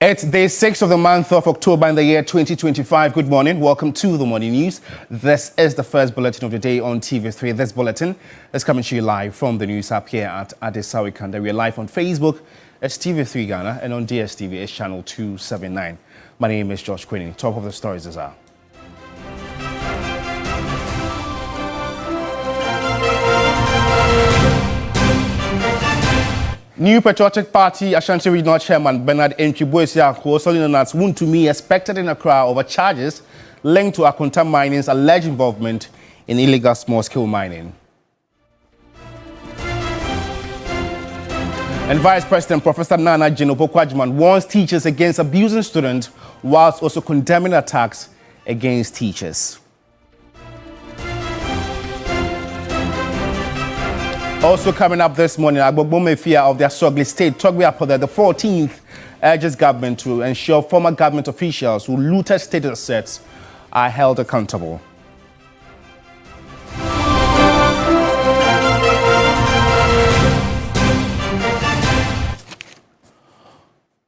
It's day 6 of the month of October in the year 2025. Good morning. Welcome to the Morning News. This is the first bulletin of the day on TV3. This bulletin is coming to you live from the news hub here at Adesawi Kanda. We are live on Facebook. It's TV3 Ghana, and on DSTV it's channel 279. My name is Josh Quinney. Top of the stories is our. New Patriotic Party Ashanti Regional Chairman Bernard Entry-Boesiako, also known as Wontumi, expected in Accra over charges linked to Akonta Mining's alleged involvement in illegal small-scale mining. And Vice President Professor Nana Jino-Bokwadjiman warns teachers against abusing students whilst also condemning attacks against teachers. Also coming up this morning, Agbogbome fear of the Asogli State, Togbe the 14th, urges government to ensure former government officials who looted state assets are held accountable.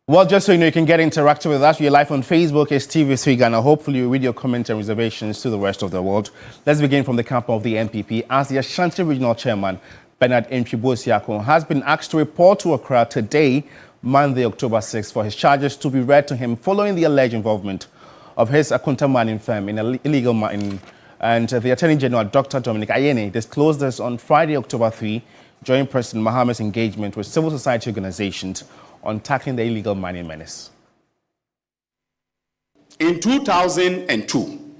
Well, just so you know, you can get interactive with us. We're live on Facebook. It's TV3 Ghana. Hopefully, you read your comments and reservations to the rest of the world. Let's begin from the camp of the NPP. As the Ashanti Regional Chairman, Bernard Entry-Boesiako, has been asked to report to Accra today, Monday, October 6th, for his charges to be read to him following the alleged involvement of his Akonta mining firm in illegal mining. And the Attorney General, Dr. Dominic Ayeni, disclosed this on Friday, October 3, during President Mahama's engagement with civil society organizations on tackling the illegal mining menace. In 2002,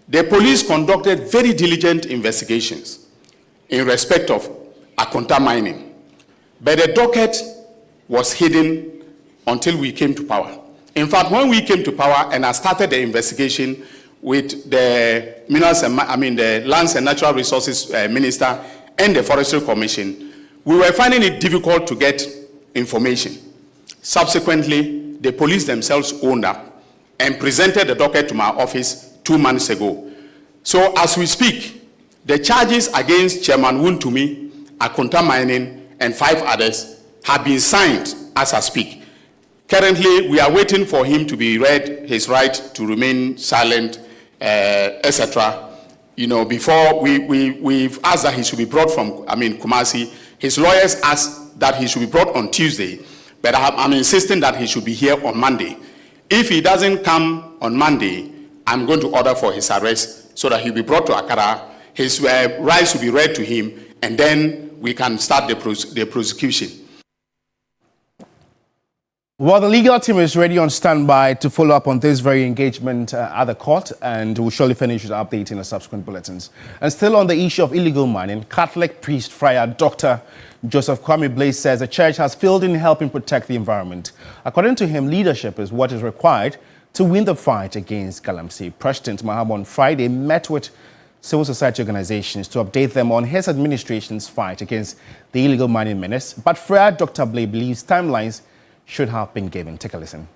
the police conducted very diligent investigations in respect of Akonta mining, but the docket was hidden until we came to power. In fact, when we came to power and I started the investigation with the the Lands and Natural Resources Minister and the Forestry Commission, we were finding it difficult to get information. Subsequently, the police themselves owned up and presented the docket to my office 2 months ago. So as we speak, the charges against Chairman Wontumi, Akonta Mining, and 5 others have been signed as I speak. Currently, we are waiting for him to be read his right to remain silent, etc. You know, before we've asked that he should be brought from, Kumasi. His lawyers asked that he should be brought on Tuesday, but I'm insisting that he should be here on Monday. If he doesn't come on Monday, I'm going to order for his arrest so that he'll be brought to Accra. His rights will be read to him, and then we can start the prosecution. Well, the legal team is ready on standby to follow up on this very engagement at the court, and we'll surely finish with an update in the subsequent bulletins. And still on the issue of illegal mining, Catholic priest Friar Dr. Joseph Kwame Blaze says the church has failed in helping protect the environment. According to him, leadership is what is required to win the fight against galamsey. President Mahama on Friday met with civil society organizations to update them on his administration's fight against the illegal mining menace. But Friar Dr. Blaze believes timelines should have been given. Take a listen.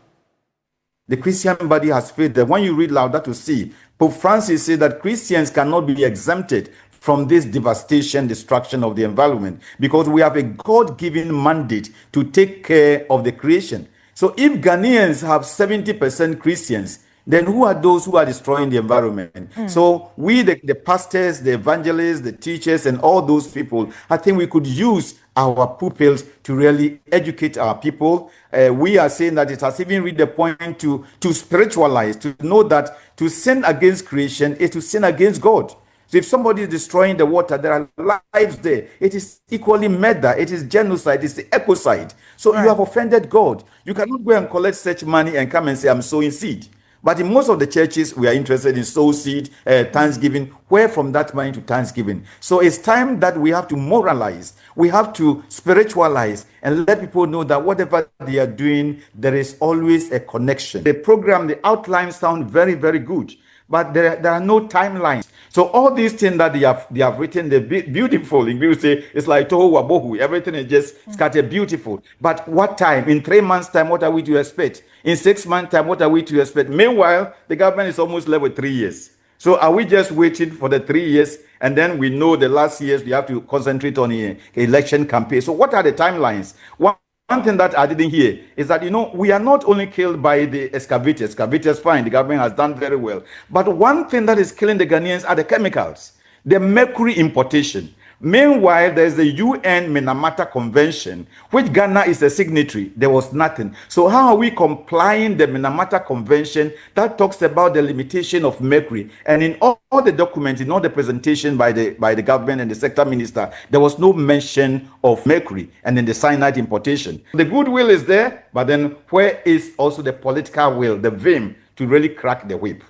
The Christian body has failed. When you read louder to see, Pope Francis said that Christians cannot be exempted from this devastation, destruction of the environment, because we have a God-given mandate to take care of the creation. So if Ghanaians have 70% Christians, then who are those who are destroying the environment? So we, the pastors, the evangelists, the teachers, and all those people, I think we could use our pupils to really educate our people. We are saying that it has even reached the point to spiritualize, to know that to sin against creation is to sin against God. So if somebody is destroying the water, there are lives there. It is equally murder. It is genocide. It's the ecocide. So you have offended God. You cannot go and collect such money and come and say, I'm sowing seed. But in most of the churches, we are interested in sow seed, thanksgiving. Where from that money to thanksgiving? So it's time that we have to moralize. We have to spiritualize and let people know that whatever they are doing, there is always a connection. The program, the outlines sound very, very good, but there are no timelines. So all these things that they have written, they're beautiful. In people say it's like tohu wabohu. Everything is just scattered beautiful. But what time? In 3 months' time, what are we to expect? In 6 months' time, what are we to expect? Meanwhile, the government is almost left with 3 years. So are we just waiting for the 3 years and then we know the last years we have to concentrate on the election campaign? So what are the timelines? One One thing that I didn't hear is that, we are not only killed by the excavators. Excavators, fine, the government has done very well. But one thing that is killing the Ghanaians are the chemicals, the mercury importation. Meanwhile, there's the UN Minamata Convention, which Ghana is a signatory. There was nothing. So how are we complying the Minamata Convention that talks about the limitation of mercury? And in all the documents, in all the presentation by the government and the sector minister, there was no mention of mercury and then the cyanide importation. The goodwill is there, but then where is also the political will, the vim, to really crack the whip?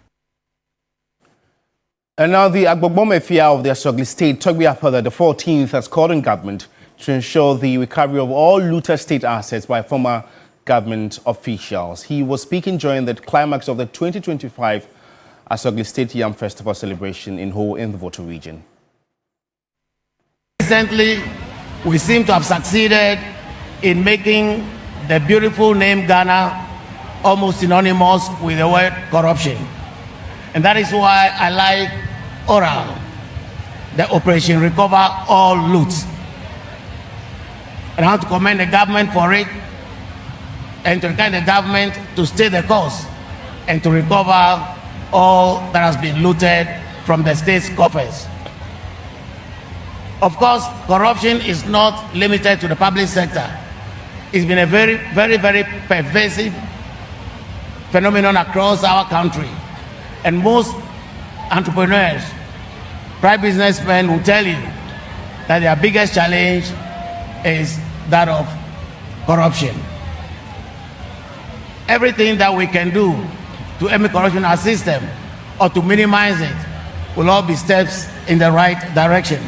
And now the Agbogbomefia of the Asogli State, Togbi Apada, the 14th, has called on government to ensure the recovery of all looted state assets by former government officials. He was speaking during the climax of the 2025 Asogli State Yam Festival celebration in Ho in the Voto region. Recently, we seem to have succeeded in making the beautiful name Ghana almost synonymous with the word corruption. And that is why I like oral, the Operation Recover All Loot. And I want to commend the government for it and to encourage the government to stay the course and to recover all that has been looted from the state's coffers. Of course, corruption is not limited to the public sector. It's been a very, very, very pervasive phenomenon across our country. And most entrepreneurs, private businessmen will tell you that their biggest challenge is that of corruption. Everything that we can do to end corruption in our system or to minimize it will all be steps in the right direction.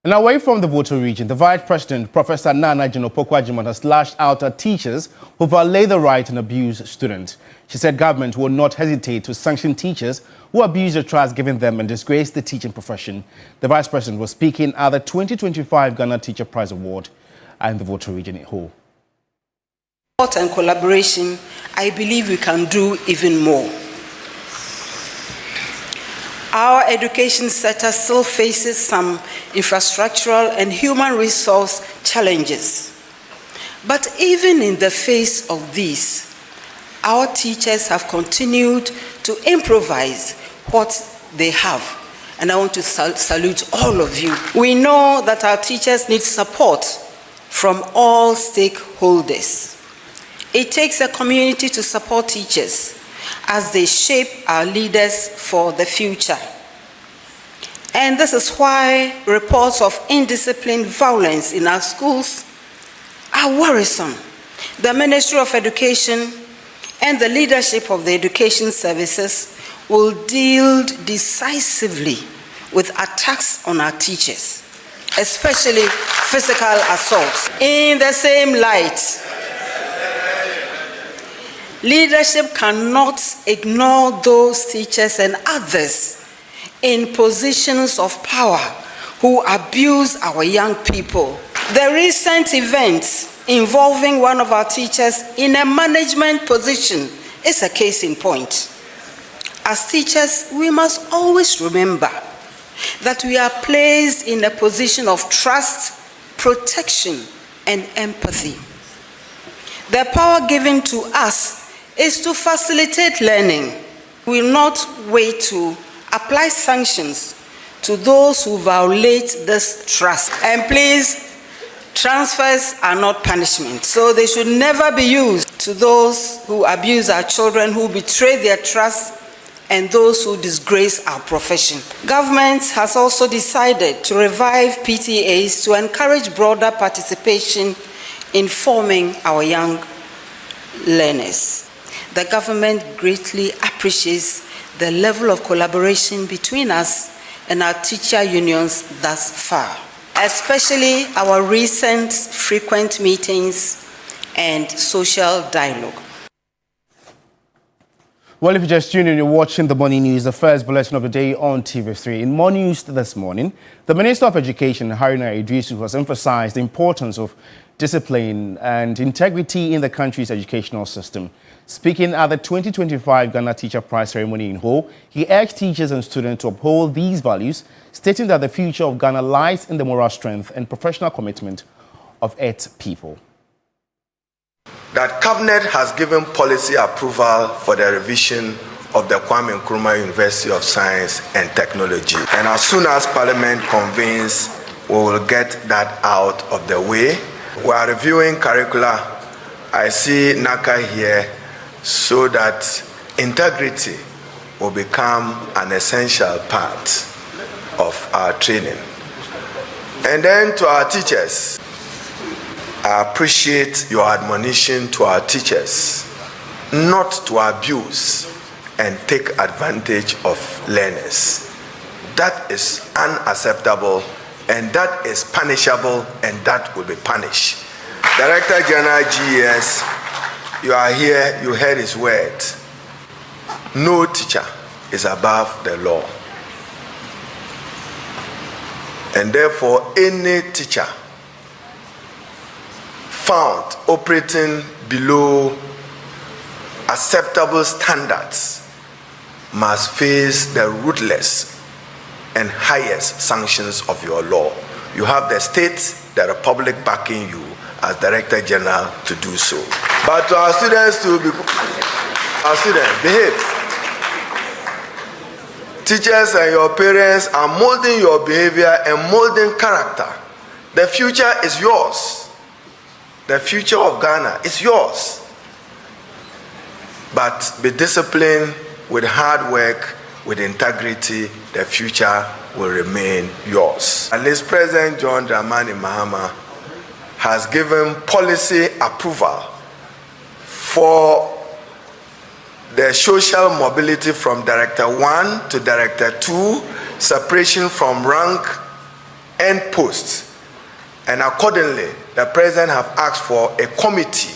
And away from the Voto region, the Vice President, Professor Nana Jinopokwa has lashed out at teachers who violate the right and abuse students. She said government will not hesitate to sanction teachers who abuse the trust given them and disgrace the teaching profession. The Vice President was speaking at the 2025 Ghana Teacher Prize Award in the Voto region in Ho. Support and collaboration, I believe we can do even more. Our education sector still faces some infrastructural and human resource challenges. But even in the face of these, our teachers have continued to improvise what they have. And I want to salute all of you. We know that our teachers need support from all stakeholders. It takes a community to support teachers as they shape our leaders for the future. And this is why reports of indisciplined violence in our schools are worrisome. The Ministry of Education and the leadership of the education services will deal decisively with attacks on our teachers, especially physical assaults. In the same light, leadership cannot ignore those teachers and others in positions of power who abuse our young people. The recent events involving one of our teachers in a management position is a case in point. As teachers, we must always remember that we are placed in a position of trust, protection, and empathy. The power given to us is to facilitate learning. We will not wait to apply sanctions to those who violate this trust. And please, transfers are not punishment, so they should never be used to those who abuse our children, who betray their trust, and those who disgrace our profession. Government has also decided to revive PTAs to encourage broader participation in forming our young learners. The government greatly appreciates the level of collaboration between us and our teacher unions thus far, especially our recent frequent meetings and social dialogue. Well, if you just tuned in, you're watching the Morning News, the first bulletin of the day on TV3. In more news this morning, the Minister of Education, Haruna Idrisu, has emphasized the importance of discipline and integrity in the country's educational system. Speaking at the 2025 Ghana Teacher Prize ceremony in Ho, he urged teachers and students to uphold these values, stating that the future of Ghana lies in the moral strength and professional commitment of its people. That Cabinet has given policy approval for the revision of the Kwame Nkrumah University of Science and Technology. And as soon as Parliament convenes, we will get that out of the way. We are reviewing curricula. I see NACA here, so that integrity will become an essential part of our training. And then to our teachers, I appreciate your admonition to our teachers not to abuse and take advantage of learners. That is unacceptable, and that is punishable, and that will be punished. Director General GES, you are here, you heard his word. No teacher is above the law. And therefore, any teacher found operating below acceptable standards must face the ruthless and highest sanctions of your law. You have the state, the republic backing you as Director General to do so. But to our students, behave. Teachers and your parents are molding your behavior and molding character. The future is yours. The future of Ghana is yours. But be disciplined with hard work, with integrity, the future will remain yours. At least President John Dramani Mahama has given policy approval for the social mobility from Director 1 to Director 2, separation from rank and posts. And accordingly, the President have asked for a committee.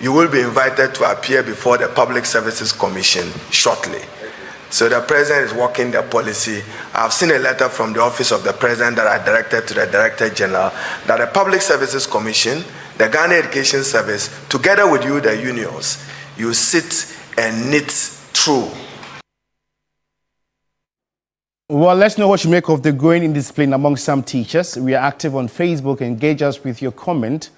You will be invited to appear before the Public Services Commission shortly. So the President is working the policy. I've seen a letter from the Office of the President that I directed to the Director General that the Public Services Commission, the Ghana Education Service, together with you, the unions, you sit and knit through. Well, let's know what you make of the growing indiscipline among some teachers. We are active on Facebook. Engage us with your comment,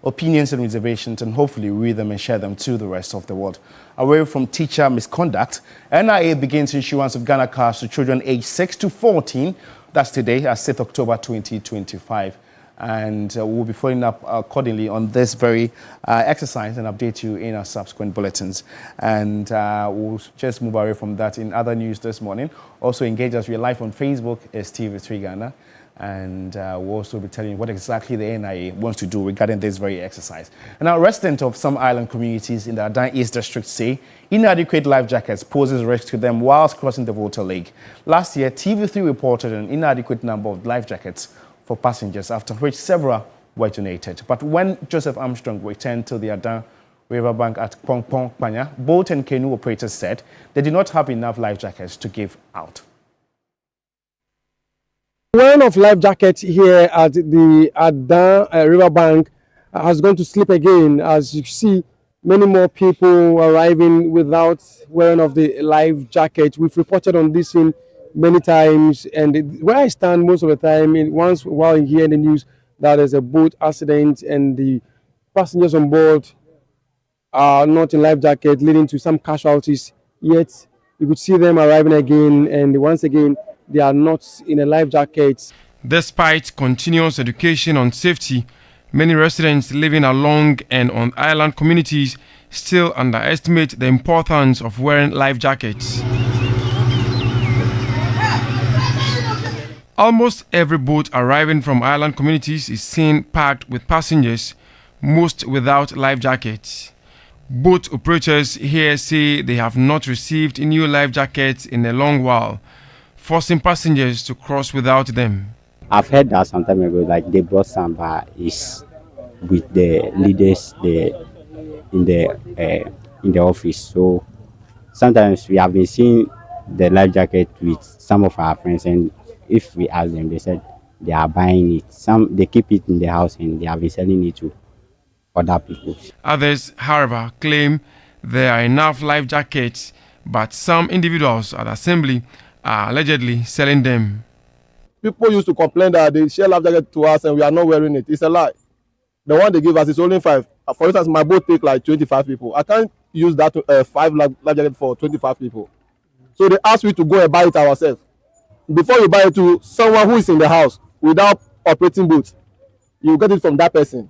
opinions and reservations, and hopefully read them and share them to the rest of the world. Away from teacher misconduct, NIA begins issuance of Ghana cards to children aged 6 to 14. That's today, as 6th October 2025. And we'll be following up accordingly on this very exercise and update you in our subsequent bulletins. And we'll just move away from that in other news this morning. Also engage us. We're live on Facebook as TV3 Ghana. And we'll also be telling you what exactly the NIA wants to do regarding this very exercise. And now, residents of some island communities in the Adan East District say inadequate life jackets poses risk to them whilst crossing the Volta Lake. Last year, TV3 reported an inadequate number of life jackets for passengers, after which several were donated. But when Joseph Armstrong returned to the Adan riverbank at Pongpong, Panya, boat and canoe operators said they did not have enough life jackets to give out. Wearing of life jackets here at the Adan riverbank has gone to sleep again. As you see, many more people arriving without wearing of the life jacket. We've reported on this in many times, and where I stand most of the time, once while here in the news, that there's a boat accident and the passengers on board are not in life jacket, leading to some casualties. Yet you could see them arriving again, and once again they are not in a life jacket. Despite continuous education on safety, many residents living along and on island communities still underestimate the importance of wearing life jackets. Almost every boat arriving from island communities is seen packed with passengers, most without life jackets. Boat operators here say they have not received new life jackets in a long while, forcing passengers to cross without them. I've heard that some time ago, like they brought some, but it's with the leaders in the office. So sometimes we have been seeing the life jacket with some of our friends, and if we ask them, they said they are buying it. Some they keep it in the house and they have been selling it to other people. Others, however, claim there are enough life jackets, but some individuals at assembly are allegedly selling them. People used to complain that they share life jacket to us and we are not wearing it. It's a lie. The one they give us is only 5. For instance, my boat take like 25 people. I can't use that 5 life jacket for 25 people. So they ask you to go and buy it ourselves. Before you buy it to someone who is in the house without operating boat, you get it from that person.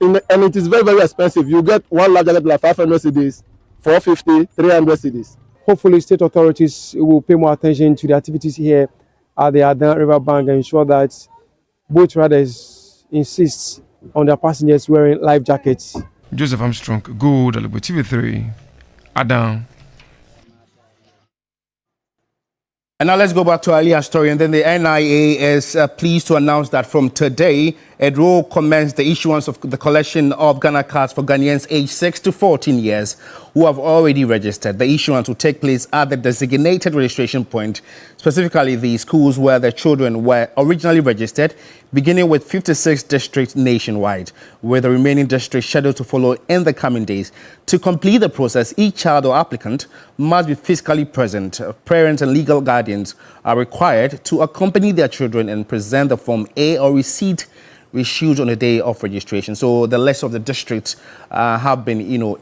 And it is very, very expensive. You get one life jacket like 500 cedis, 450, 300 cedis. Hopefully, state authorities will pay more attention to the activities here at the Adan River Bank and ensure that boat riders insist on their passengers wearing life jackets. Joseph Armstrong, Good, TV3, Adan. And now let's go back to our earlier story. And then the NIA is pleased to announce that from today, it will commence the issuance of the collection of Ghana cards for Ghanaians aged 6 to 14 years who have already registered. The issuance will take place at the designated registration point, specifically the schools where the children were originally registered, beginning with 56 districts nationwide, with the remaining districts scheduled to follow in the coming days. To complete the process, each child or applicant must be physically present. Parents and legal guardians are required to accompany their children and present the Form A or receipt issued on the day of registration. So the list of the districts have been,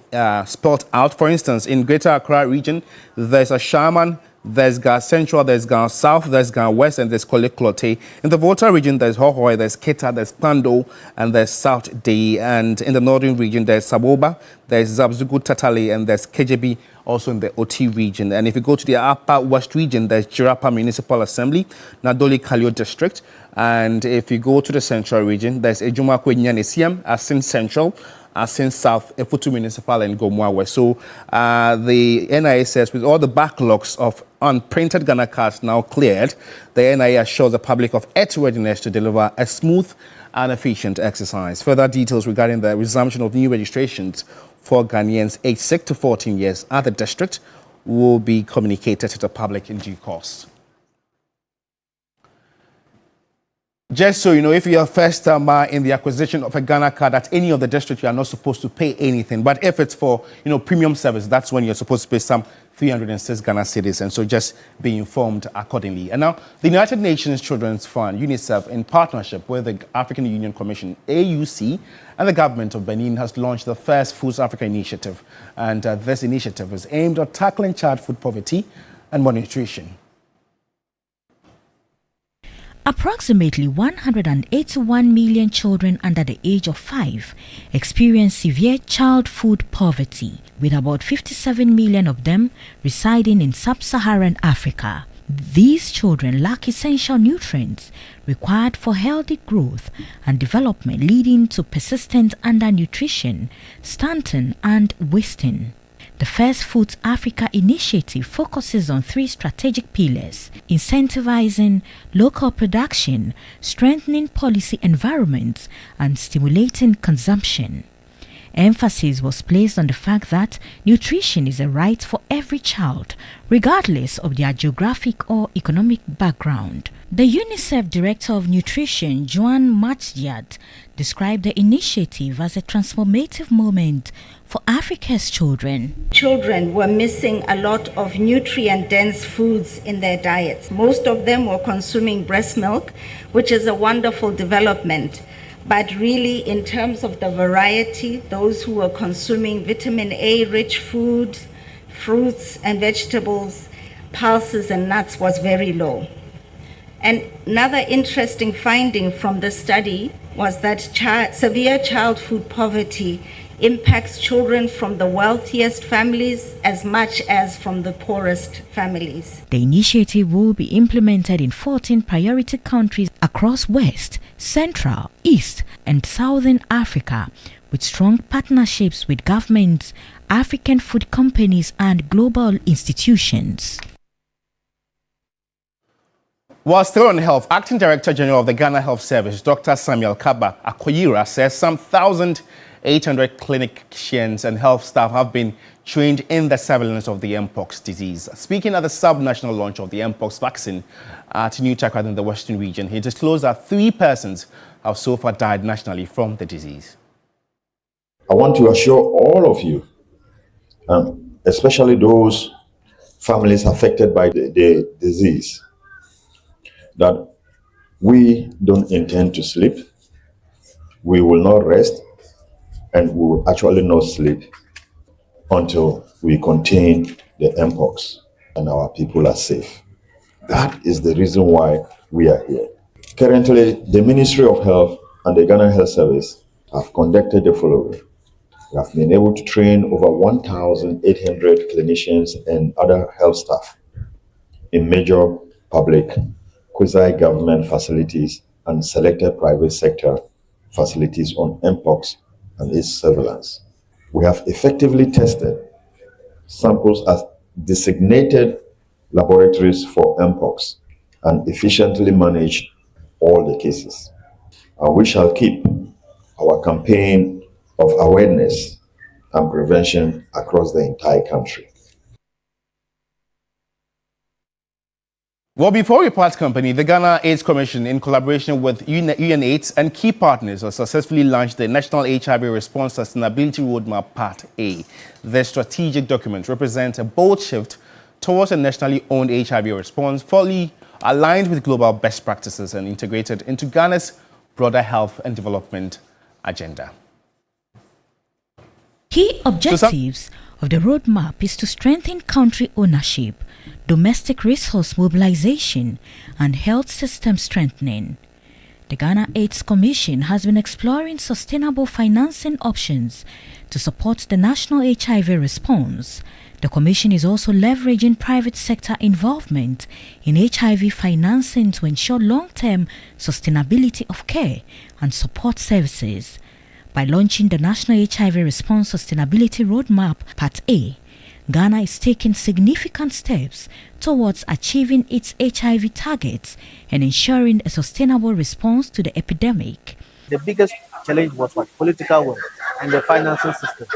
spelled out. For instance, in Greater Accra region, there's a Shaman, there's Ga Central, there's Ga South, there's Ga West, and there's Koleklote. In the Volta region, there's Hohoi, there's Keta, there's Kpando, and there's South Day. And in the northern region, there's Saboba, there's Zabzugu Tatale, and there's KJB, also in the OT region. And if you go to the Upper West region, there's Jirapa Municipal Assembly, Nadoli Kalio District. And if you go to the Central region, there's Ejumakwe Nyanesiam, Asin Central, Asin South, Efutu Municipal, and Gomwa West. So the NIA says with all the backlogs of unprinted Ghana cards now cleared, the NIA assures the public of its readiness to deliver a smooth and efficient exercise. Further details regarding the resumption of new registrations for Ghanaians aged 6 to 14 years at the district will be communicated to the public in due course. Just so you know, if you're a first timer in the acquisition of a Ghana card at any of the districts, you are not supposed to pay anything. But if it's for, premium service, that's when you're supposed to pay some 306 Ghana cedis. And so just be informed accordingly. And now, the United Nations Children's Fund, UNICEF, in partnership with the African Union Commission, AUC, and the government of Benin, has launched the first Foods Africa initiative. And this initiative is aimed at tackling child food poverty and malnutrition. Approximately 181 million children under the age of 5 experience severe child food poverty, with about 57 million of them residing in sub-Saharan Africa. These children lack essential nutrients required for healthy growth and development, leading to persistent undernutrition, stunting, and wasting. The First Foods Africa initiative focuses on 3 strategic pillars: incentivizing local production, strengthening policy environments, and stimulating consumption. Emphasis was placed on the fact that nutrition is a right for every child, regardless of their geographic or economic background. The UNICEF Director of Nutrition, Joan Matjad, described the initiative as a transformative moment for Africa's children. Children were missing a lot of nutrient-dense foods in their diets. Most of them were consuming breast milk, which is a wonderful development. But really, in terms of the variety, those who were consuming vitamin A-rich foods, fruits and vegetables, pulses and nuts was very low. And another interesting finding from the study was that severe child food poverty impacts children from the wealthiest families as much as from the poorest families. The initiative will be implemented in 14 priority countries across West, Central, East, and Southern Africa, with strong partnerships with governments, African food companies, and global institutions. While still on health, Acting Director General of the Ghana Health Service, Dr. Samuel Kaba Akoyira, says some 1,000 800 clinicians and health staff have been trained in the surveillance of the Mpox disease. Speaking at the sub-national launch of the Mpox vaccine at New Takrad in the Western region, he disclosed that 3 persons have so far died nationally from the disease. I want to assure all of you, especially those families affected by the disease, that we don't intend to sleep, we will not rest, and we will actually not sleep until we contain the Mpox and our people are safe. That is the reason why we are here. Currently, the Ministry of Health and the Ghana Health Service have conducted the following. We have been able to train over 1,800 clinicians and other health staff in major public, quasi-government facilities and selected private sector facilities on Mpox and its surveillance. We have effectively tested samples at designated laboratories for Mpox and efficiently managed all the cases. And we shall keep our campaign of awareness and prevention across the entire country. Well, before we part company, the Ghana AIDS Commission, in collaboration with UNAIDS and key partners, has successfully launched the National HIV Response Sustainability Roadmap Part A. The strategic document represents a bold shift towards a nationally owned HIV response, fully aligned with global best practices and integrated into Ghana's broader health and development agenda. Key objectives of the roadmap is to strengthen country ownership, domestic resource mobilization, and health system strengthening. The Ghana AIDS Commission has been exploring sustainable financing options to support the national HIV response. The Commission is also leveraging private sector involvement in HIV financing to ensure long-term sustainability of care and support services. By launching the National HIV Response Sustainability Roadmap Part A, Ghana is taking significant steps towards achieving its HIV targets and ensuring a sustainable response to the epidemic. The biggest challenge was what? Political will and the financing system.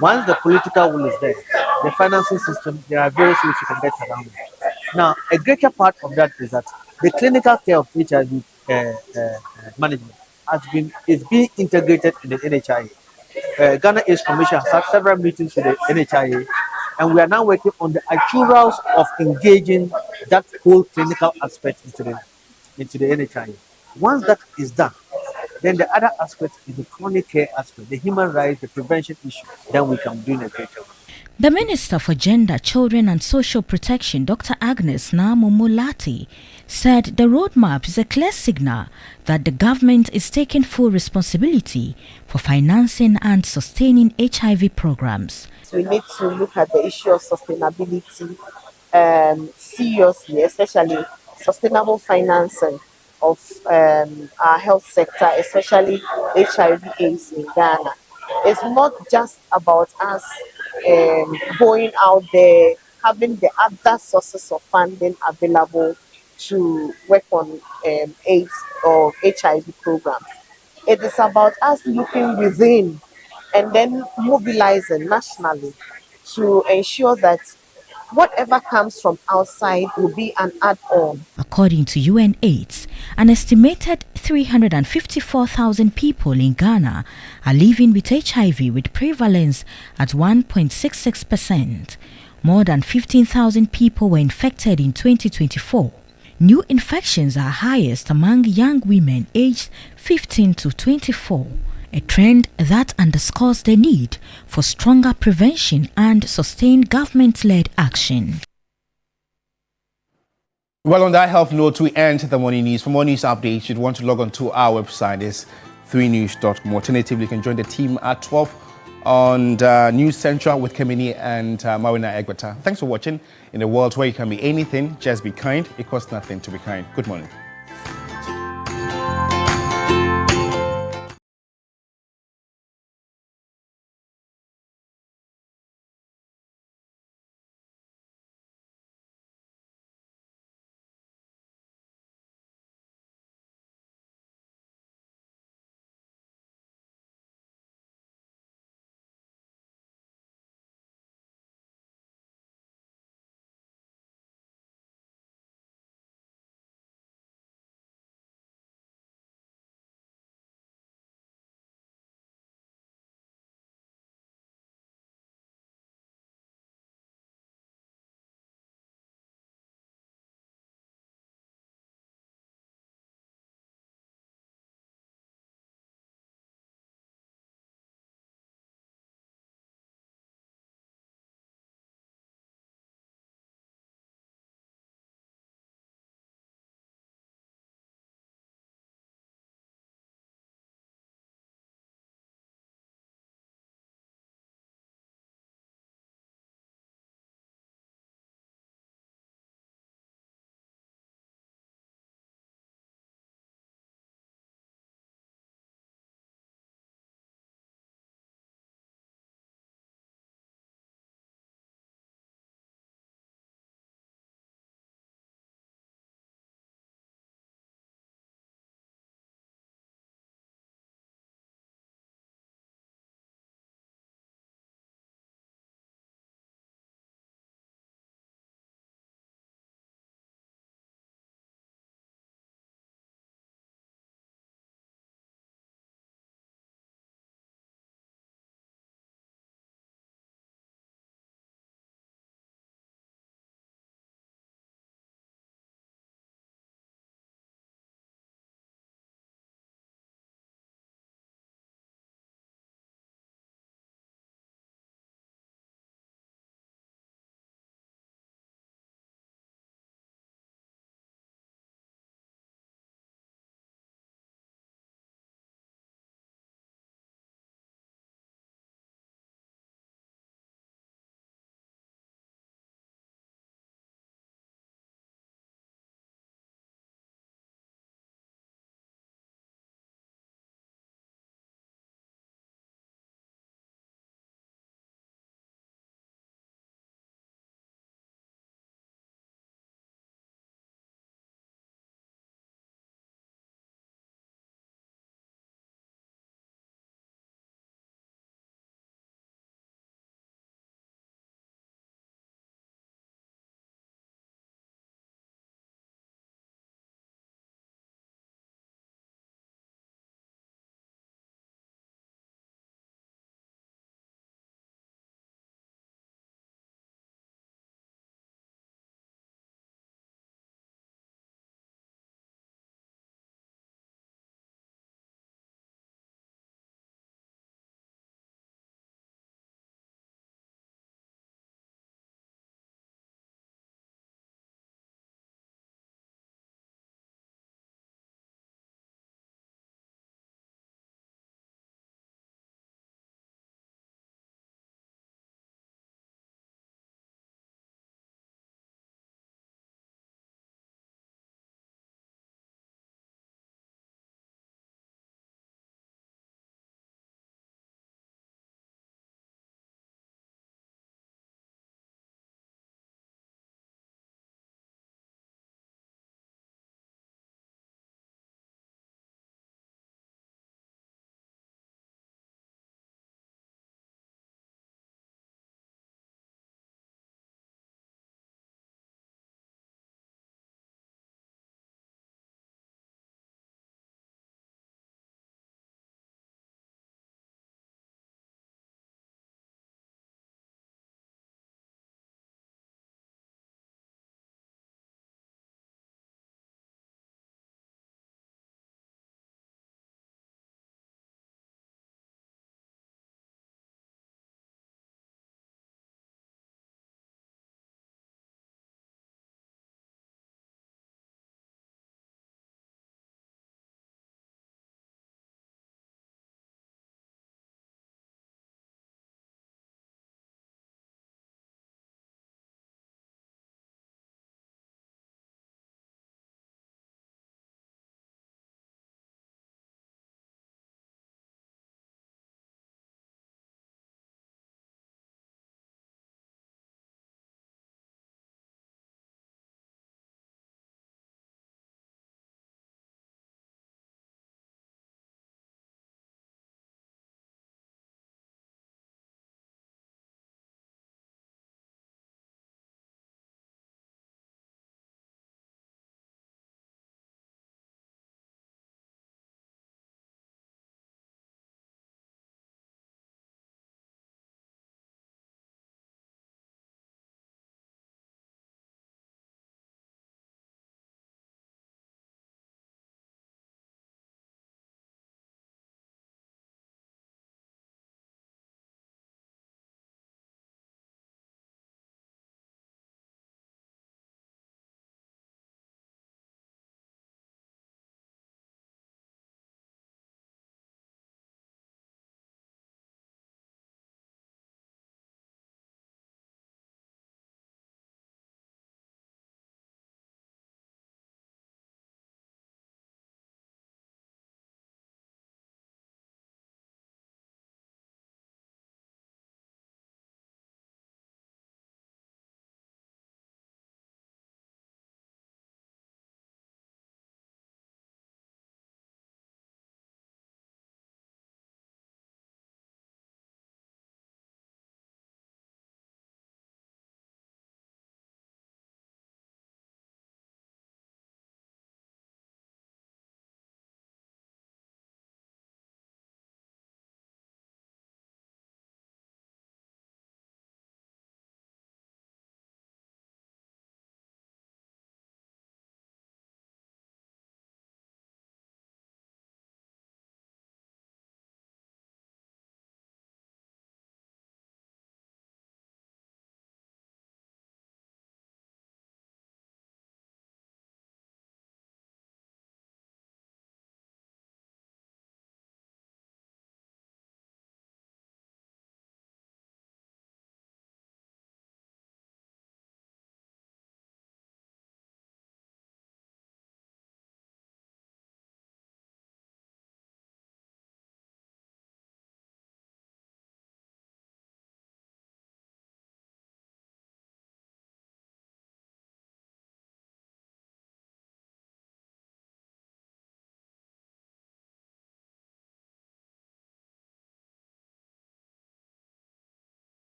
Once the political will is there, the financing system, there are various ways you can get around it. Now, a greater part of that is that the clinical care of HIV management is being integrated in the NHIA. Ghana AIDS Commission has had several meetings with the NHIA, and we are now working on the actuals of engaging that whole clinical aspect into the NHIA. Once that is done, then the other aspect is the chronic care aspect, the human rights, the prevention issue. Then we can do in a greater way. The Minister for Gender, Children and Social Protection, Dr. Agnes Namomolati, said the roadmap is a clear signal that the government is taking full responsibility for financing and sustaining HIV programs. We need to look at the issue of sustainability seriously, especially sustainable financing of our health sector, especially HIV/AIDS in Ghana. It's not just about us going out there, having the other sources of funding available to work on AIDS or HIV programs. It is about us looking within and then mobilizing nationally to ensure that whatever comes from outside will be an add-on. According to UNAIDS, an estimated 354,000 people in Ghana are living with HIV with prevalence at 1.66%. More than 15,000 people were infected in 2024. New infections are highest among young women aged 15 to 24. A trend that underscores the need for stronger prevention and sustained government-led action. Well, on that health note, we end the morning news. For more news updates, you'd want to log on to our website. It's 3news.com. Alternatively, you can join the team at 12 on News Central with Kemini and Marina Egbeta. Thanks for watching. In a world where you can be anything, just be kind. It costs nothing to be kind. Good morning.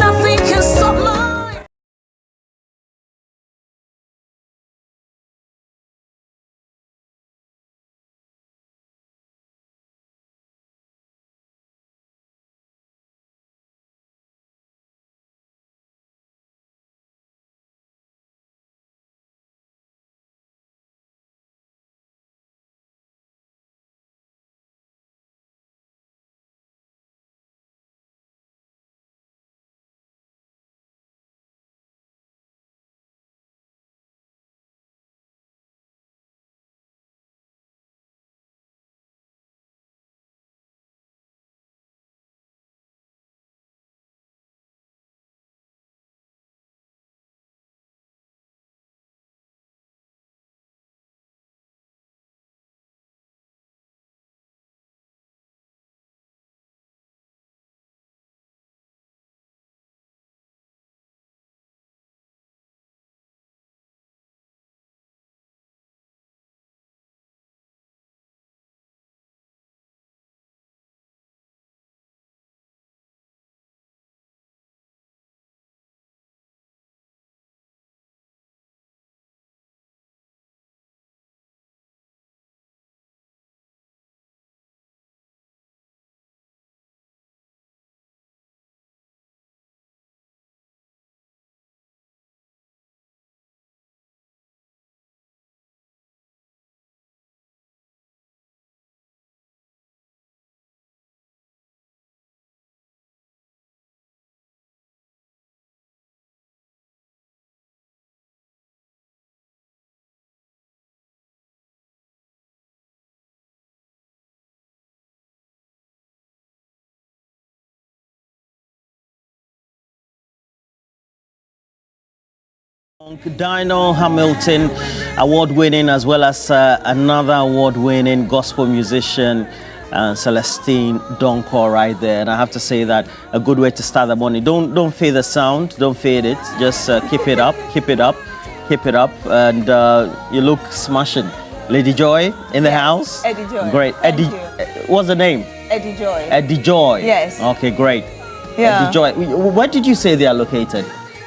Nothing can stop my Dino Hamilton, award-winning, as well as another award-winning gospel musician, Celestine Donkor, right there. And I have to say that a good way to start the morning. Don't fade the sound, don't fade it. Just keep it up, keep it up, keep it up, and you look smashing. Lady Joy in the house. Eddie Joy. Great. Thank Eddie. What's the name? Eddie Joy. Eddie Joy. Yes. Okay, great. Yeah. Eddie Joy. Where did you say they are located?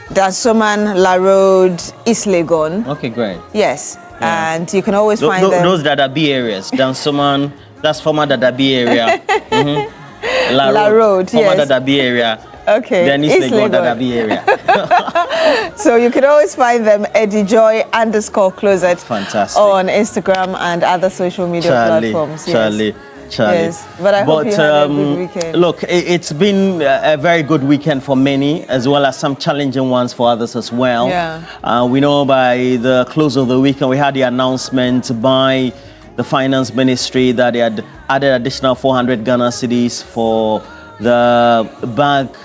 Dansoman, La Road, East Legon. Okay, great. Yes. Yeah. And you can always find them. Those Dadabi areas. Dansoman, that's former Dadabi area. Mm-hmm. La Road, former yes. Dadabi area. Okay. Then East Legon, Dadabi area. So you can always find them, Eddie Joy _closet. Fantastic. On Instagram and other social media platforms. Yes. Charlie. Yes, but I hope you had a good weekend. Look, it's been a very good weekend for many, as well as some challenging ones for others as well. Yeah. We know by the close of the weekend, we had the announcement by the Finance Ministry that they had added additional 400 Ghana cedis for the bag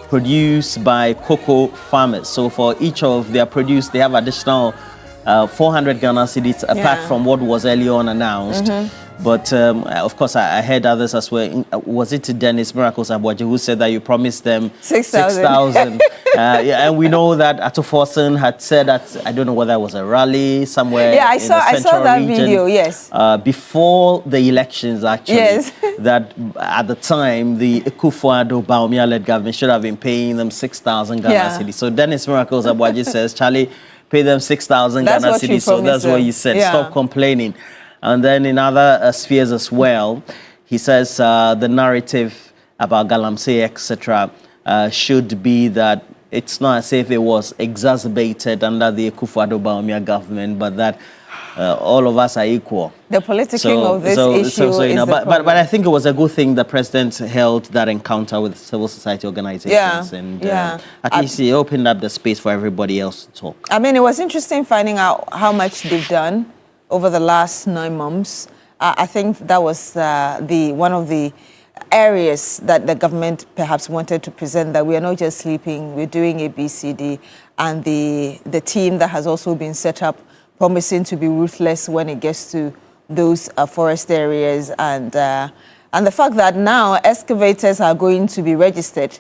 produced by cocoa farmers. So for each of their produce, they have additional 400 Ghana cedis apart from what was earlier on announced. Mm-hmm. But of course, I heard others as well. Was it Dennis Miracles Abuaji who said that you promised them 6,000? Yeah, and we know that Ato Forson had said that, I don't know whether it was a rally somewhere. Yeah, I saw that region, video. Yes. Before the elections, actually. Yes. That at the time the Akufo-Addo Bawumia-led government should have been paying them 6,000 Ghana cedis. So Dennis Miracles Abuaji says, Charlie, pay them 6,000 Ghana cedis. So that's what you said. Yeah. Stop complaining. And then in other spheres as well, he says the narrative about Galamsey, etc., should be that it's not as if it was exacerbated under the Akufo-Addo Bawumia government, but that all of us are equal. The politicking of this issue is the but I think it was a good thing the president held that encounter with civil society organizations. And at least he opened up the space for everybody else to talk. I mean, it was interesting finding out how much they've done over the last 9 months. I think that was one of the areas that the government perhaps wanted to present, that we are not just sleeping, we're doing ABCD, and the team that has also been set up promising to be ruthless when it gets to those forest areas, and the fact that now excavators are going to be registered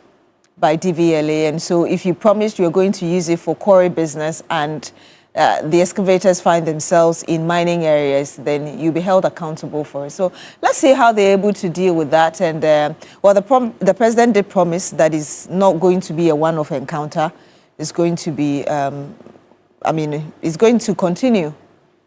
by DVLA, and so if you promised you're going to use it for quarry business and the excavators find themselves in mining areas, then you'll be held accountable for it. So let's see how they're able to deal with that. And well, the president did promise that it's not going to be a one-off encounter. It's going to be, it's going to continue.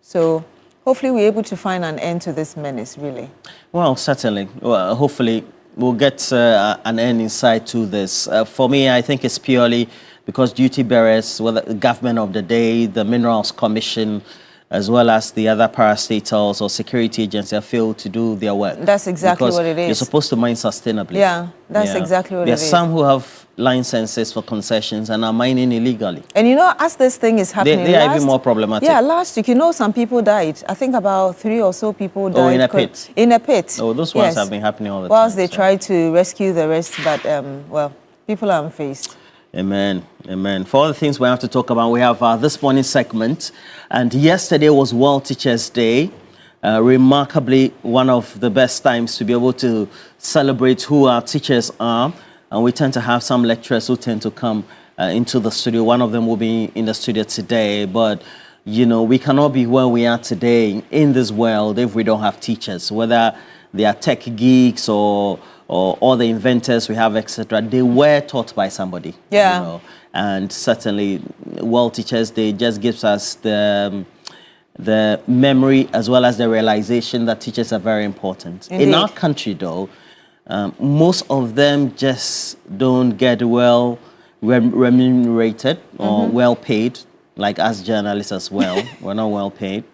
So hopefully we're able to find an end to this menace, really. Well, certainly. Well, hopefully we'll get an end in sight to this. For me, I think it's purely because duty bearers, whether the government of the day, the Minerals Commission, as well as the other parastatals or security agencies have failed to do their work. That's exactly what it is. You're supposed to mine sustainably. Yeah, that's exactly what it is. There are some who have licenses for concessions and are mining illegally. And you know, as this thing is happening, they are even more problematic. Yeah, last week, you know, some people died. I think about 3 or so people died. Oh, in a pit? In a pit. Oh, those ones have been happening all the time. Whilst they try to rescue the rest, but, well, people are unfazed. Amen. Amen. For all the things we have to talk about, we have this morning segment. And yesterday was World Teachers' Day. Remarkably, one of the best times to be able to celebrate who our teachers are. And we tend to have some lecturers who tend to come into the studio. One of them will be in the studio today. But, you know, we cannot be where we are today in this world if we don't have teachers, whether they are tech geeks or all the inventors we have, etc. They were taught by somebody. Yeah. You know? And certainly, World Teachers Day just gives us the memory as well as the realization that teachers are very important. Indeed. In our country, though, most of them just don't get well remunerated or well paid, like us journalists as well. We're not well paid.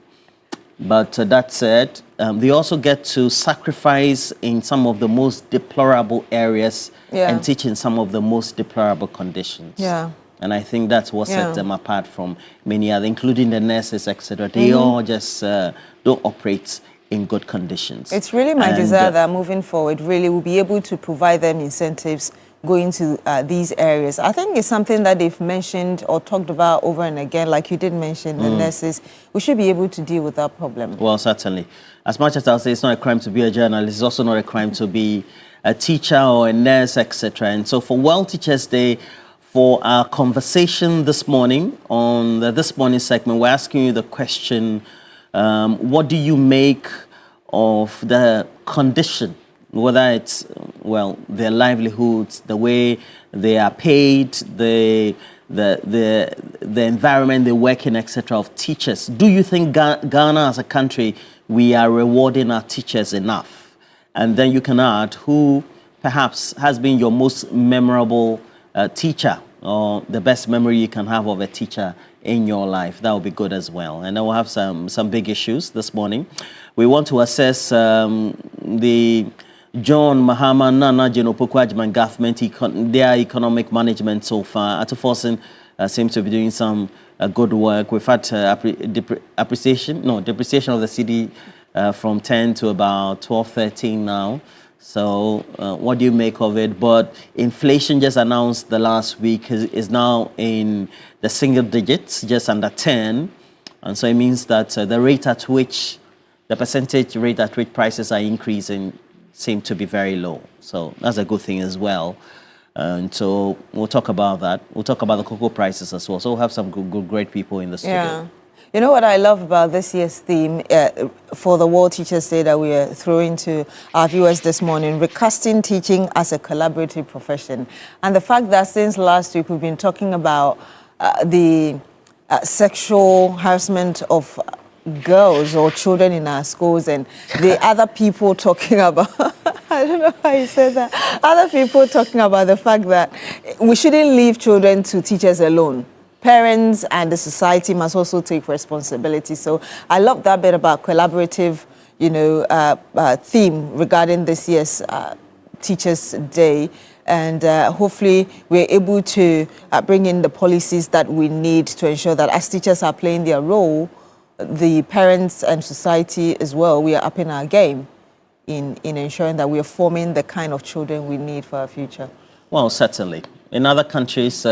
But that said, they also get to sacrifice in some of the most deplorable areas and teach in some of the most deplorable conditions. Yeah. And I think that's what sets them apart from many others, including the nurses, etc. They all just don't operate in good conditions. It's really my desire that moving forward, really, we'll be able to provide them incentives going to these areas. I think it's something that they've mentioned or talked about over and again, like you did mention, the nurses. We should be able to deal with that problem. Well, certainly. As much as I'll say it's not a crime to be a journalist, it's also not a crime to be a teacher or a nurse, etc. And so for World Teachers Day, for our conversation this morning, on This Morning segment, we're asking you the question, what do you make of the condition, whether it's, well, their livelihoods, the way they are paid, the environment they work in, etc., of teachers? Do you think Ghana as a country, we are rewarding our teachers enough? And then you can add who perhaps has been your most memorable teacher, or the best memory you can have of a teacher in your life. That would be good as well. And then we'll have some big issues this morning. We want to assess the John Mahama Nana Genopoku government, their economic management so far. Atuforsen seems to be doing some good work. We've had depreciation of the cedi from 10 to about 12, 13 now. So what do you make of it? But inflation just announced the last week is now in the single digits, just under 10. And so it means that the percentage rate at which prices are increasing seem to be very low. So that's a good thing as well. And so we'll talk about that. We'll talk about the cocoa prices as well. So we'll have some great people in the studio. Yeah. You know what I love about this year's theme for the World Teachers Day that we are throwing to our viewers this morning, recasting teaching as a collaborative profession. And the fact that since last week we've been talking about the sexual harassment of girls or children in our schools, and the other people talking about, I don't know how you said that, other people talking about the fact that we shouldn't leave children to teachers alone. Parents and the society must also take responsibility. So I love that bit about collaborative, theme regarding this year's Teachers' Day. And hopefully we're able to bring in the policies that we need to ensure that as teachers are playing their role, the parents and society as well, we are upping our game in ensuring that we are forming the kind of children we need for our future. Well, certainly. In other countries, they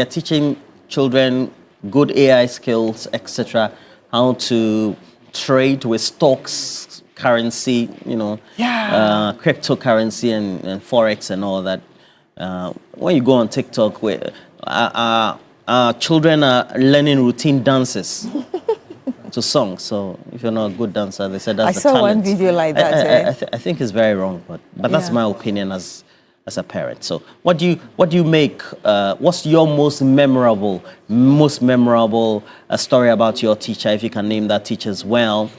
are teaching children good AI skills, etc., how to trade with stocks, currency, cryptocurrency and forex and all that. When you go on TikTok, children are learning routine dances to songs. So if you're not a good dancer, they said that's the talent. I saw one video like that. I think it's very wrong, but that's my opinion as a parent. So what do you make? What's your most memorable story about your teacher, if you can name that teacher as well?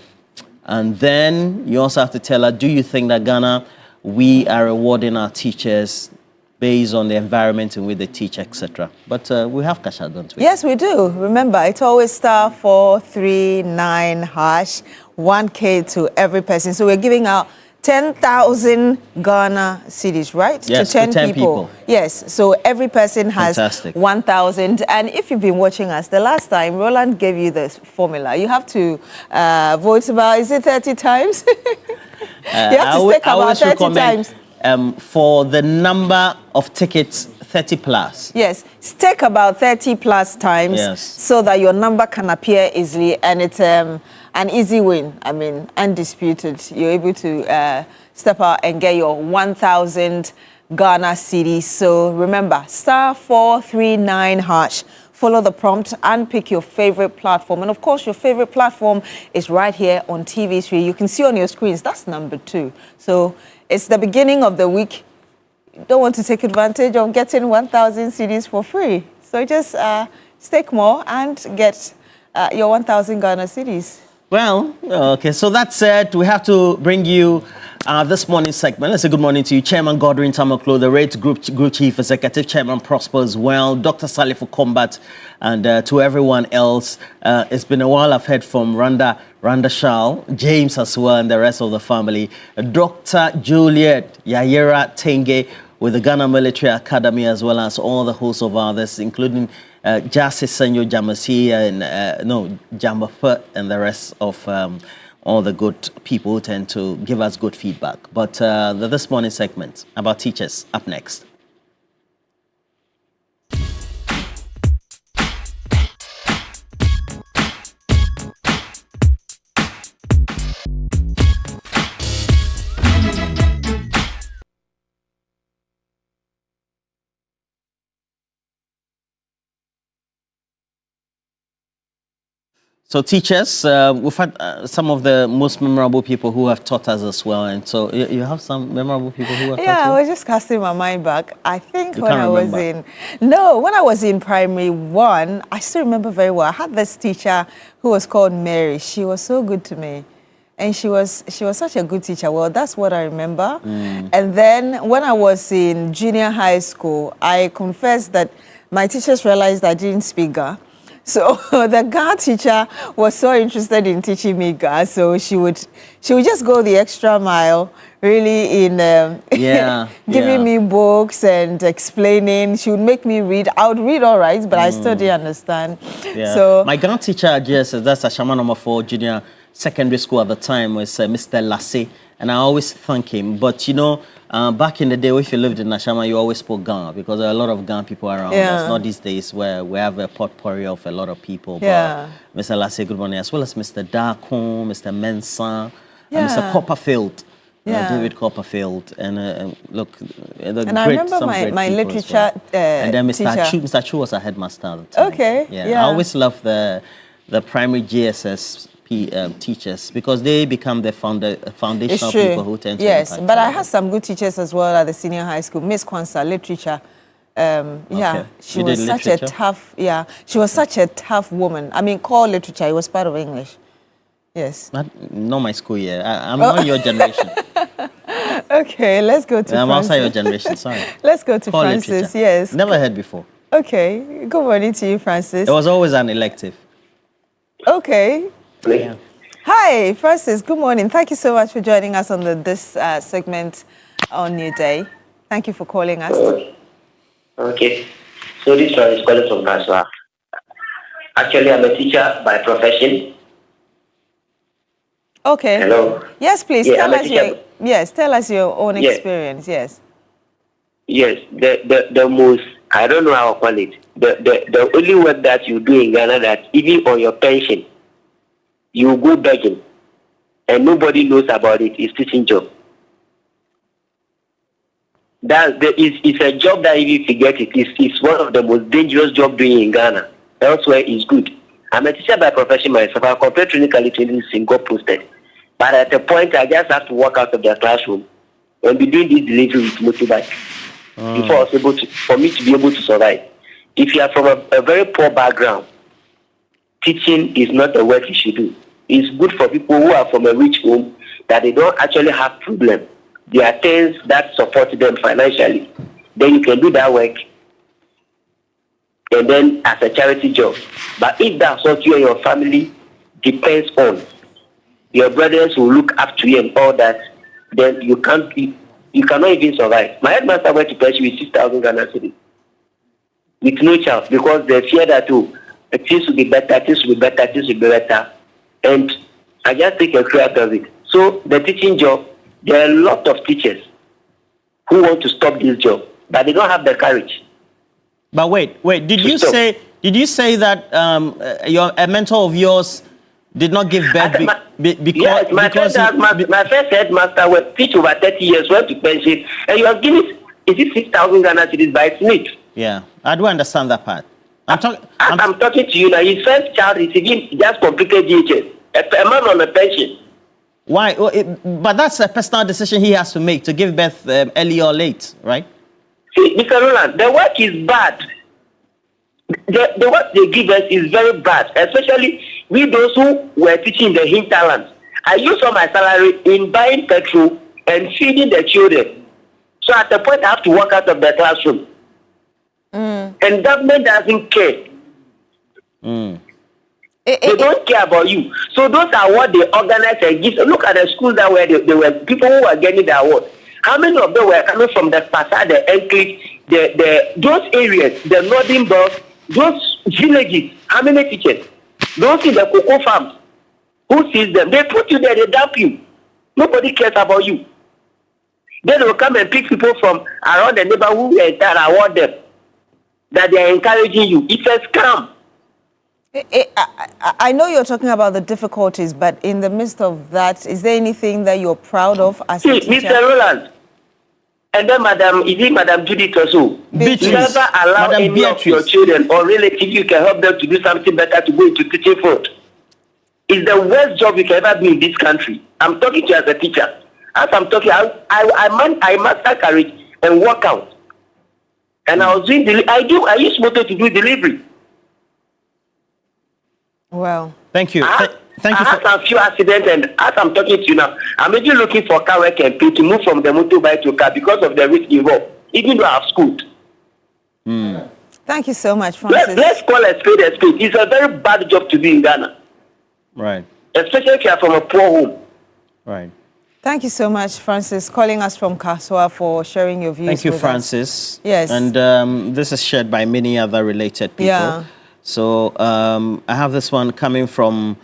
And then you also have to tell her, do you think that Ghana, we are rewarding our teachers based on the environment in which they teach, etc.? But we have cash out, don't we? Yes, we do. Remember, it's always *439#, 1K to every person. So we're giving out 10,000 Ghana cedis, right? Yes, to 10 people. Yes, so every person has 1,000. And if you've been watching us, the last time, Roland gave you this formula. You have to vote about, is it 30 times? You have to stick about 30 times. For the number of tickets, 30 plus. Yes, stick about 30 plus times so that your number can appear easily, and it's an easy win. I mean, undisputed. You're able to step out and get your 1,000 Ghana cedis. So remember, *439#. Follow the prompt and pick your favorite platform. And of course, your favorite platform is right here on TV3. You can see on your screens, that's number 2. So it's the beginning of the week. You don't want to take advantage of getting 1,000 cedis for free. So just stake more and get your 1,000 Ghana cedis. Well, okay, so that said, we have to bring you this morning's segment. Let's say good morning to you, Chairman Godwin Tamaklo, the RATE Group Chief Executive Chairman Prosper as well, Dr. Salih for Combat, and to everyone else. It's been a while. I've heard from Randa Shao, James as well, and the rest of the family. Dr. Juliet Yayera Tenge with the Ghana Military Academy, as well as all the hosts of others, including Justice Senyo Jamasi and Jamafa and the rest of all the good people who tend to give us good feedback. But this morning's segment about teachers up next. So teachers, we've had some of the most memorable people who have taught us as well. And so you have some memorable people who have taught you? Yeah, I was just casting my mind back. I think when I was in primary 1, I still remember very well. I had this teacher who was called Mary. She was so good to me. And she was such a good teacher. Well, that's what I remember. And then when I was in junior high school, I confess that my teachers realized I didn't speak Ga. So the Ga teacher was so interested in teaching me Ga, so she would just go the extra mile, really, in giving me books and explaining. She would make me read. I would read all right, but I still didn't understand. Yeah. So my Ga teacher at GSS, that's Ashama number 4 junior secondary school at the time, was Mr. Lassie, and I always thank him. But you know, back in the day, if you lived in Ashama, you always spoke Ga, because there are a lot of Ga people around. It's not these days where we have a potpourri of a lot of people. But Mr. Lassie, good morning, as well as Mr. Darkon, Mr. Mensah, and Mr. Copperfield. David Copperfield, and look, and I remember my literature and then teacher. Mr. Chu was a headmaster at the time. Okay, I always love the primary GSS teachers, because they become the foundational people who tend to impact. But I had some good teachers as well at the senior high school. Miss Kwanzaa, literature. She was such a tough. She was such a tough woman. I mean, core literature. It was part of English. Yes. Not my school year. I'm not your generation. Okay, let's go to. I'm outside your generation. Sorry. Let's go to Francis. Literature. Yes. Never heard before. Okay. Good morning to you, Francis. It was always an elective. Okay. Yeah. Hi, Francis. Good morning. Thank you so much for joining us on this segment on New Day. Thank you for calling us. Okay. So this one is calling from Kaswa. Actually, I'm a teacher by profession. Okay. Hello. Yes, please. Tell us your own experience. Yes. Yes. The most, I don't know how to call it. The only work that you do in Ghana that even on your pension, you go begging, and nobody knows about it, is teaching job. It's a job that if you get it, it's one of the most dangerous jobs doing in Ghana. Elsewhere is good. I'm a teacher by profession myself. I completed training quality and got posted. But at the point, I just have to walk out of the classroom and be doing this delivery with motorbike before I was able to, for me to be able to survive. If you are from a very poor background, teaching is not the work you should do. It's good for people who are from a rich home that they don't actually have problem. There are things that support them financially. Then you can do that work and then as a charity job. But if that's what you and your family depends on, your brothers will look up to you and all that, then you cannot even survive. My headmaster went to pension with 6,000 Ghana cedis with no child because they fear that things will be better, things will be better, things will be better. And I just take a clear out of it. So the teaching job, there are a lot of teachers who want to stop this job, but they don't have the courage. But wait, did you say that a mentor of yours did not give birth because my first headmaster was teach over 30 years, went to pension, and you are giving 6,000 Ghana cedis by its need. Yeah, I do understand that part. I'm talking to you now. His first child is just completed GHS, a man on a pension. Why? But that's a personal decision he has to make to give birth early or late, right? See, Mr. Roland, the work is bad. The work they give us is very bad, especially we those who were teaching the hinterlands. I use all my salary in buying petrol and feeding the children. So at the point I have to walk out of the classroom. And government doesn't care. They don't care about you. So those are what they organize and give. Look at the schools that were they were people who were getting the award. How many of them were coming from the Passat, the Enclave, those areas, the Northern Belt, those villages? How many teachers? Those in the cocoa farms. Who sees them? They put you there, they dump you. Nobody cares about you. Then they will come and pick people from around the neighborhood and award them. That they are encouraging you. It's a scam. I know you're talking about the difficulties, but in the midst of that, is there anything that you're proud of as a teacher? Mr. Roland, and then Madam Judith also, never allow Madam any of your children or relatives you can help them to do something better to go into teaching field. It's the worst job you can ever do in this country. I'm talking to you as a teacher. As I'm talking, I master courage and work out. And I was doing I use motor to do delivery. Well, thank you. I had some few accidents, and as I'm talking to you now, I'm really looking for car work and pay to move from the motorbike to car because of the risk involved, even though I've schooled. Thank you so much, Francis. Let's call a spade a spade. It's a very bad job to be in Ghana. Right. Especially if you are from a poor home. Right. Thank you so much, Francis, calling us from Kaswa for sharing your views. Thank you, with Francis. us. Yes. And this is shared by many other related people. Yeah. So I have this one coming from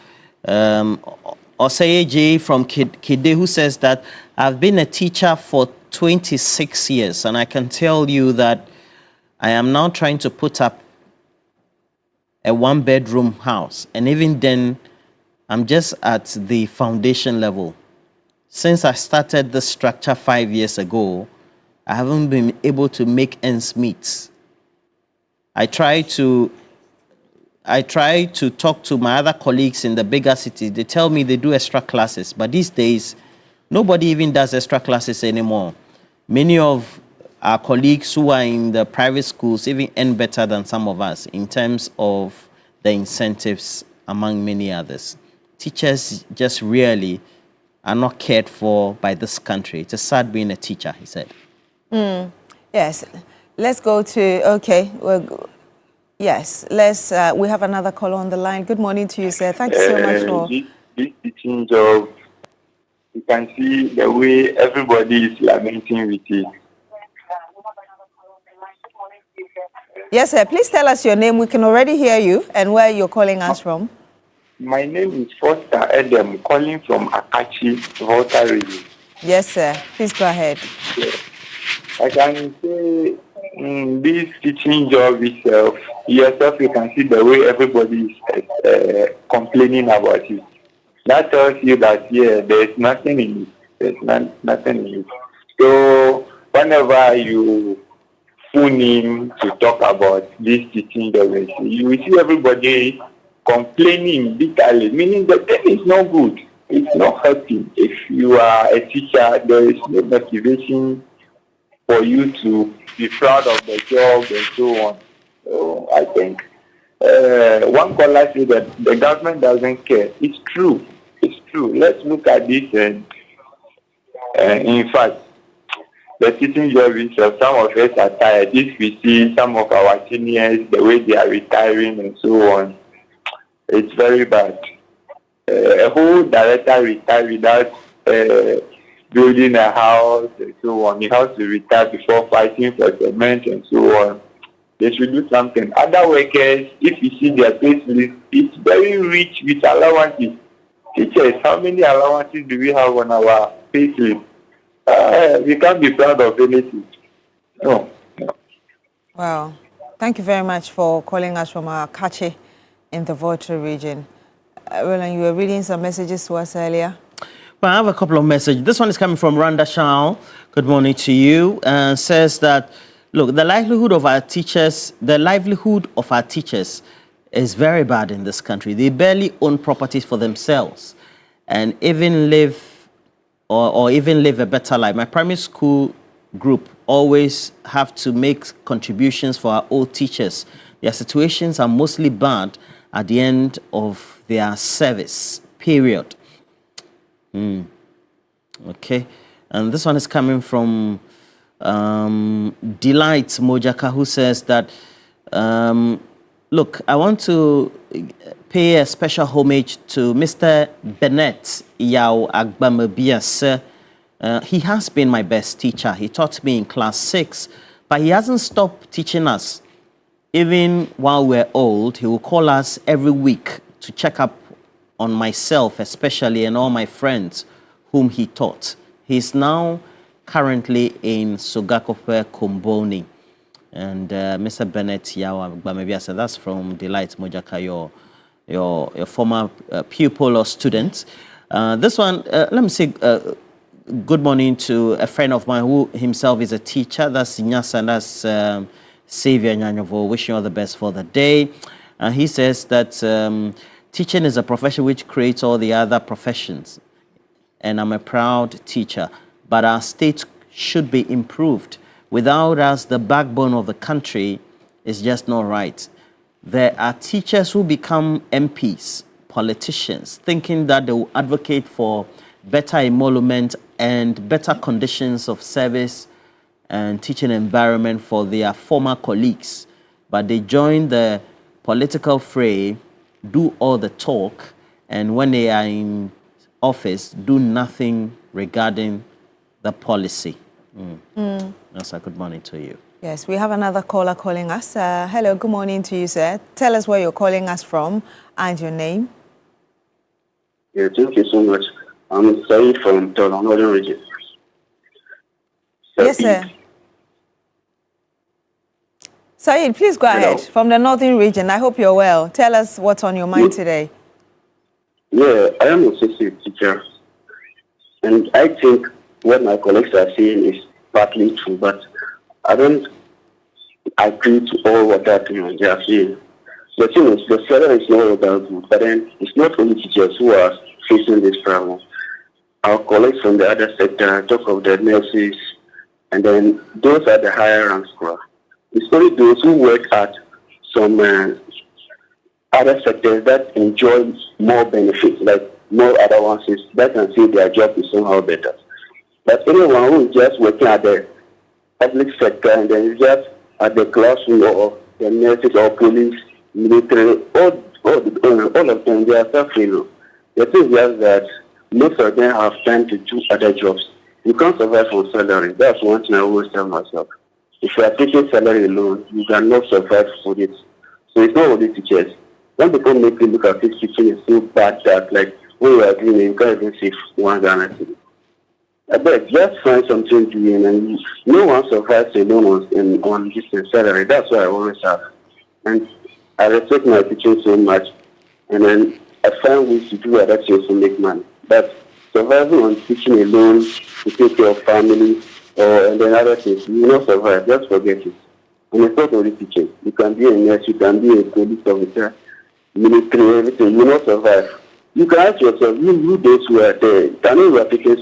Oseyeji from Kide, who says that I've been a teacher for 26 years, and I can tell you that I am now trying to put up a one-bedroom house. And even then, I'm just at the foundation level. Since I started this structure 5 years ago, I haven't been able to make ends meet. I try to talk to my other colleagues in the bigger cities. They tell me they do extra classes, but these days, nobody even does extra classes anymore. Many of our colleagues who are in the private schools even earn better than some of us in terms of the incentives, among many others. Teachers just really are not cared for by this country. It's sad being a teacher, he said. Yes. Let's go to, yes, we have another caller on the line. Good morning to you, sir. Thank you so much for... This teaching job, you can see the way everybody is lamenting with it. Yes, sir. Please tell us your name. We can already hear you and where you're calling us from. My name is Foster Edem, calling from Akachi, Volta region. Yes, sir. Please go ahead. Yes. I can say this teaching job itself, yourself, you can see the way everybody is complaining about it. That tells you that, yeah, there's nothing in it. There's nothing in it. So whenever you phone in to talk about this teaching jobs, you will see everybody complaining bitterly, meaning that thing is not good. It's not helping. If you are a teacher, there is no motivation for you to be proud of the job and so on. So I think one caller said that the government doesn't care. It's true. It's true. Let's look at this. And in fact, the teaching job itself, some of us are tired. If we see some of our seniors, the way they are retiring and so on, it's very bad. A whole director retired without building a house and so on. He has to retire before fighting for cement and so on. They should do something. Other workers, if you see their payslip, it's very rich with allowances. Teachers, how many allowances do we have on our payslip? We can't be proud of anything. No. Wow. Thank you very much for calling us from our Kache in the Volta region. Roland, you were reading some messages to us earlier. Well, I have a couple of messages. This one is coming from Randa Shao. Good morning to you. And says that, look, the livelihood of our teachers is very bad in this country. They barely own properties for themselves and even live or even live a better life. My primary school group always have to make contributions for our old teachers. Their situations are mostly bad at the end of their service, period. Okay. And this one is coming from Delight Mojaka, who says that, look, I want to pay a special homage to Mr. Bennett Yao Agbamabia. He has been my best teacher. He taught me in class 6, but he hasn't stopped teaching us. Even while we're old, he will call us every week to check up on myself, especially, and all my friends whom he taught. He's now currently in Sogakope, Komboni. And Mr. Bennett Yao Agbamabia said, that's from Delight Mojaka, your former pupil or student. This one, let me say good morning to a friend of mine who himself is a teacher. That's Nyasa, and that's Xavier Nyanyovo. Wishing you all the best for the day. He says that teaching is a profession which creates all the other professions. And I'm a proud teacher. But our state should be improved. Without us, the backbone of the country is just not right. There are teachers who become MPs, politicians, thinking that they will advocate for better emolument and better conditions of service and teaching environment for their former colleagues. But they join the political fray, do all the talk, and when they are in office, do nothing regarding the policy. That's a good morning to you. Yes, we have another caller calling us. Hello, good morning to you, sir. Tell us where you're calling us from and your name. Yeah, thank you so much. I'm Saeed from the Northern region. Yes, sir. Saeed, please go ahead. From the Northern region. I hope you're well. Tell us what's on your mind today. Yeah, I am a associate teacher. And I think what my colleagues are saying is partly true, but I don't agree to all what that they are saying. The thing is, the salary is not that good, but then it's not only teachers who are facing this problem. Our colleagues from the other sector talk of the nurses, and then those are the higher ranks. It's only those who work at some other sectors that enjoy more benefits, like more allowances, that can say their job is somehow better. But anyone who is just working at the public sector and then is just at the classroom or the nurses or police, military, all of them, they are suffering. The thing is just that most of them have time to do other jobs. You can't survive on salary. That's one thing I always tell myself. If you are taking salary alone, you cannot survive for it. So it's not only teachers. When people make you look at this teaching is so bad that, like, when you are doing it, you can't even save one Ghana cedi. I bet just find something doing, and no one survives alone on this salary. That's what I always have. And I respect my teaching so much, and then I find ways to do other things to make money. But surviving on teaching alone, to take care of family, and then other things. You will not survive. Just forget it. And it's not only teaching. You can be a nurse, you can be a police officer, military, everything. You will not survive. You can ask yourself, you those who are there, I know you are taking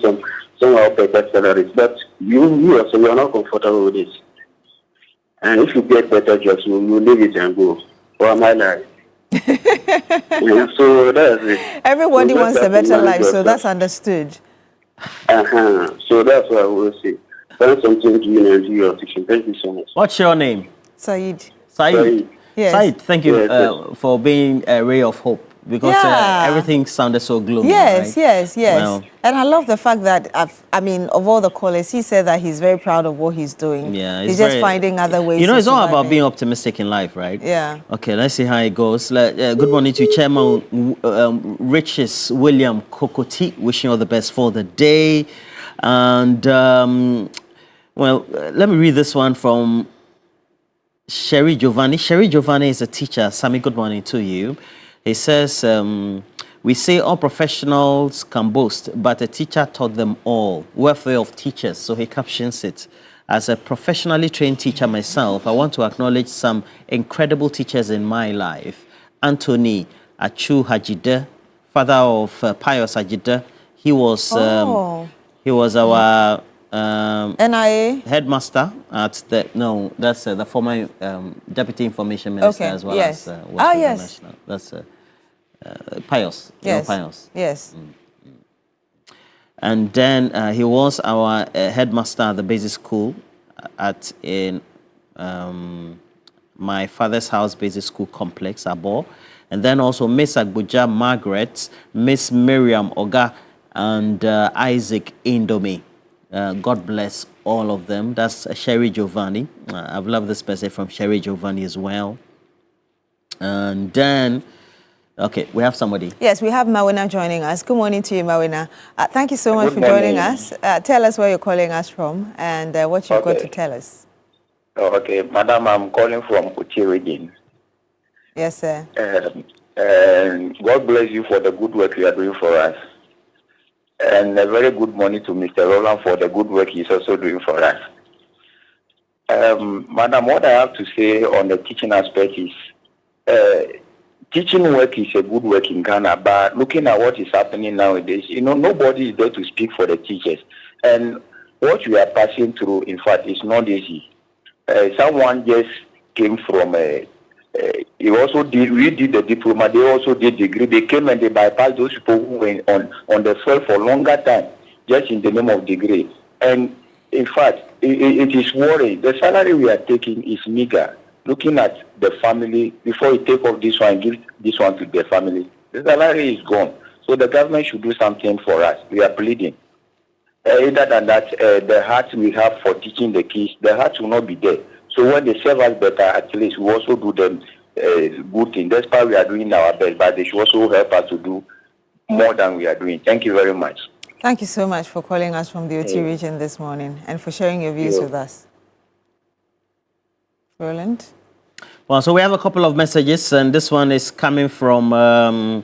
somehow better salaries, but you also, you are not comfortable with it. And if you get better jobs, you leave it and go. Or am I lying? Yeah, so that's it. Everybody So wants a better life, so that's understood. So that's what I will say. Find something to you and do your teaching. Thank you so much. What's your name? Said. Said. Yes. Said, thank you Yes, yes. for being a ray of hope, because everything sounded so gloomy. Yes, right? yes. Well, And I love the fact that, of all the callers, he said that he's very proud of what he's doing. yeah, He's just finding other ways. It's all about being optimistic in life, right? Yeah. Okay, let's see how it goes. Good morning to Chairman Riches William Kokoti. Wishing you all the best for the day. And, let me read this one from Sherry Giovanni. Sherry Giovanni is a teacher. Sammy, good morning to you. He says, we say all professionals can boast, but a teacher taught them all. Welfare of teachers. So he captions it. As a professionally trained teacher myself, I want to acknowledge some incredible teachers in my life. Anthony Achu Hajide, father of Pius Hajide. He was our NIA headmaster at the former deputy information minister as well as yes. National. That's Pius. Yes. Pius. Yes. And then he was our headmaster at the basic school in my father's house basic school complex, Abo. And then also Miss Agbuja Margaret, Miss Miriam Oga, and Isaac Indomie. God bless all of them. That's Sherry Giovanni. I've loved this message from Sherry Giovanni as well. And then, okay, we have somebody. Yes, we have Mawina joining us. Good morning to you, Mawina. Thank you so much Good for joining morning. us. Tell us where you're calling us from and what you've got to tell us. Okay, Madam, I'm calling from Uchi region. Yes, sir. And God bless you for the good work you are doing for us. And a very good morning to Mr. Roland for the good work he's also doing for us. Madam, what I have to say on the teaching aspect is, teaching work is a good work in Ghana, but looking at what is happening nowadays, nobody is there to speak for the teachers. And what we are passing through, in fact, is not easy. Someone just came from we did the diploma, they also did degree. They came and they bypassed those people who were on the soil for longer time, just in the name of degree. And in fact, it is worrying. The salary we are taking is meager. Looking at the family, before you take off this one, give this one to the family, the salary is gone. So the government should do something for us. We are pleading. Other than that, the heart we have for teaching the kids, the heart will not be there. So when they serve us better, at least we also do them good thing. That's why we are doing our best, but they should also help us to do more than we are doing. Thank you very much. Thank you so much for calling us from the OT region this morning and for sharing your views with us. Roland? Well, so we have a couple of messages, and this one is coming from,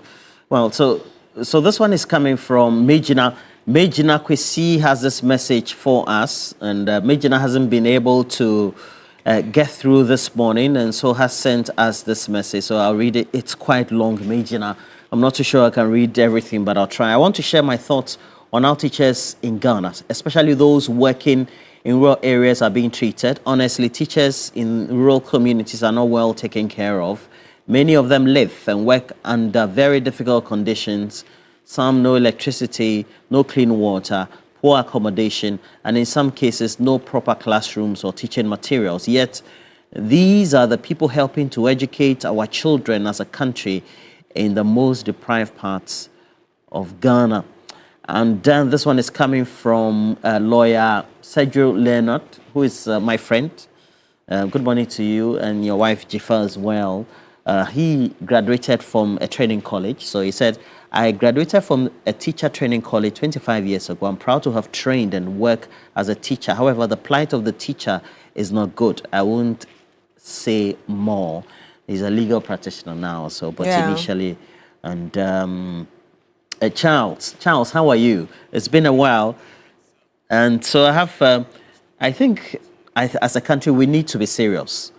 so this one is coming from Mejina. Mejina Kwesi has this message for us, and Mejina hasn't been able to get through this morning, and so has sent us this message. So I'll read it. It's quite long, Mejina. I'm not too sure I can read everything, but I'll try. I want to share my thoughts on how teachers in Ghana, especially those working in rural areas, are being treated. Honestly, teachers in rural communities are not well taken care of. Many of them live and work under very difficult conditions. Some no electricity, no clean water, poor accommodation, and in some cases, no proper classrooms or teaching materials. Yet, these are the people helping to educate our children as a country in the most deprived parts of Ghana. And then this one is coming from lawyer Sergio Leonard, who is my friend. Good morning to you and your wife, Jifa, as well. He graduated from a training college. So he said, I graduated from a teacher training college 25 years ago. I'm proud to have trained and worked as a teacher. However, the plight of the teacher is not good. I won't say more. He's a legal practitioner now, but initially. And Charles, how are you? It's been a while. And so I have I think as a country, we need to be serious.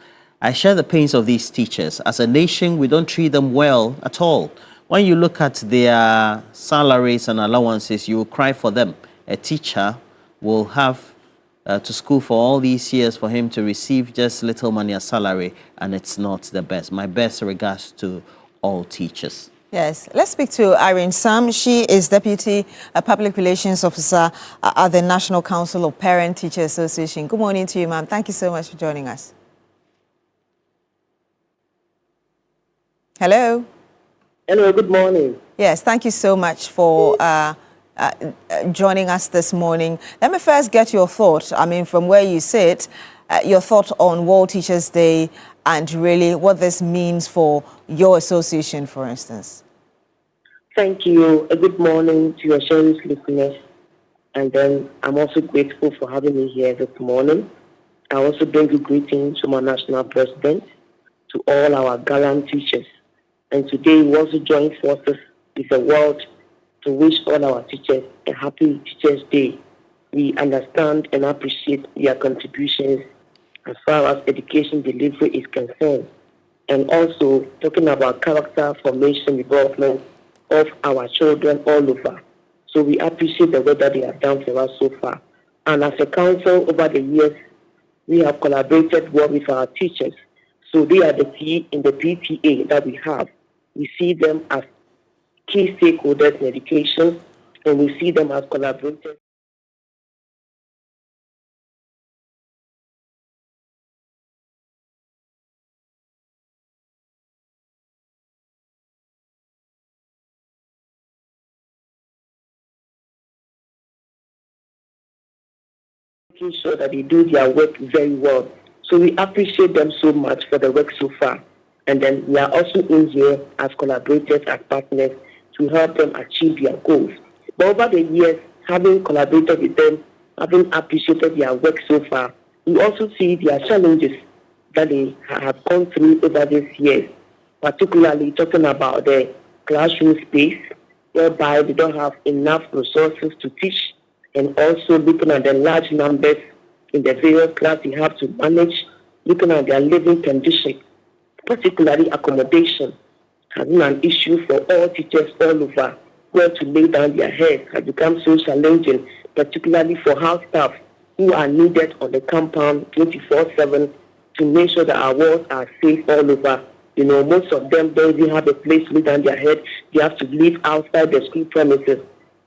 I share the pains of these teachers. As a nation, we don't treat them well at all. When you look at their salaries and allowances, you will cry for them. A teacher will have to school for all these years for him to receive just little money as salary, and it's not the best. My best regards to all teachers. Yes, let's speak to Irene Sam. She is Deputy Public Relations Officer at the National Council of Parent Teacher Association. Good morning to you, ma'am. Thank you so much for joining us. Hello. Hello, good morning. Yes, thank you so much for joining us this morning. Let me first get your thought, from where you sit, your thought on World Teachers Day and really what this means for your association, for instance. Thank you. A good morning to your sharing listeners. And then I'm also grateful for having me here this morning. I also bring you greetings from our national president, to all our gallant teachers. And today we also join forces with the world to wish all our teachers a happy Teachers' Day. We understand and appreciate their contributions as far as education delivery is concerned, and also talking about character formation development of our children all over. So we appreciate the work that they have done for us so far. And as a council over the years, we have collaborated well with our teachers. So they are the key in the PTA that we have. We see them as key stakeholders in education, and we see them as collaborators. Making sure that they do their work very well. So we appreciate them so much for the work so far. And then we are also in here as collaborators, as partners, to help them achieve their goals. But over the years, having collaborated with them, having appreciated their work so far, we also see their challenges that they have gone through over these years, particularly talking about the classroom space, whereby they don't have enough resources to teach, and also looking at the large numbers in the various classes they have to manage, looking at their living conditions, particularly accommodation, has been an issue for all teachers all over. Where to lay down their heads has become so challenging, particularly for house staff who are needed on the compound 24/7 to make sure that our wards are safe all over. You know, most of them don't even have a place to lay down their head. They have to live outside the school premises.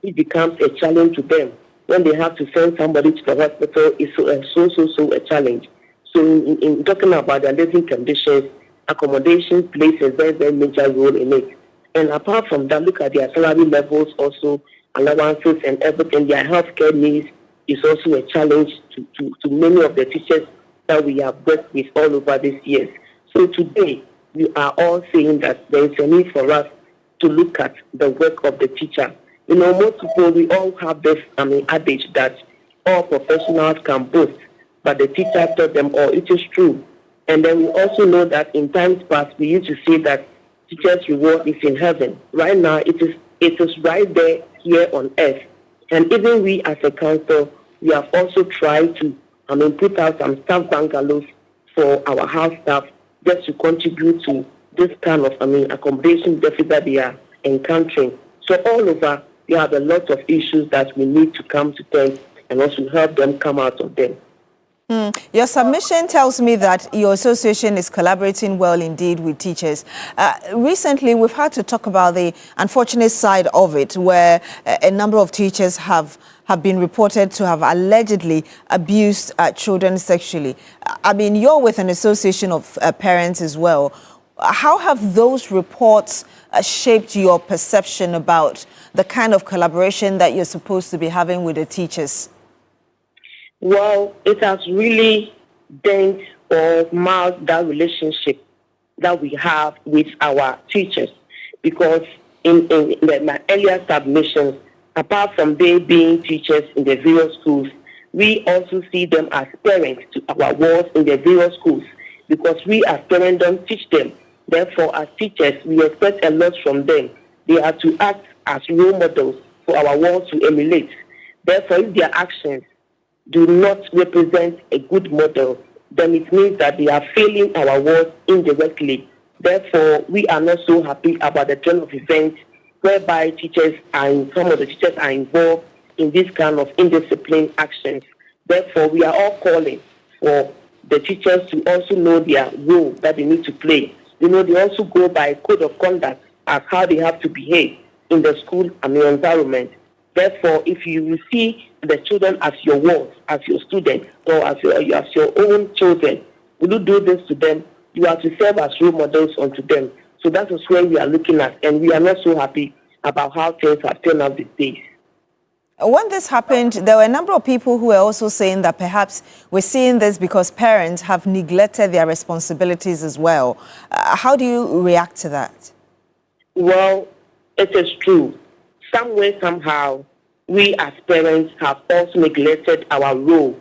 It becomes a challenge to them. When they have to send somebody to the hospital, it's so a challenge. So in talking about their living conditions, accommodation plays a very, very major role in it. And apart from that, look at their salary levels also, allowances and everything. Their healthcare needs is also a challenge to many of the teachers that we have worked with all over these years. So today, we are all saying that there is a need for us to look at the work of the teacher. You know, most people, we all have this, adage that all professionals can boast, but the teacher taught them all. It is true. And then we also know that in times past, we used to say that teachers' reward is in heaven. Right now, it is right there here on earth. And even we as a council, we have also tried to, put out some staff bungalows for our house staff just to contribute to this kind of, accommodation deficit that they are encountering. So all over, we have a lot of issues that we need to come to terms and also help them come out of them. Your submission tells me that your association is collaborating well indeed with teachers. Recently, we've had to talk about the unfortunate side of it, where a number of teachers have been reported to have allegedly abused children sexually. You're with an association of parents as well. How have those reports shaped your perception about the kind of collaboration that you're supposed to be having with the teachers? Well, it has really dent or marred that relationship that we have with our teachers, because in my earlier submissions, apart from they being teachers in the various schools, we also see them as parents to our wards in the various schools, because we as parents don't teach them. Therefore, as teachers, we expect a lot from them. They are to act as role models for our wards to emulate. Therefore, if their actions do not represent a good model, then it means that they are failing our wards indirectly. Therefore, we are not so happy about the trend of events whereby some of the teachers are involved in this kind of indisciplined actions. Therefore, we are all calling for the teachers to also know their role that they need to play. They also go by a code of conduct as how they have to behave in the school and the environment. Therefore, if you see the children as your wards, as your students, or as your own children, will you do this to them? You have to serve as role models unto them. So that is where we are looking at, and we are not so happy about how things have turned out these days. When this happened, there were a number of people who were also saying that perhaps we're seeing this because parents have neglected their responsibilities as well. How do you react to that? Well, it is true. Some way, somehow, we as parents have also neglected our role.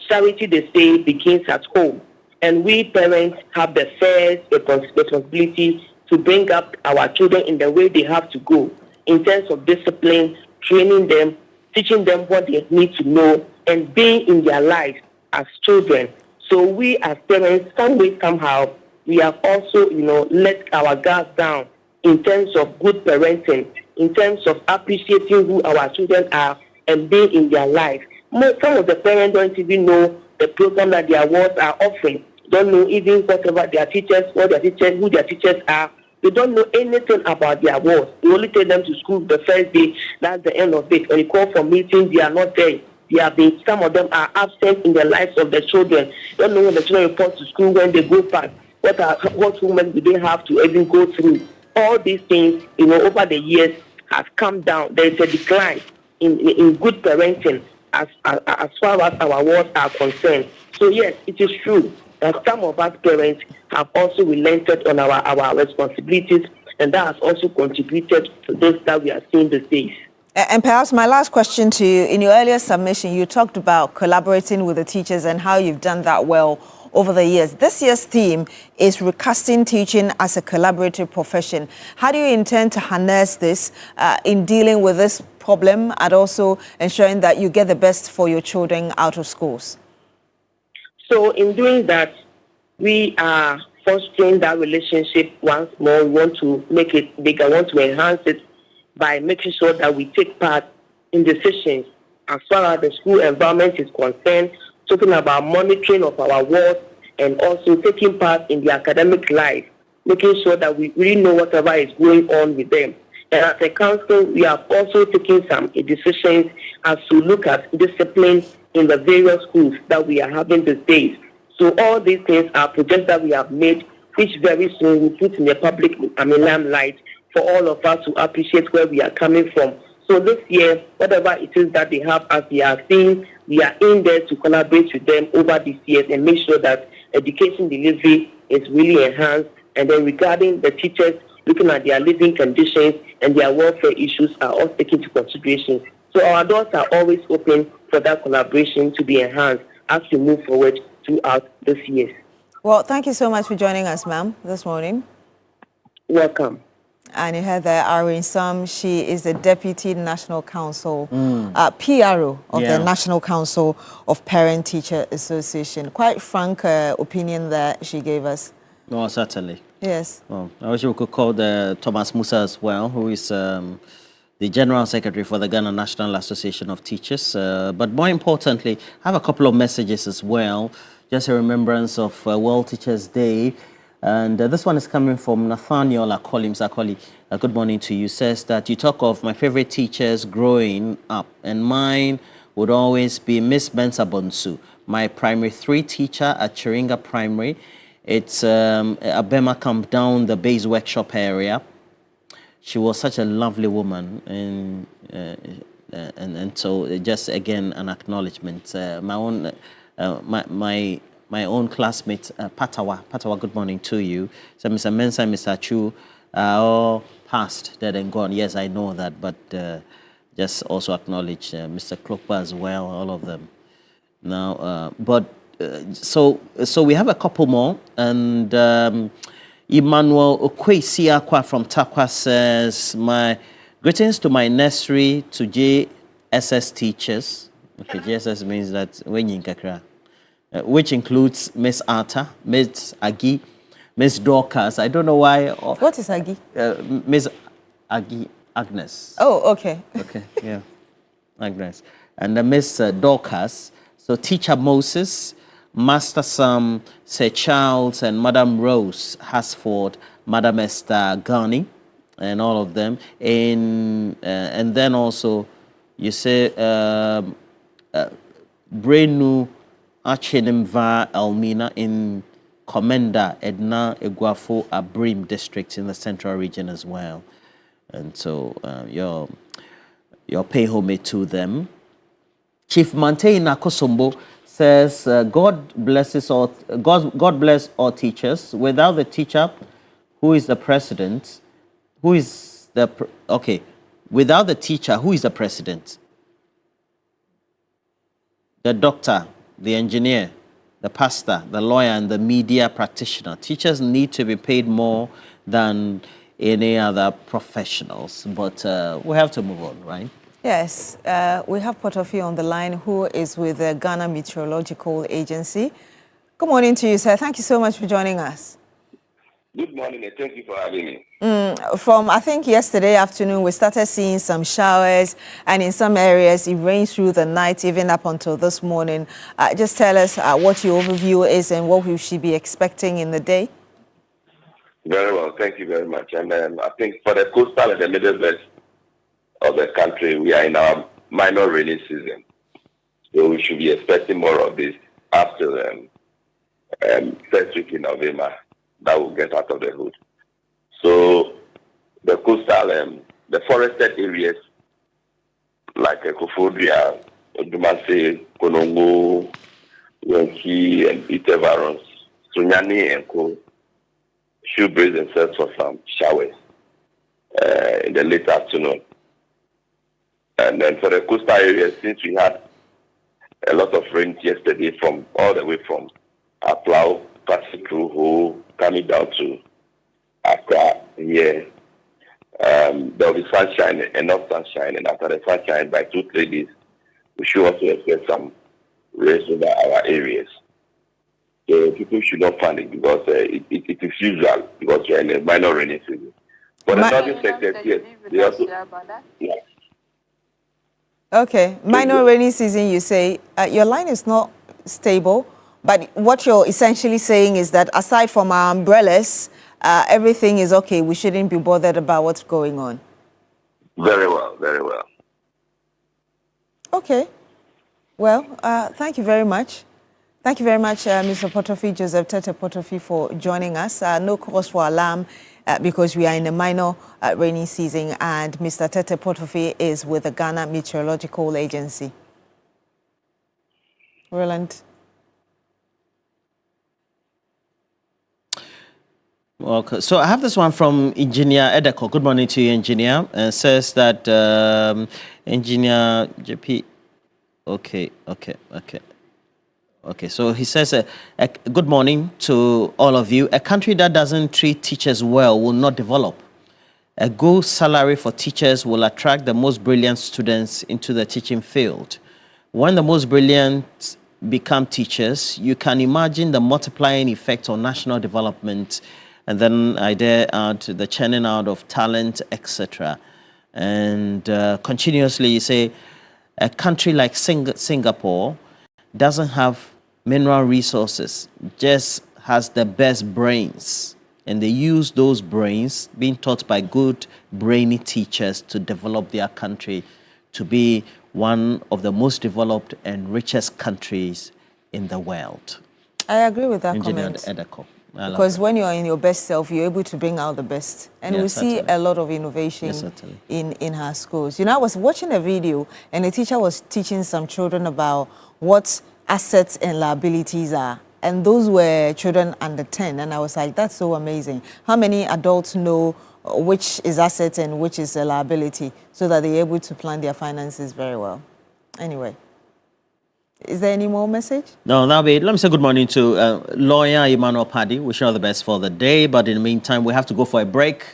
Charity, they say, begins at home. And we parents have the first responsibility to bring up our children in the way they have to go, in terms of discipline, training them, teaching them what they need to know, and being in their lives as children. So we as parents, some way, somehow, we have also, let our guards down in terms of good parenting, in terms of appreciating who our children are and being in their life. Some of the parents don't even know the program that their wards are offering. Don't know even whatever their teachers, who their teachers are. They don't know anything about their wards. They only take them to school the first day. That's the end of it. When you call for meetings, they are not there. Some of them are absent in the lives of the children. Don't know when the children report to school, when they go back. What women do they have to even go through? All these things, over the years have come down. There is a decline in good parenting as far as our wards are concerned. So yes, it is true that some of us parents have also relented on our responsibilities, and that has also contributed to this that we are seeing these days. And perhaps my last question to you, in your earlier submission, you talked about collaborating with the teachers and how you've done that well over the years. This year's theme is recasting teaching as a collaborative profession. How do you intend to harness this in dealing with this problem and also ensuring that you get the best for your children out of schools? So in doing that, we are fostering that relationship once more. We want to make it bigger, want to enhance it by making sure that we take part in decisions as far as the school environment is concerned, talking about monitoring of our wards, and also taking part in the academic life, making sure that we really know whatever is going on with them. And as a council, we are also taking some decisions as to look at discipline in the various schools that we are having these days. So all these things are projects that we have made, which very soon we put in the public limelight for all of us to appreciate where we are coming from. So this year, whatever it is that they have as they are seeing, we are in there to collaborate with them over these years and make sure that education delivery is really enhanced. And then regarding the teachers, looking at their living conditions and their welfare issues are all taken into consideration. So our doors are always open for that collaboration to be enhanced as we move forward throughout this year. Well, thank you so much for joining us, ma'am, this morning. Welcome. And you heard that Irene Sam, she is the Deputy National Council, PRO of the National Council of Parent Teacher Association. Quite frank opinion that she gave us. No, certainly. Yes. Well, I wish we could call Thomas Musa as well, who is the General Secretary for the Ghana National Association of Teachers. But more importantly, I have a couple of messages as well, just a remembrance of World Teachers Day. And this one is coming from Nathaniel Akoli. Good morning to you. Says that you talk of my favorite teachers growing up, and mine would always be Miss Bensa Bonsu, my primary 3 teacher at Chiringa Primary. It's Abema Camp down the base workshop area. She was such a lovely woman, and so just again an acknowledgement. My own classmate, Patawa, good morning to you. So Mr. Mensa and Mr. Chu are all past, dead and gone. Yes, I know that, but just also acknowledge Mr. Klokpa as well, all of them. Now, so we have a couple more, and Emmanuel Okwesiakwa from Takwa says, my greetings to my nursery to JSS teachers. Okay, GSS means that when you kakra, which includes Miss Arta, Miss Agi, Miss Dorcas. I don't know why. What is Agi? Miss Agi Agnes. Oh, okay. Okay, yeah, Agnes. And Miss Dorcas. So Teacher Moses, Master Sam, Sir Charles, and Madam Rose Hasford, Madam Esther Ghani, and all of them. And then also, you say Brenu Achenimva Elmina in Comenda Edna Eguafo Abrim district in the central region as well. And so your pay homage to them. Chief Mantei Nakosombo says, God bless all teachers. Without the teacher, who is the president? Without the teacher, who is the president? The doctor, the engineer, the pastor, the lawyer, and the media practitioner. Teachers need to be paid more than any other professionals, but we have to move on, right? Yes, we have Potofi on the line, who is with the Ghana Meteorological Agency. Good morning to you, sir. Thank you so much for joining us. Good morning, and thank you for having me. From, I think, yesterday afternoon, we started seeing some showers, and in some areas, it rained through the night, even up until this morning. Just tell us what your overview is and what we should be expecting in the day. Very well, thank you very much. And I think for the coastal and the middle belt of the country, we are in our minor rainy season. So we should be expecting more of this after the first week in November. That will get out of the hood. So the coastal, the forested areas like Kofodria, Odumase, Konongo, Yonki, and Itevarons, Sunyani, and Co should brace themselves for some showers in the late afternoon. And then for the coastal areas, since we had a lot of rain yesterday from all the way from Aplau, passing through Ho, coming down to Accra here, there will be sunshine, enough sunshine, and after the sunshine, by 2-3 days, we should also expect some rain over our areas. So people should not panic because it is usual because we are in a minor rainy season. For the northern sectors, yes, they also. Yeah. Okay, minor rainy season, you say. Your line is not stable, but what you're essentially saying is that aside from our umbrellas, everything is okay. We shouldn't be bothered about what's going on. Very well, very well. Okay. Well, thank you very much. Thank you very much, Mr. Potofi, Joseph Tete Potofi, for joining us. No cause for alarm because we are in a minor rainy season, and Mr. Tete Potofi is with the Ghana Meteorological Agency. Roland. Okay, so I have this one from Engineer Edeko. Good morning to you, Engineer. Says that Engineer JP. Okay, so he says, good morning to all of you. A country that doesn't treat teachers well will not develop. A good salary for teachers will attract the most brilliant students into the teaching field. When the most brilliant become teachers, you can imagine the multiplying effect on national development. And then I dare add the churning out of talent, etc. And continuously, you say, a country like Singapore doesn't have mineral resources, just has the best brains. And they use those brains, being taught by good, brainy teachers, to develop their country to be one of the most developed and richest countries in the world. I agree with that Engineer comment. Edeko. Because when you're in your best self, you're able to bring out the best. And we see a lot of innovation in her schools. You know, I was watching a video and the teacher was teaching some children about what assets and liabilities are. And those were children under 10. And I was like, that's so amazing. How many adults know which is assets and which is a liability so that they're able to plan their finances very well? Anyway. Is there any more message? No, that'll be it. Let me say good morning to lawyer Emmanuel Paddy. Wish you all the best for the day. But in the meantime, we have to go for a break.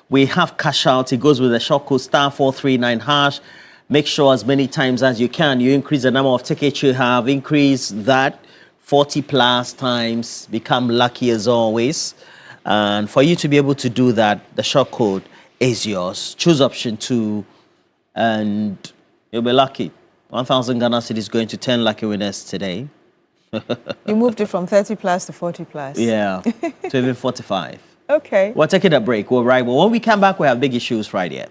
We have cash out. It goes with the short code *439#. make sure as many times as you can, you increase the number of tickets you have, increase that 40 plus times, become lucky as always. And for you to be able to do that, the short code is yours. Choose option 2 and you'll be lucky. 1,000 Ghana cedis going to 10 lucky winners today. You moved it from 30 plus to 40 plus. Yeah, to even 45. Okay. We're taking a break. We'll right. But when we come back, we have big issues right here.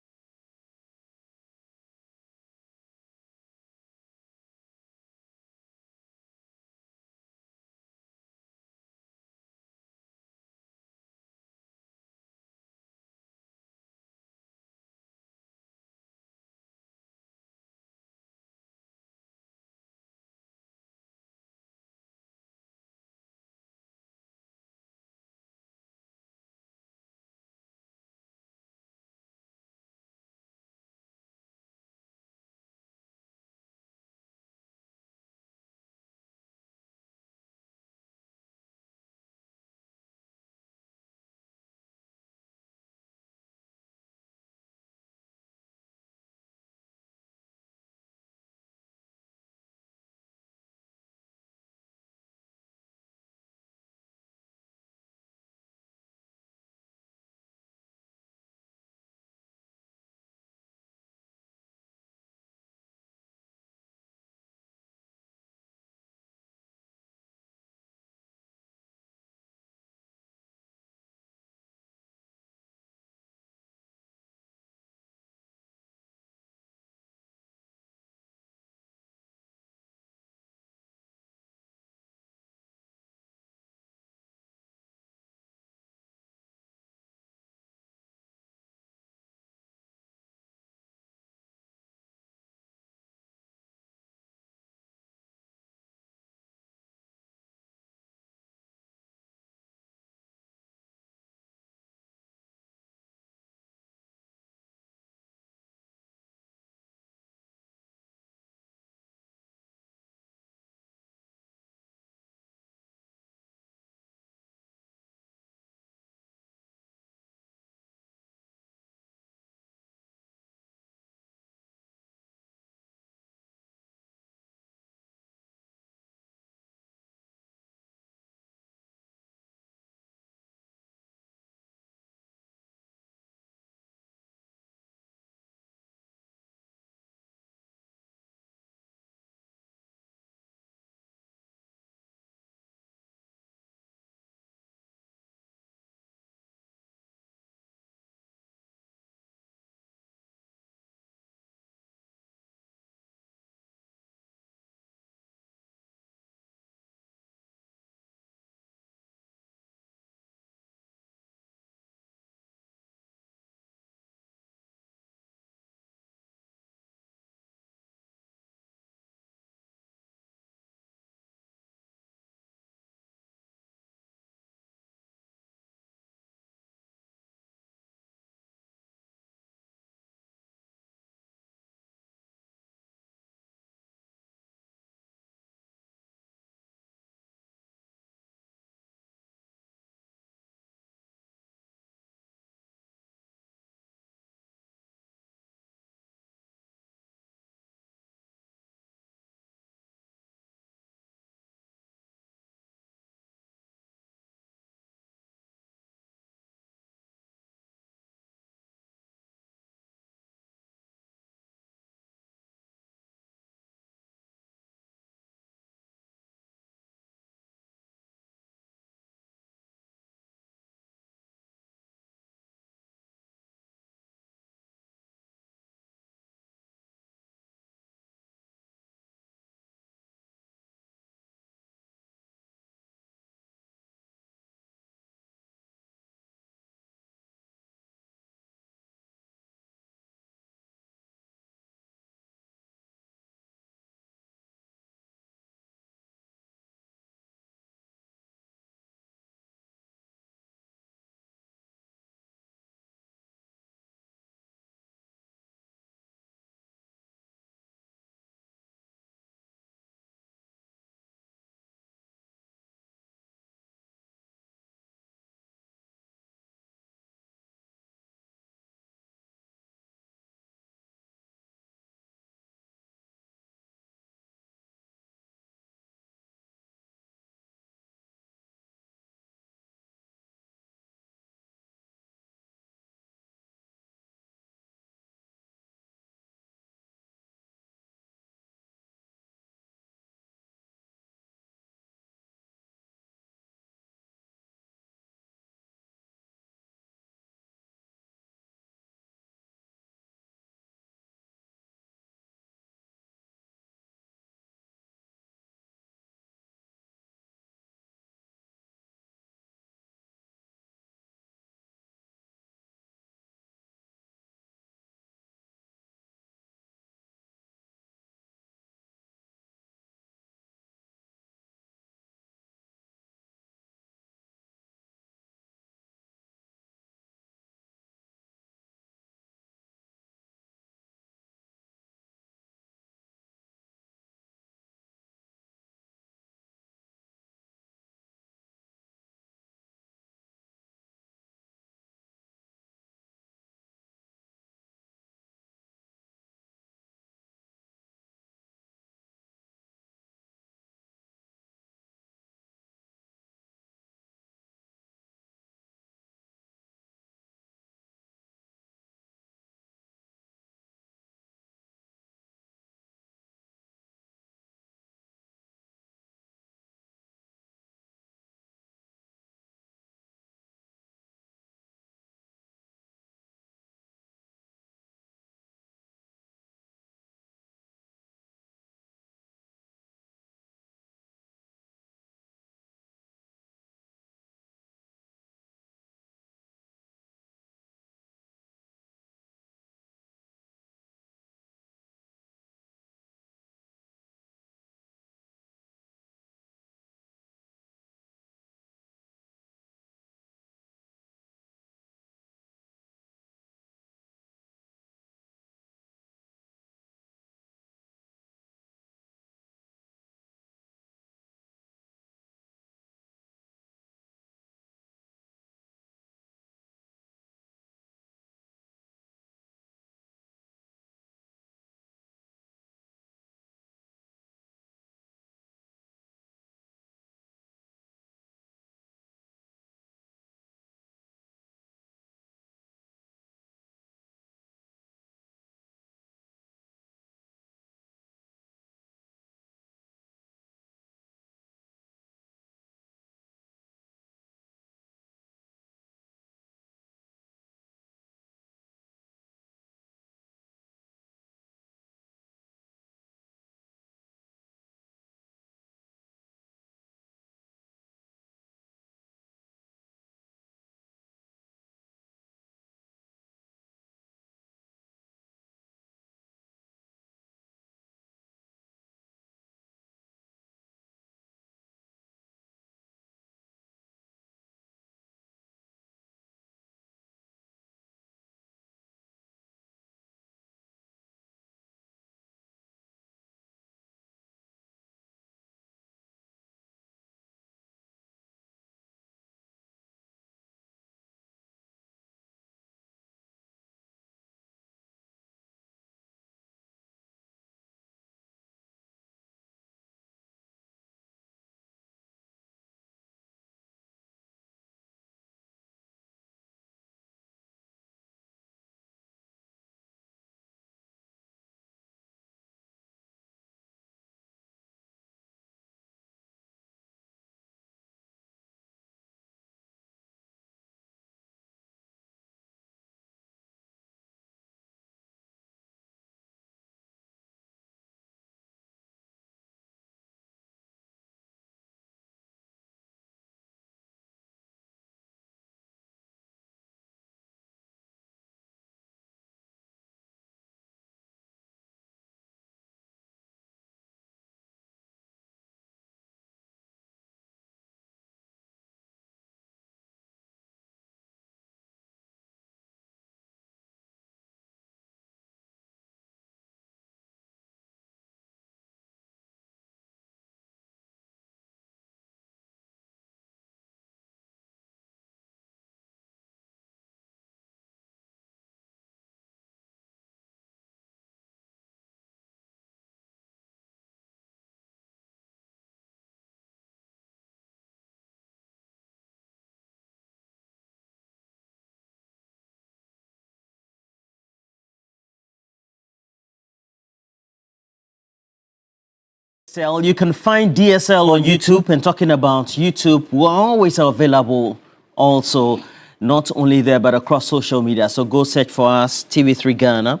DSL, you can find DSL on YouTube. And talking about YouTube, we're always available also, not only there, but across social media. So go search for us, TV3 Ghana,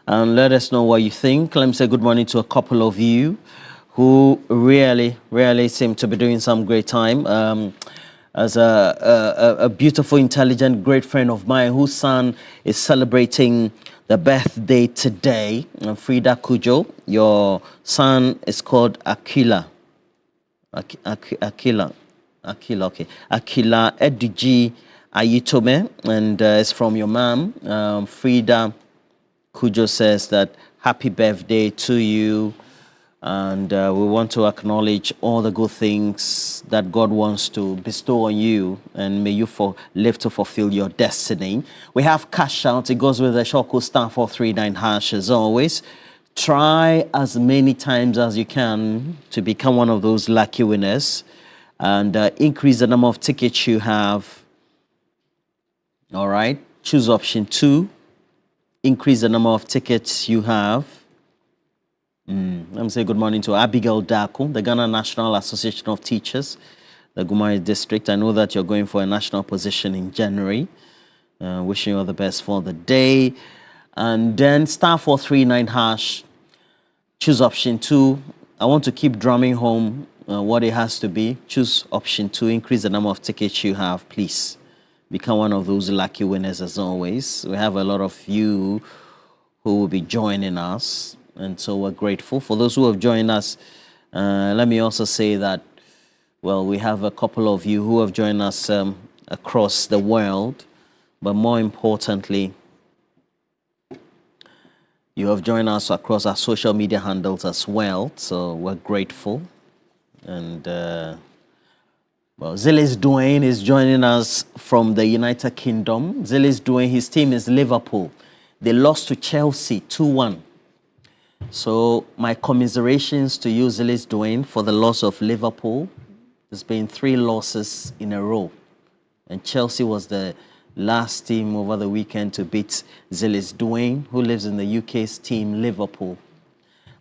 and let us know what you think. Let me say good morning to a couple of you who really seem to be doing some great time. As a beautiful, intelligent, great friend of mine whose son is celebrating the birthday today, Frida Kujo. Your son is called Akila. Akila, okay. Akila Ediji Ayitome, and it's from your mom. Frida Kujo says that happy birthday to you. And we want to acknowledge all the good things that God wants to bestow on you, and may you live to fulfill your destiny. We have cash out. It goes with the short code *439# as always. Try as many times as you can to become one of those lucky winners, and increase the number of tickets you have. All right. Choose option 2. Increase the number of tickets you have. Let me say good morning to Abigail Daku, the Ghana National Association of Teachers, the Gumari District. I know that you're going for a national position in January. Wishing you all the best for the day. And then *439#. Choose option 2. I want to keep drumming home what it has to be. Choose option 2. Increase the number of tickets you have, please. Become one of those lucky winners as always. We have a lot of you who will be joining us. And so we're grateful. For those who have joined us, let me also say that, well, we have a couple of you who have joined us across the world. But more importantly, you have joined us across our social media handles as well. So we're grateful. And, well, Zilis Dwayne is joining us from the United Kingdom. Zilis Dwayne, his team is Liverpool. They lost to Chelsea 2-1. So my commiserations to you, Zilis Dwayne, for the loss of Liverpool. There's been 3 losses in a row. And Chelsea was the last team over the weekend to beat Zilis Dwayne, who lives in the UK's team, Liverpool.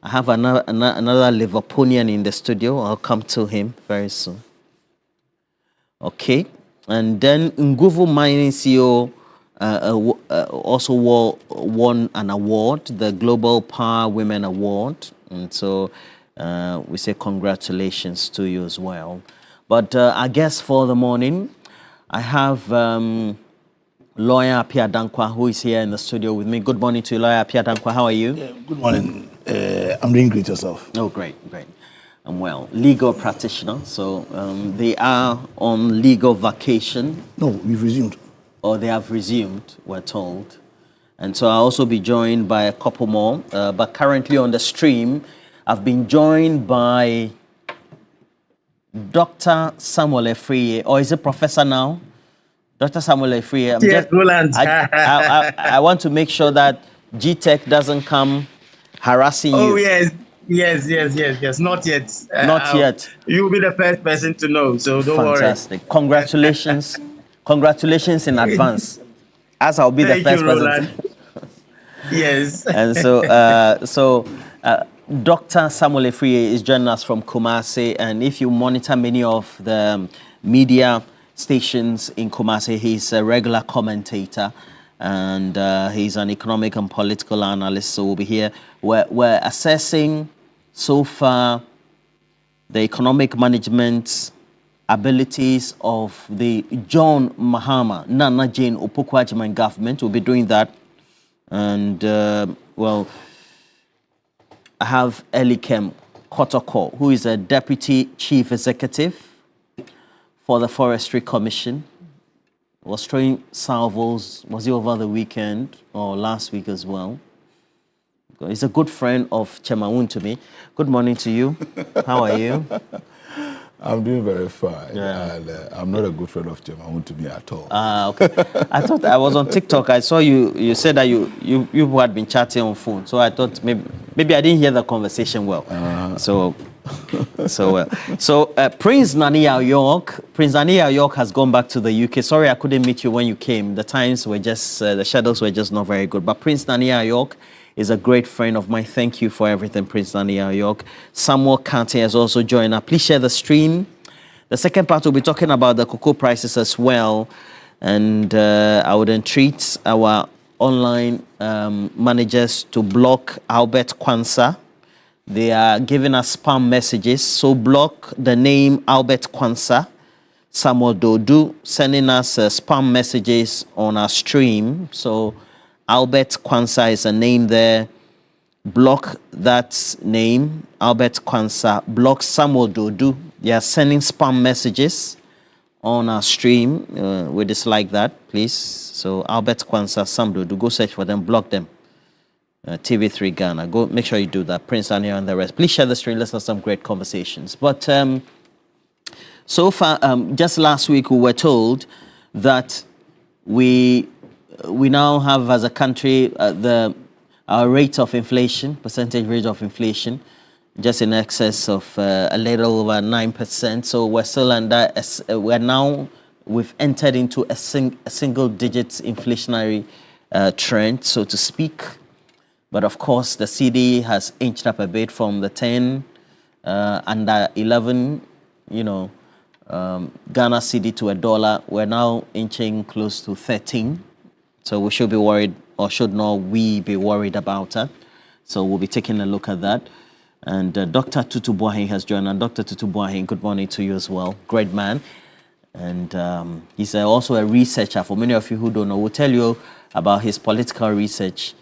I have another Liverpoolian in the studio. I'll come to him very soon. Okay. And then Nguvu Mining CEO also won an award, the Global Power Women Award. And so we say congratulations to you as well. But I guess for the morning, I have Lawyer Apia Dankwa, who is here in the studio with me. Good morning to you, Lawyer Apia Dankwa. How are you? Yeah, good morning. I'm doing great yourself. Oh, great. I'm well. Legal practitioner. So they are on legal vacation. No, we've resumed. Or they have resumed, we're told. And so I'll also be joined by a couple more. But currently on the stream, I've been joined by Dr. Samuel Efriye, or is it Professor now? Dr. Samuel Efriye. Yes, Roland. I want to make sure that G-Tech doesn't come harassing you. Oh, yes. Not yet. Not yet. You'll be the first person to know, so don't worry. Fantastic. Congratulations. Congratulations in advance, as I'll be the first person. Yes. And so, Dr. Samuel Efriye is joining us from Kumasi, and if you monitor many of the media stations in Kumasi, he's a regular commentator, and he's an economic and political analyst. So we'll be here. We're assessing so far the economic management abilities of the John Mahama, Nana Jane Opoku-Agyeman government. We'll be doing that. And, well, I have Elikem Kotoko, who is a deputy chief executive for the Forestry Commission. Was throwing salvos, was he over the weekend or last week as well? He's a good friend of Chemawun to me. Good morning to you. How are you? I'm doing very fine, and I'm not a good friend of Chemawun to me at all. Okay. I thought I was on TikTok. I saw you said that you had been chatting on phone, so I thought maybe I didn't hear the conversation well. So Prince Nania York has gone back to the UK. Sorry I couldn't meet you when you came. The times were just the shadows were just not very good. But Prince Nania York is a great friend of mine. Thank you for everything, Prince Daniel York. Samuel Kante has also joined us. Please share the stream. The second part, we'll be talking about the cocoa prices as well. And I would entreat our online managers to block Albert Kwanzaa. They are giving us spam messages. So block the name Albert Kwanzaa. Samuel Dodu sending us spam messages on our stream. So Albert Kwanzaa is a name there. Block that name, Albert Kwanzaa. Block Samuel Dodu. They are sending spam messages on our stream. We dislike that, please. So Albert Kwanzaa, Samuel Dodu, go search for them, block them. TV3 Ghana. Go make sure you do that. Prince Daniel and the rest. Please share the stream. Let's have some great conversations. But so far, just last week, we were told that we now have as a country our rate of inflation, percentage rate of inflation, just in excess of a little over 9%. So we're still under. We've entered into a single-digit inflationary trend, so to speak. But of course, the CD has inched up a bit from the 10 under 11, Ghana CD to $1. We're now inching close to 13. So we should be worried, or should not we be worried about that? So we'll be taking a look at that. And Dr. Tutu Boahen has joined us. Dr. Tutu Boahen, good morning to you as well. Great man. And he's also a researcher. For many of you who don't know, we'll tell you about his political research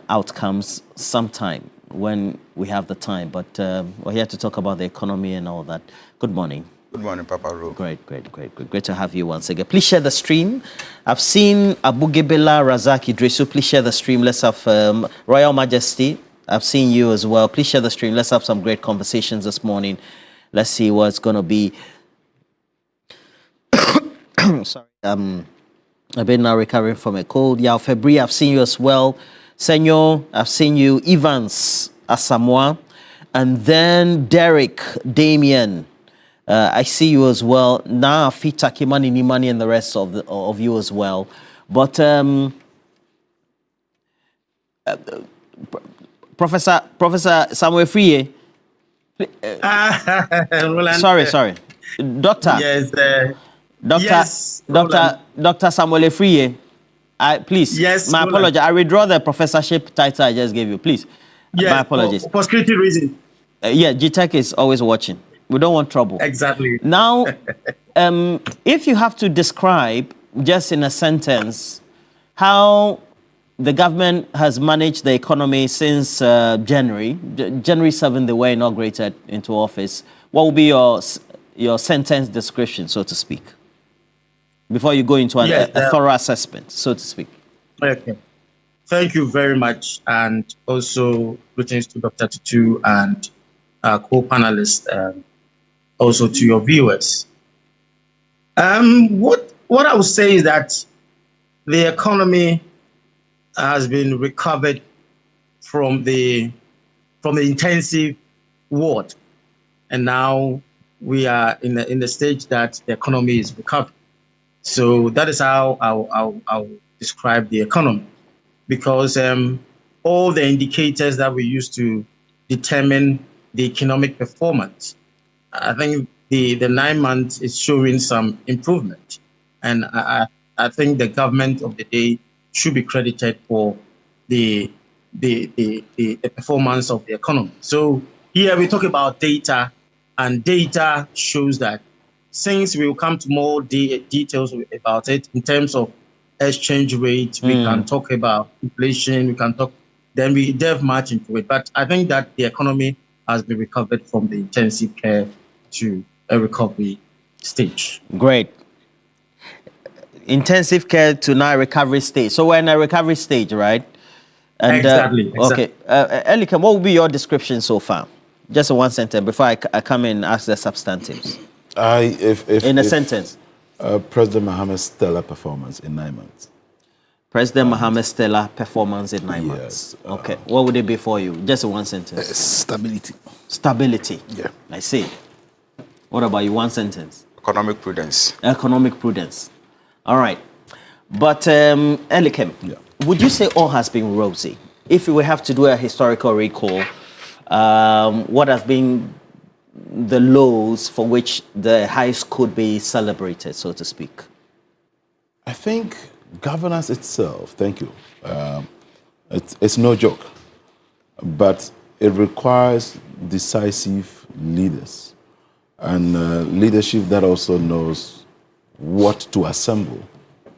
outcomes sometime when we have the time. But we're here to talk about the economy and all that. Good morning. Good morning, Papa Ro. Great to have you once again. Please share the stream. I've seen Abu Gebela Razak Idrisu. Please share the stream. Let's have Royal Majesty. I've seen you as well. Please share the stream. Let's have some great conversations this morning. Let's see what's going to be. Sorry. I've been now recovering from a cold. Yao Febri, I've seen you as well. Senor, I've seen you. Evans Asamoah. And then Derek Damien. I see you as well. Now, Fita Kimani Nimani and the rest of you as well. But Professor Samuel Friye. Sorry. Doctor. Yes. Dr. Samuel Friye. Please. Yes. My apologies. I withdraw the professorship title I just gave you. Please. Yes, my apologies. For security reasons. GTech is always watching. We don't want trouble. Exactly. Now, if you have to describe, just in a sentence, how the government has managed the economy since January 7th, they were inaugurated into office, what will be your sentence description, so to speak, before you go into a thorough assessment, so to speak? Okay. Thank you very much. And also greetings to Dr. Tutu and co-panelists, also to your viewers. What I would say is that the economy has been recovered from the intensive war, and now we are in the stage that the economy is recovered. So that is how I'll describe the economy, because all the indicators that we use to determine the economic performance, I think the 9 months is showing some improvement, and I think the government of the day should be credited for the performance of the economy. So here we talk about data, and data shows that, since we will come to more details about it in terms of exchange rate, we can talk about inflation, then we delve much into it. But I think that the economy has been recovered from the intensive care to a recovery stage. Great. Intensive care to now recovery stage. So we're in a recovery stage, right? And, exactly. Okay. Elikem, what will be your description so far? Just one sentence before I come in and ask the substantives. In a sentence. President Mohamed stellar performance in 9 months. President Mohamed stellar performance in 9 months. Okay. What would it be for you? Just one sentence. Stability. Stability. Yeah. I see. What about you? One sentence. Economic prudence. Economic prudence. All right. But Elikem, would you say all has been rosy? if we have to do a historical recall, what has been the lows for which the highs could be celebrated, so to speak? I think governance itself, thank you, it's no joke, but it requires decisive leaders and leadership that also knows what to assemble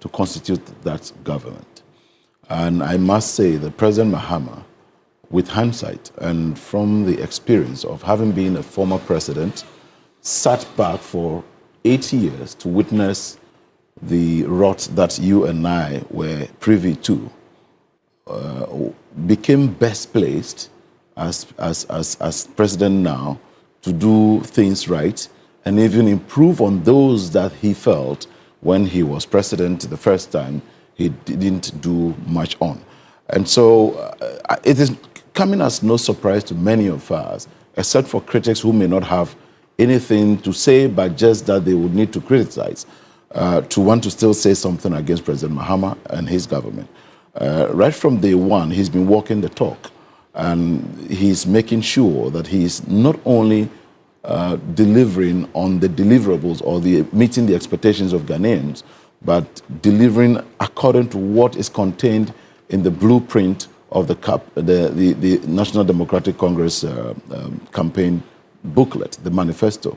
to constitute that government. And I must say that President Mahama, with hindsight and from the experience of having been a former president, sat back for 8 years to witness the rot that you and I were privy to, became best placed as president now to do things right and even improve on those that he felt when he was president the first time he didn't do much on. And so it is coming as no surprise to many of us, except for critics who may not have anything to say, but just that they would need to criticize, to want to still say something against President Mahama and his government. Right from day one, he's been walking the talk, and he's making sure that he's not only delivering on the deliverables or meeting the expectations of Ghanaians, but delivering according to what is contained in the blueprint of the National Democratic Congress campaign booklet, the manifesto.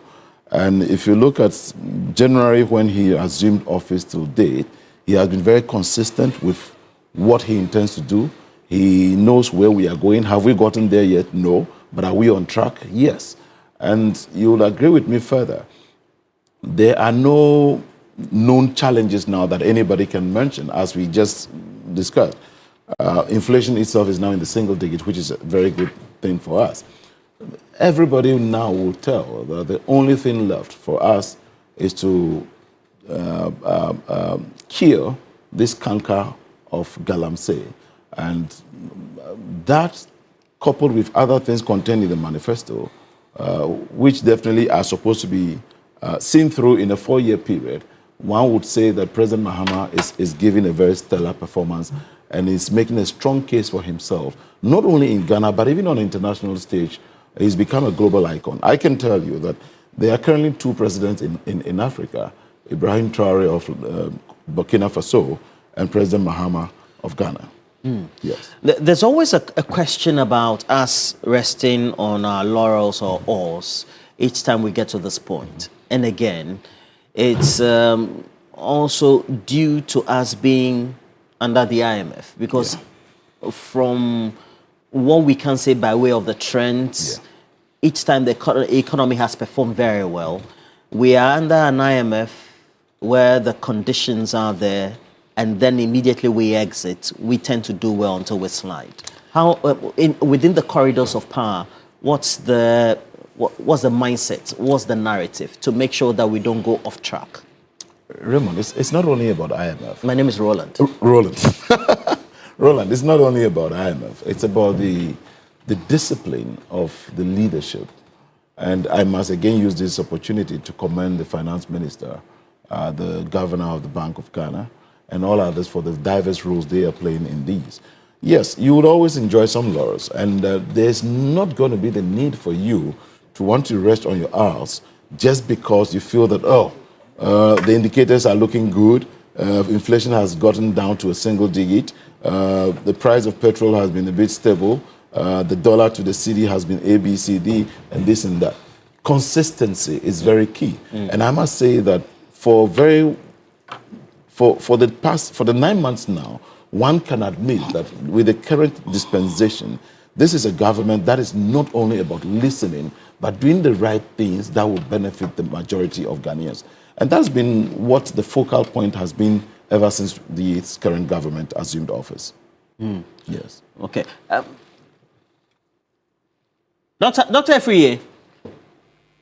And if you look at January when he assumed office till date, he has been very consistent with what he intends to do. He knows where we are going. Have we gotten there yet? No. But are we on track? Yes. And you'll agree with me further. There are no known challenges now that anybody can mention, as we just discussed. Inflation itself is now in the single digit, which is a very good thing for us. Everybody now will tell that the only thing left for us is to cure this canker of galamsey. And that, coupled with other things contained in the manifesto, which definitely are supposed to be seen through in a 4-year period, one would say that President Mahama is giving a very stellar performance and is making a strong case for himself, not only in Ghana, but even on the international stage. He's become a global icon. I can tell you that there are currently 2 presidents in Africa, Ibrahim Traore of Burkina Faso and President Mahama of Ghana. Yes. There's always a question about us resting on our laurels or oars each time we get to this point. And again, it's also due to us being under the IMF, because from what we can say by way of the trends, each time the economy has performed very well, we are under an IMF where the conditions are there, and then immediately we exit, we tend to do well until we slide. How, within the corridors of power, what's the mindset, what's the narrative to make sure that we don't go off track? Raymond, it's not only about IMF. My name is Roland. Roland. Roland, it's not only about IMF. It's about the discipline of the leadership. And I must again use this opportunity to commend the finance minister, the governor of the Bank of Ghana, and all others for the diverse roles they are playing in these. Yes, you would always enjoy some laurels, and there's not going to be the need for you to want to rest on your arse just because you feel that, the indicators are looking good, inflation has gotten down to a single digit, the price of petrol has been a bit stable, the dollar to the cedi has been A, B, C, D, and this and that. Consistency is very key. And I must say that for the 9 months now, one can admit that with the current dispensation, this is a government that is not only about listening, but doing the right things that will benefit the majority of Ghanaians. And that's been what the focal point has been ever since the current government assumed office. Yes. Okay. Dr. Efriye.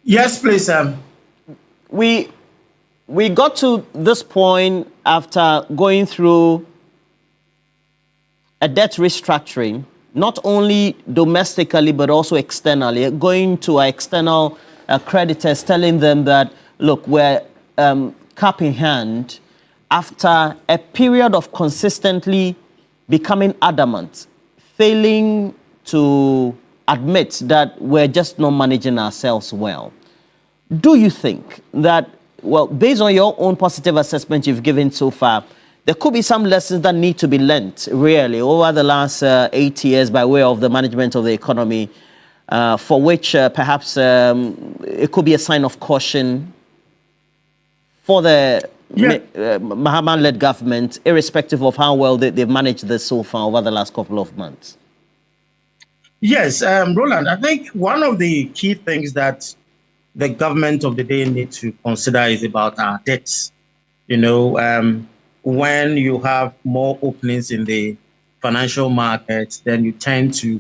Yes, please. We got to this point after going through a debt restructuring, not only domestically but also externally, going to our external creditors, telling them that, look, we're cap in hand after a period of consistently becoming adamant, failing to admit that we're just not managing ourselves well. Do you think that, well, based on your own positive assessment you've given so far, there could be some lessons that need to be learnt, really, over the last 8 years by way of the management of the economy, for which perhaps it could be a sign of caution for the Mahama-led government, irrespective of how well they've managed this so far over the last couple of months? Yes, Roland, I think one of the key things that the government of the day need to consider is about our debts. You know, when you have more openings in the financial markets, then you tend to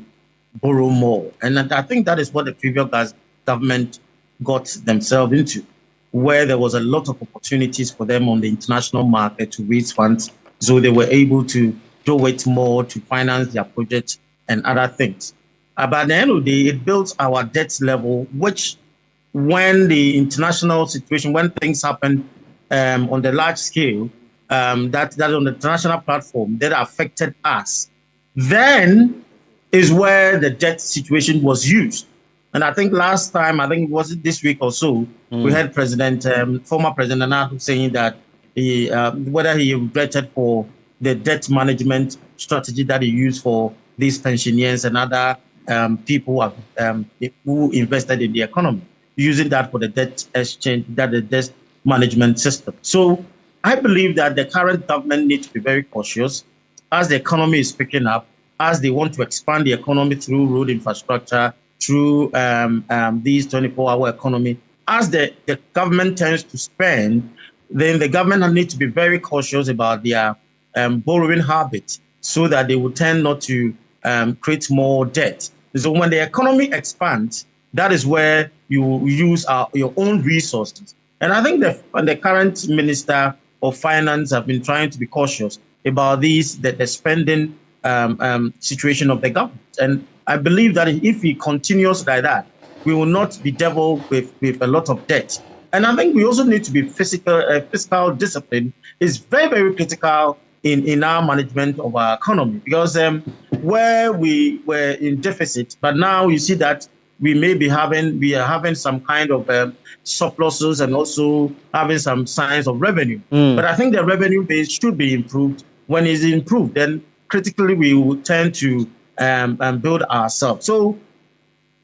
borrow more. And I think that is what the previous government got themselves into, where there was a lot of opportunities for them on the international market to raise funds. So they were able to do it more to finance their projects and other things. But at the end of the day, it builds our debt level, which when the international situation, when things happen on the large scale, that on the international platform that affected us, then is where the debt situation was used. And I think last time, I think it was this week or so, we had former President Nana saying that whether he regretted for the debt management strategy that he used for these pensioners and other people who invested in the economy, using that for the debt exchange, that the debt management system. So I believe that the current government needs to be very cautious as the economy is picking up, as they want to expand the economy through road infrastructure, through these 24-hour economy. As the government tends to spend, then the government needs to be very cautious about their borrowing habits so that they will tend not to create more debt. So when the economy expands, that is where you use your own resources. And I think the current Minister of Finance have been trying to be cautious about the spending situation of the government. And I believe that if he continues like that, we will not be devilled with a lot of debt. And I think we also need to be fiscal discipline is very, very critical in our management of our economy, because where we were in deficit, but now you see that we are having some kind of surpluses and also having some signs of revenue. But I think the revenue base should be improved. When it's improved, then critically we will tend to build ourselves. So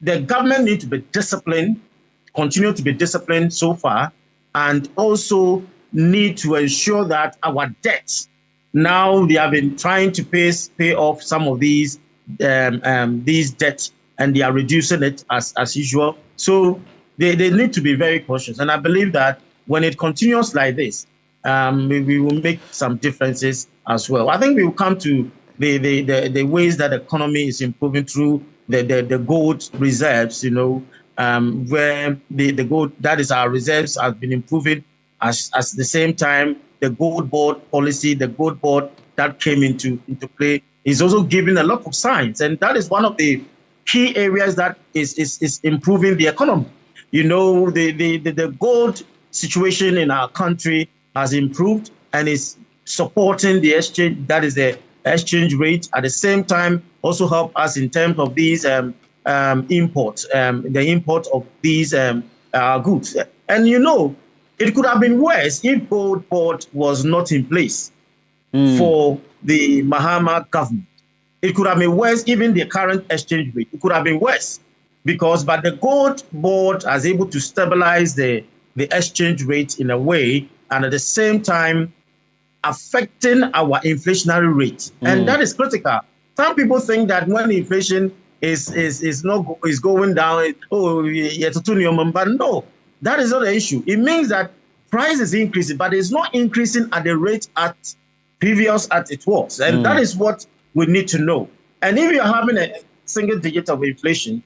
the government needs to be disciplined, continue to be disciplined so far, and also need to ensure that our debts, now they have been trying to pay off some of these debts, and they are reducing it as usual. So they need to be very cautious. And I believe that when it continues like this, we will make some differences as well. I think we will come to the ways that the economy is improving through the gold reserves, you know, where the gold, that is our reserves, has been improving. As the same time, the gold board policy, the gold board that came into play is also giving a lot of signs. And that is one of the key areas that is improving the economy. You know, the gold situation in our country has improved and is supporting the exchange, that is the exchange rate. At the same time, also help us in terms of these imports, the import of these goods. And you know, it could have been worse if gold board was not in place for the Mahama government. It could have been worse, even the current exchange rate. It could have been worse but the gold board is able to stabilize the exchange rate in a way, and at the same time affecting our inflationary rate. And that is critical. Some people think that when inflation is going down, but no, that is not the issue. It means that price is increasing, but it's not increasing at the rate previous as it was. And that is what we need to know. And if you're having a single digit of inflation,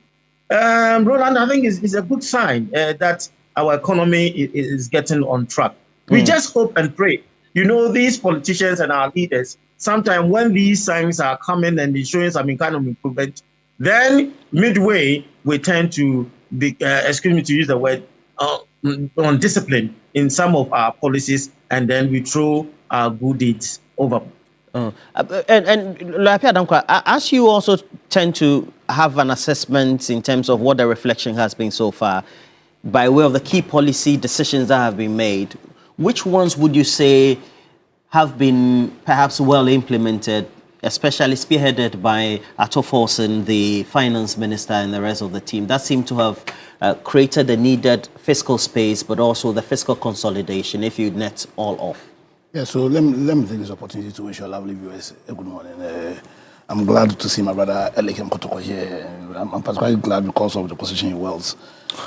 Roland, I think is a good sign that our economy is getting on track. We just hope and pray. You know, these politicians and our leaders, sometimes when these signs are coming and showing some kind of improvement, then midway we tend to be, excuse me to use the word, on discipline in some of our policies, and then we throw our good deeds over. And Lapia Dankwa, as you also tend to have an assessment in terms of what the reflection has been so far, by way of the key policy decisions that have been made, which ones would you say have been perhaps well implemented, especially spearheaded by Ato Forson, the finance minister, and the rest of the team, that seem to have created the needed fiscal space, but also the fiscal consolidation, if you net all off? Yeah, so let me take this opportunity to wish your lovely viewers a good morning. I'm glad to see my brother Elikem Kotoko here. I'm particularly glad because of the position he wields.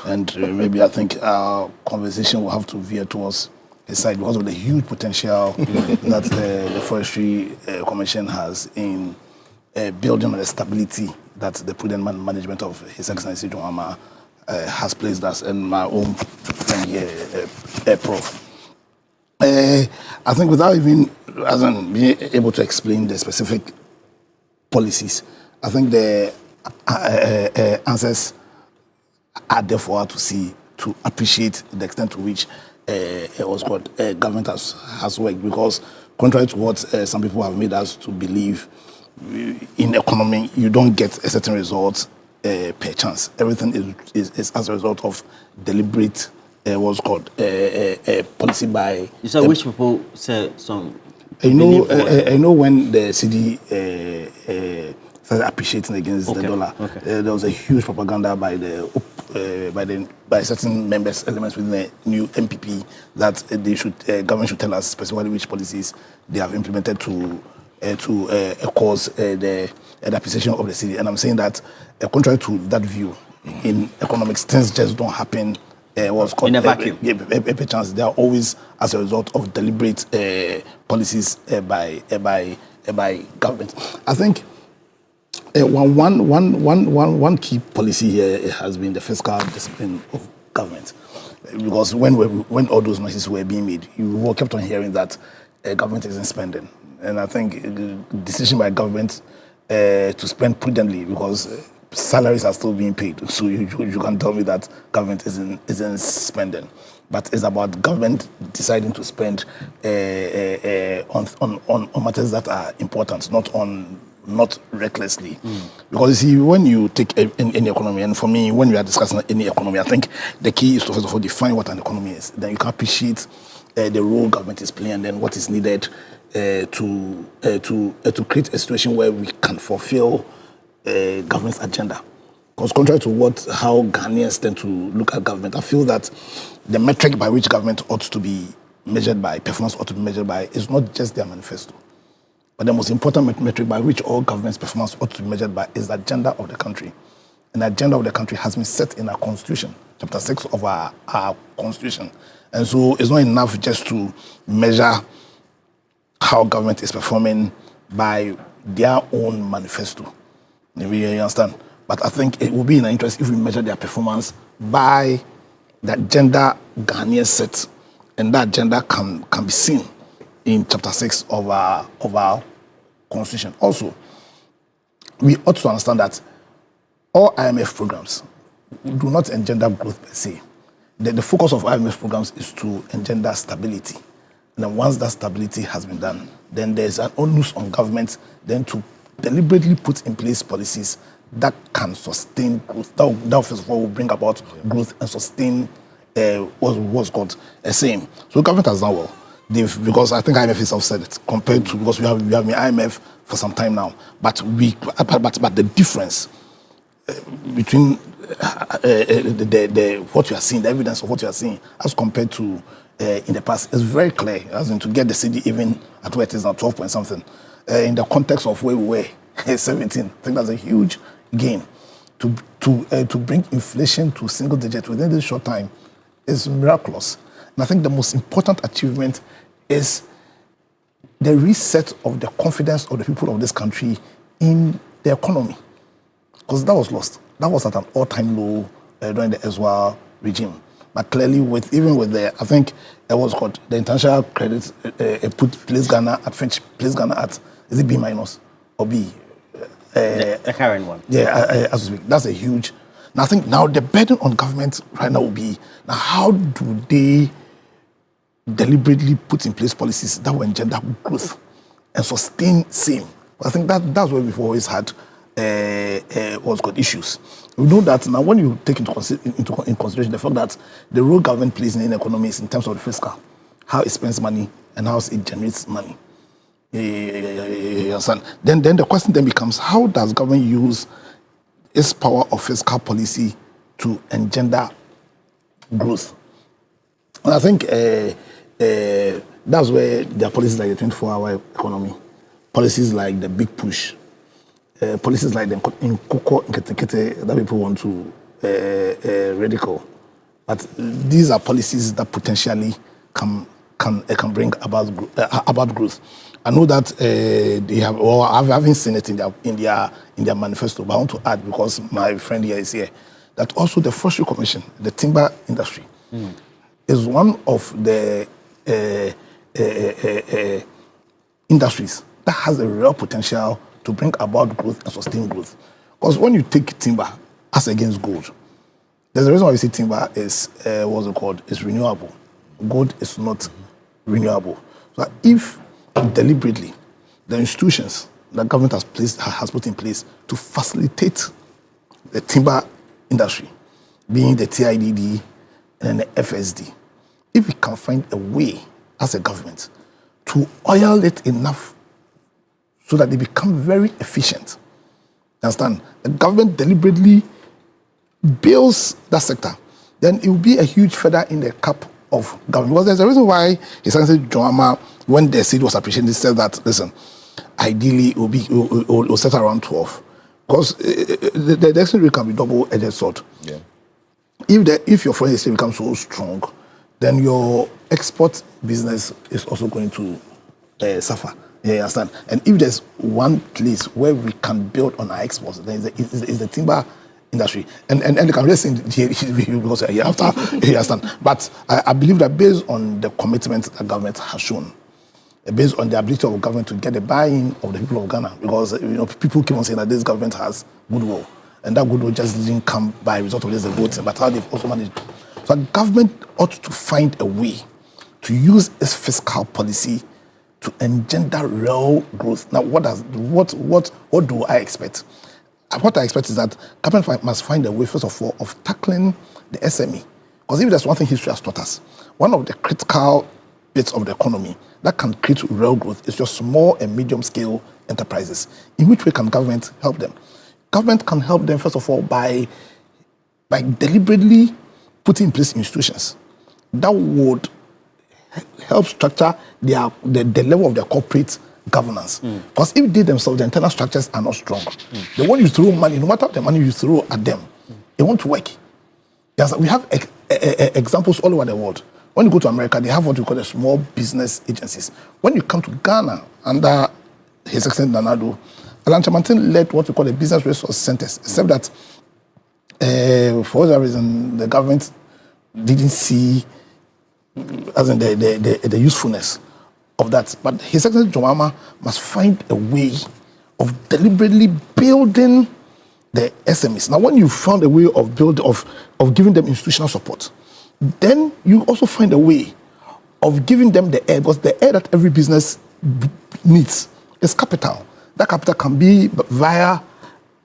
And maybe I think our conversation will have to veer towards his side because of the huge potential that the Forestry Commission has in building on the stability that the prudent management of His Excellency John Mahama has placed us, and my own friend here, Prof. I think without even being able to explain the specific policies, I think the answers are there for us to see, to appreciate the extent to which government has worked. Because contrary to what some people have made us to believe, in economy you don't get a certain result per chance. Everything is as a result of deliberate policy by. You said which people said some. I know when the CD started appreciating against the dollar, there was a huge propaganda by certain members, elements within the new MPP, that they should government should tell us specifically which policies they have implemented to cause the appreciation of the city. And I'm saying that contrary to that view, in economics, things just don't happen. In a vacuum. A chance. They are always as a result of deliberate policies by government. I think one key policy here has been the fiscal discipline of government. Because when all those noises were being made, you kept on hearing that government isn't spending. And I think decision by government to spend prudently, because salaries are still being paid, so you can tell me that government isn't spending. But it's about government deciding to spend on matters that are important, not recklessly. Because you see, when you take any economy, and for me, when we are discussing any economy, I think the key is to first of all define what an economy is. Then you can appreciate the role government is playing, and then what is needed to create a situation where we can fulfill government's agenda. Because contrary to how Ghanaians tend to look at government, I feel that the metric by which government ought to be measured by, performance ought to be measured by, is not just their manifesto. But the most important metric by which all government's performance ought to be measured by is the agenda of the country. And the agenda of the country has been set in our constitution, chapter 6 of our constitution. And so it's not enough just to measure how government is performing by their own manifesto. You understand? But I think it will be in our interest if we measure their performance by the agenda Ghanaians set, and that agenda can be seen in chapter 6 of our constitution. Also, we ought to understand that all IMF programs do not engender growth per se. The focus of IMF programs is to engender stability. And then once that stability has been done, then there's an onus on government then to deliberately put in place policies that can sustain growth. That first of all will bring about growth and sustain what's called a same. So government has done well. Because I think IMF itself said it, compared to, because we have been IMF for some time now. But the difference between what you are seeing, the evidence of what you are seeing, as compared to in the past, is very clear. As in to get the city even at where it is now, 12 point something, in the context of where we were, 17. I think that's a huge gain. To bring inflation to single digit within this short time is miraculous. And I think the most important achievement is the reset of the confidence of the people of this country in the economy. Because that was lost. That was at an all-time low during the Ezwa regime. But clearly, I think it was called the international credit placed Ghana at, is it B minus or B? The current one. Yeah, as we speak. That's a huge. Now I think now the burden on government right now will be, now how do they deliberately put in place policies that will engender growth and sustain same. I think that's where we've always had what's called issues. We know that now when you take into consideration the fact that the role government plays in economy is in terms of the fiscal, how it spends money and how it generates money. Then the question then becomes, how does government use its power of fiscal policy to engender growth? And I think that's where there are policies like the 24-hour economy, policies like the big push, policies like the Nkoko Nketekete that people want to ridicule. But these are policies that potentially can bring about growth. I know that they have, or I haven't seen it in their manifesto, but I want to add, because my friend here is here, that also the Forestry Commission, the timber industry, is one of the industries that has a real potential to bring about growth and sustain growth. Because when you take timber as against gold, there's a reason why we say timber is what's it called? It's renewable. Gold is not renewable. So if deliberately the institutions that government has put in place to facilitate the timber industry, being the TIDD and the FSD, if we can find a way as a government to oil it enough so that they become very efficient. Understand? The government deliberately builds that sector, then it will be a huge feather in the cap of government. Because there's a reason why His Excellency Johama, when the seed was appreciated, he said that, listen, ideally it will set around 12. Because the exchange rate can be double-edged sword. Yeah. If your foreign exchange becomes so strong, then your export business is also going to suffer. You understand? And if there's one place where we can build on our exports, then it's the timber industry. And the can because after you understand. But I believe that based on the commitment that government has shown, based on the ability of government to get the buy-in of the people of Ghana, because people keep on saying that this government has goodwill, and that goodwill just didn't come by result of this voting, but how they've also managed. So government ought to find a way to use its fiscal policy to engender real growth. Now, what do I expect? What I expect is that government must find a way, first of all, of tackling the SME. Because if there's one thing history has taught us, one of the critical bits of the economy that can create real growth is your small and medium-scale enterprises. In which way can government help them? Government can help them, first of all, by deliberately putting in place institutions that would help structure the level of their corporate governance. Because if they themselves, the internal structures are not strong, they want you to throw money, no matter the money you throw at them, they want to work. Yes, we have examples all over the world. When you go to America, they have what we call the small business agencies. When you come to Ghana, under His Excellency Nanado, Alan Chamantin led what we call the business resource centers, except that for whatever reason, the government didn't see as in the usefulness of that. But His Excellency Johama must find a way of deliberately building the SMEs. Now, when you found a way of giving them institutional support, then you also find a way of giving them the air, because the air that every business needs is capital. That capital can be via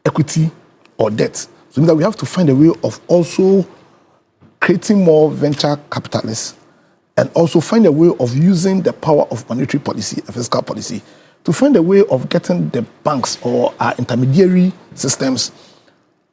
equity or debt. So that we have to find a way of also creating more venture capitalists, and also find a way of using the power of monetary policy and fiscal policy to find a way of getting the banks or our intermediary systems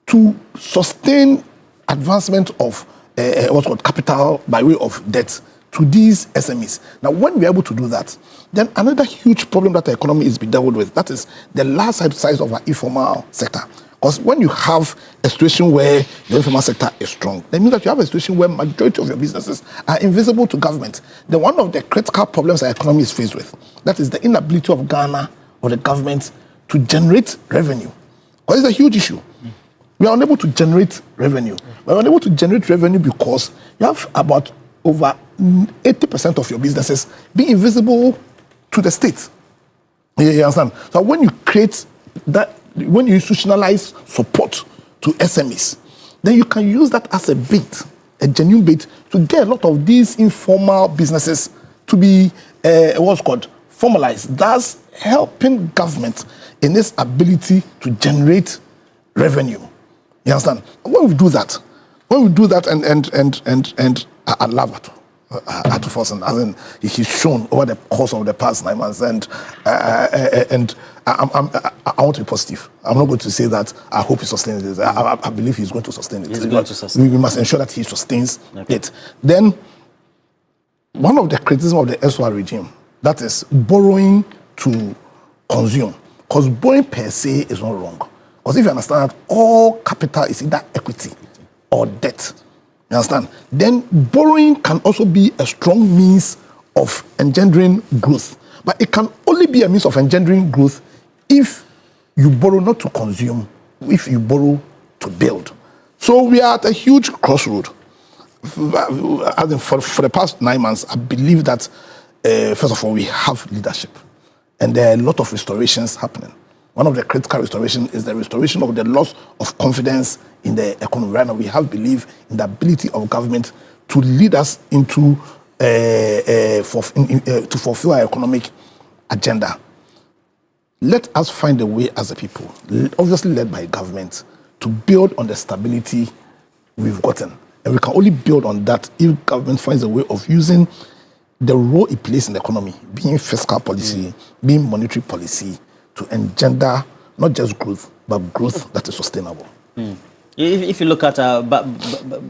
to sustain advancement of what's called capital by way of debt to these SMEs. Now, when we're able to do that, then another huge problem that the economy is being dealt with, that is the large size of our informal sector. Because when you have a situation where the informal sector is strong, that means that you have a situation where majority of your businesses are invisible to government. Then one of the critical problems our economy is faced with, that is the inability of Ghana or the government to generate revenue. Because it's a huge issue. We are unable to generate revenue. We are unable to generate revenue because you have about over 80% of your businesses being invisible to the state. You understand? So when you create that, when you institutionalize support to SMEs, then you can use that as a bait, a genuine bait, to get a lot of these informal businesses to be formalized, thus helping government in its ability to generate revenue. You understand? When we do that, and I love it. Atu Forson, as in he's shown over the course of the past 9 months, and I want to be positive. I'm not going to say that I hope he sustains this. I believe he's going to sustain it. He's going to sustain. We must ensure that he sustains it. Then, one of the criticism of the SOR regime, that is borrowing to consume, because borrowing per se is not wrong. Because if you understand that all capital is either equity or debt, you understand? Then borrowing can also be a strong means of engendering growth. But it can only be a means of engendering growth if you borrow not to consume, if you borrow to build. So we are at a huge crossroad. I think for the past 9 months, I believe that, first of all, we have leadership. And there are a lot of restorations happening. One of the critical restorations is the restoration of the loss of confidence in the economy. Right now, we have belief in the ability of government to lead us into to fulfill our economic agenda. Let us find a way as a people, obviously led by government, to build on the stability we've gotten. And we can only build on that if government finds a way of using the role it plays in the economy, being fiscal policy, being monetary policy, to engender not just growth, but growth that is sustainable. If you look at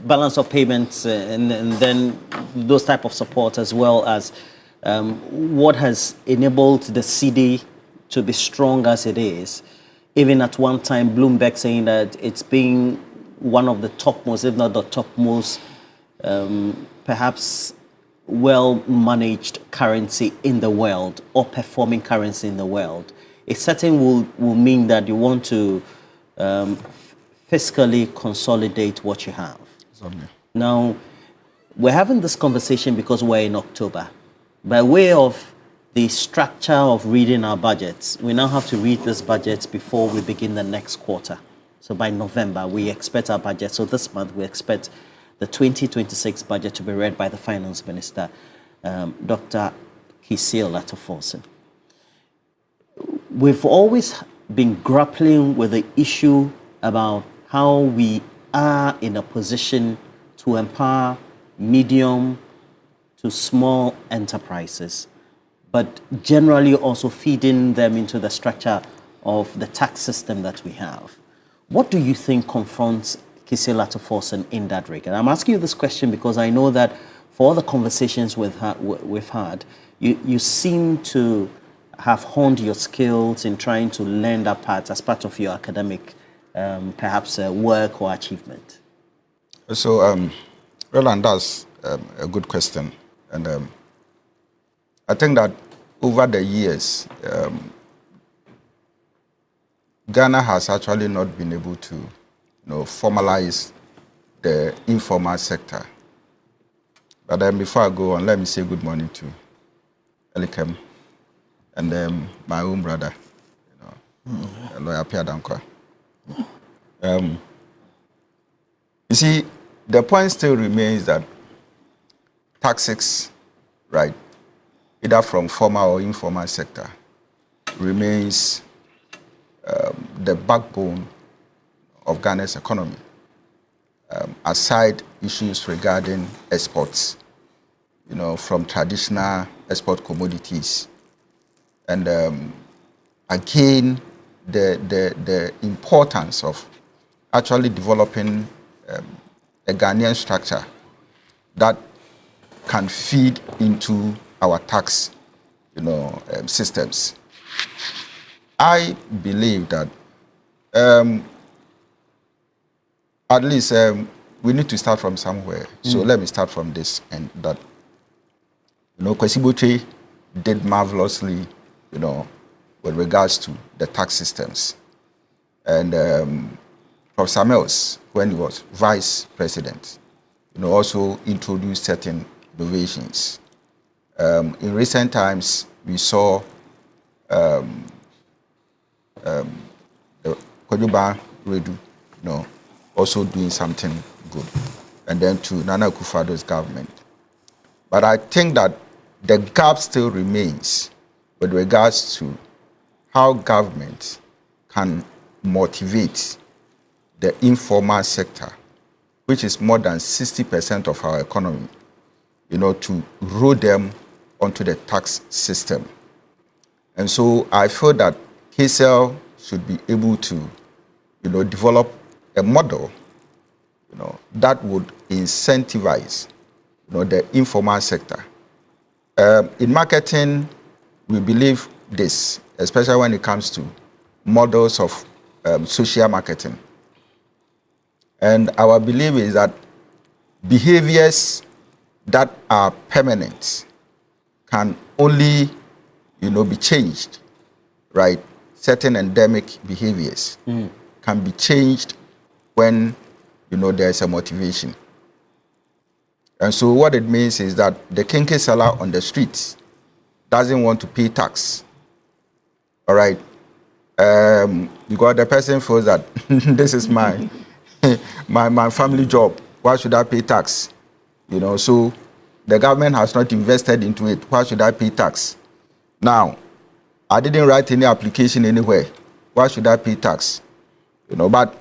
balance of payments and then those type of support, as well as what has enabled the CD to be strong as it is, even at one time Bloomberg saying that it's being one of the topmost, if not the topmost, perhaps well-managed currency in the world, or performing currency in the world. It certainly will mean that you want to fiscally consolidate what you have. Now, we're having this conversation because we're in October. By way of the structure of reading our budgets, we now have to read this budget before we begin the next quarter. So by November, we expect our budget. So this month, we expect the 2026 budget to be read by the Finance Minister, Dr. Kisile Atuforsen. We've always been grappling with the issue about how we are in a position to empower medium to small enterprises, but generally also feeding them into the structure of the tax system that we have. What do you think confronts Kisile Atuforsen in that regard? I'm asking you this question because I know that for all the conversations we've had, you seem to have honed your skills in trying to learn that part as part of your academic, perhaps work or achievement. So, Roland, that's a good question. And I think that over the years, Ghana has actually not been able to formalize the informal sector. But then before I go on, let me say good morning to Elikem and my own brother, Lawyer Pierre Dankwa. You see, the point still remains that taxes, right, either from formal or informal sector, remains the backbone of Ghana's economy, aside issues regarding exports, from traditional export commodities. And again, the importance of actually developing a Ghanaian structure that can feed into our tax, systems. I believe that at least we need to start from somewhere. So let me start from this, and that Kwesi Botwe did marvelously, with regards to the tax systems. And Professor Mills, when he was vice president, also introduced certain innovations. In recent times, we saw the Kojuba Redu, also doing something good, and then to Nana Akufo-Addo's government. But I think that the gap still remains with regards to how government can motivate the informal sector, which is more than 60% of our economy, to roll them onto the tax system. And so I feel that KCL should be able to, develop a model, that would incentivize, the informal sector. In marketing, we believe this, especially when it comes to models of social marketing. And our belief is that behaviors that are permanent can only, be changed, right? Certain endemic behaviors can be changed when, there is a motivation. And so what it means is that the kinky seller on the streets doesn't want to pay tax, all right? Because the person feels that this is my, my family job. Why should I pay tax? So the government has not invested into it. Why should I pay tax? Now, I didn't write any application anywhere. Why should I pay tax? But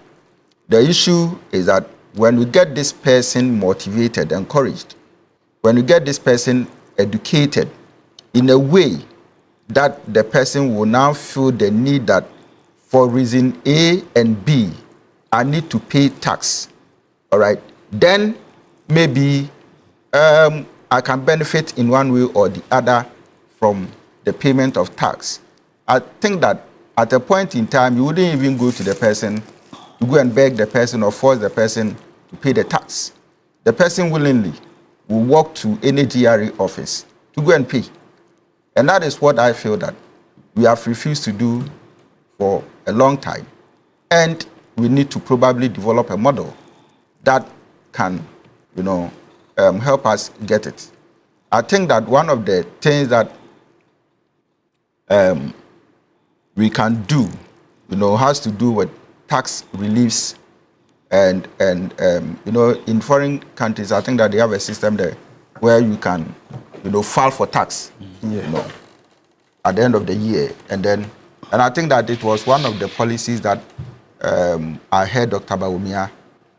the issue is that when we get this person motivated, encouraged, when we get this person educated in a way that the person will now feel the need that for reason A and B, I need to pay tax, all right, then maybe I can benefit in one way or the other from the payment of tax. I think that at a point in time, you wouldn't even go to the person to go and beg the person or force the person to pay the tax. The person willingly will walk to any GRA office to go and pay. And that is what I feel that we have refused to do for a long time. And we need to probably develop a model that can, help us get it. I think that one of the things that we can do, has to do with tax reliefs and in foreign countries, I think that they have a system there where you can, file for tax, at the end of the year. And I think that it was one of the policies that I heard Dr. Bawumia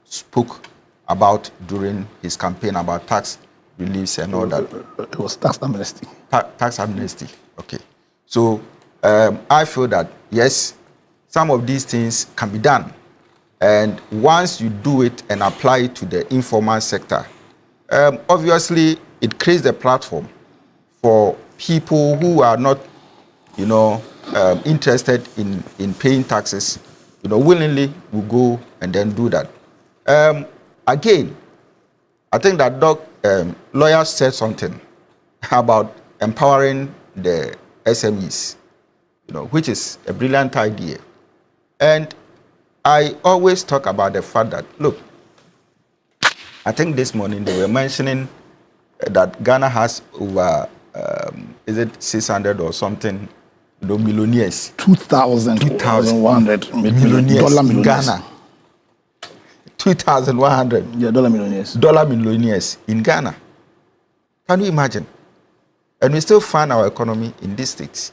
spoke about during his campaign about tax reliefs and all that. It was tax amnesty. Tax amnesty, okay. So I feel that, yes, some of these things can be done. And once you do it and apply it to the informal sector, obviously it creates the platform for people who are not, interested in paying taxes, willingly will go and then do that. Again, I think that lawyers said something about empowering the SMEs, which is a brilliant idea. And I always talk about the fact that, look, I think this morning they were mentioning that Ghana has over, is it 600 or something, millionaires. 2,100 millionaires in Ghana. 2,100. Yeah, dollar millionaires. Dollar millionaires in Ghana. Can you imagine? And we still fund our economy in these states.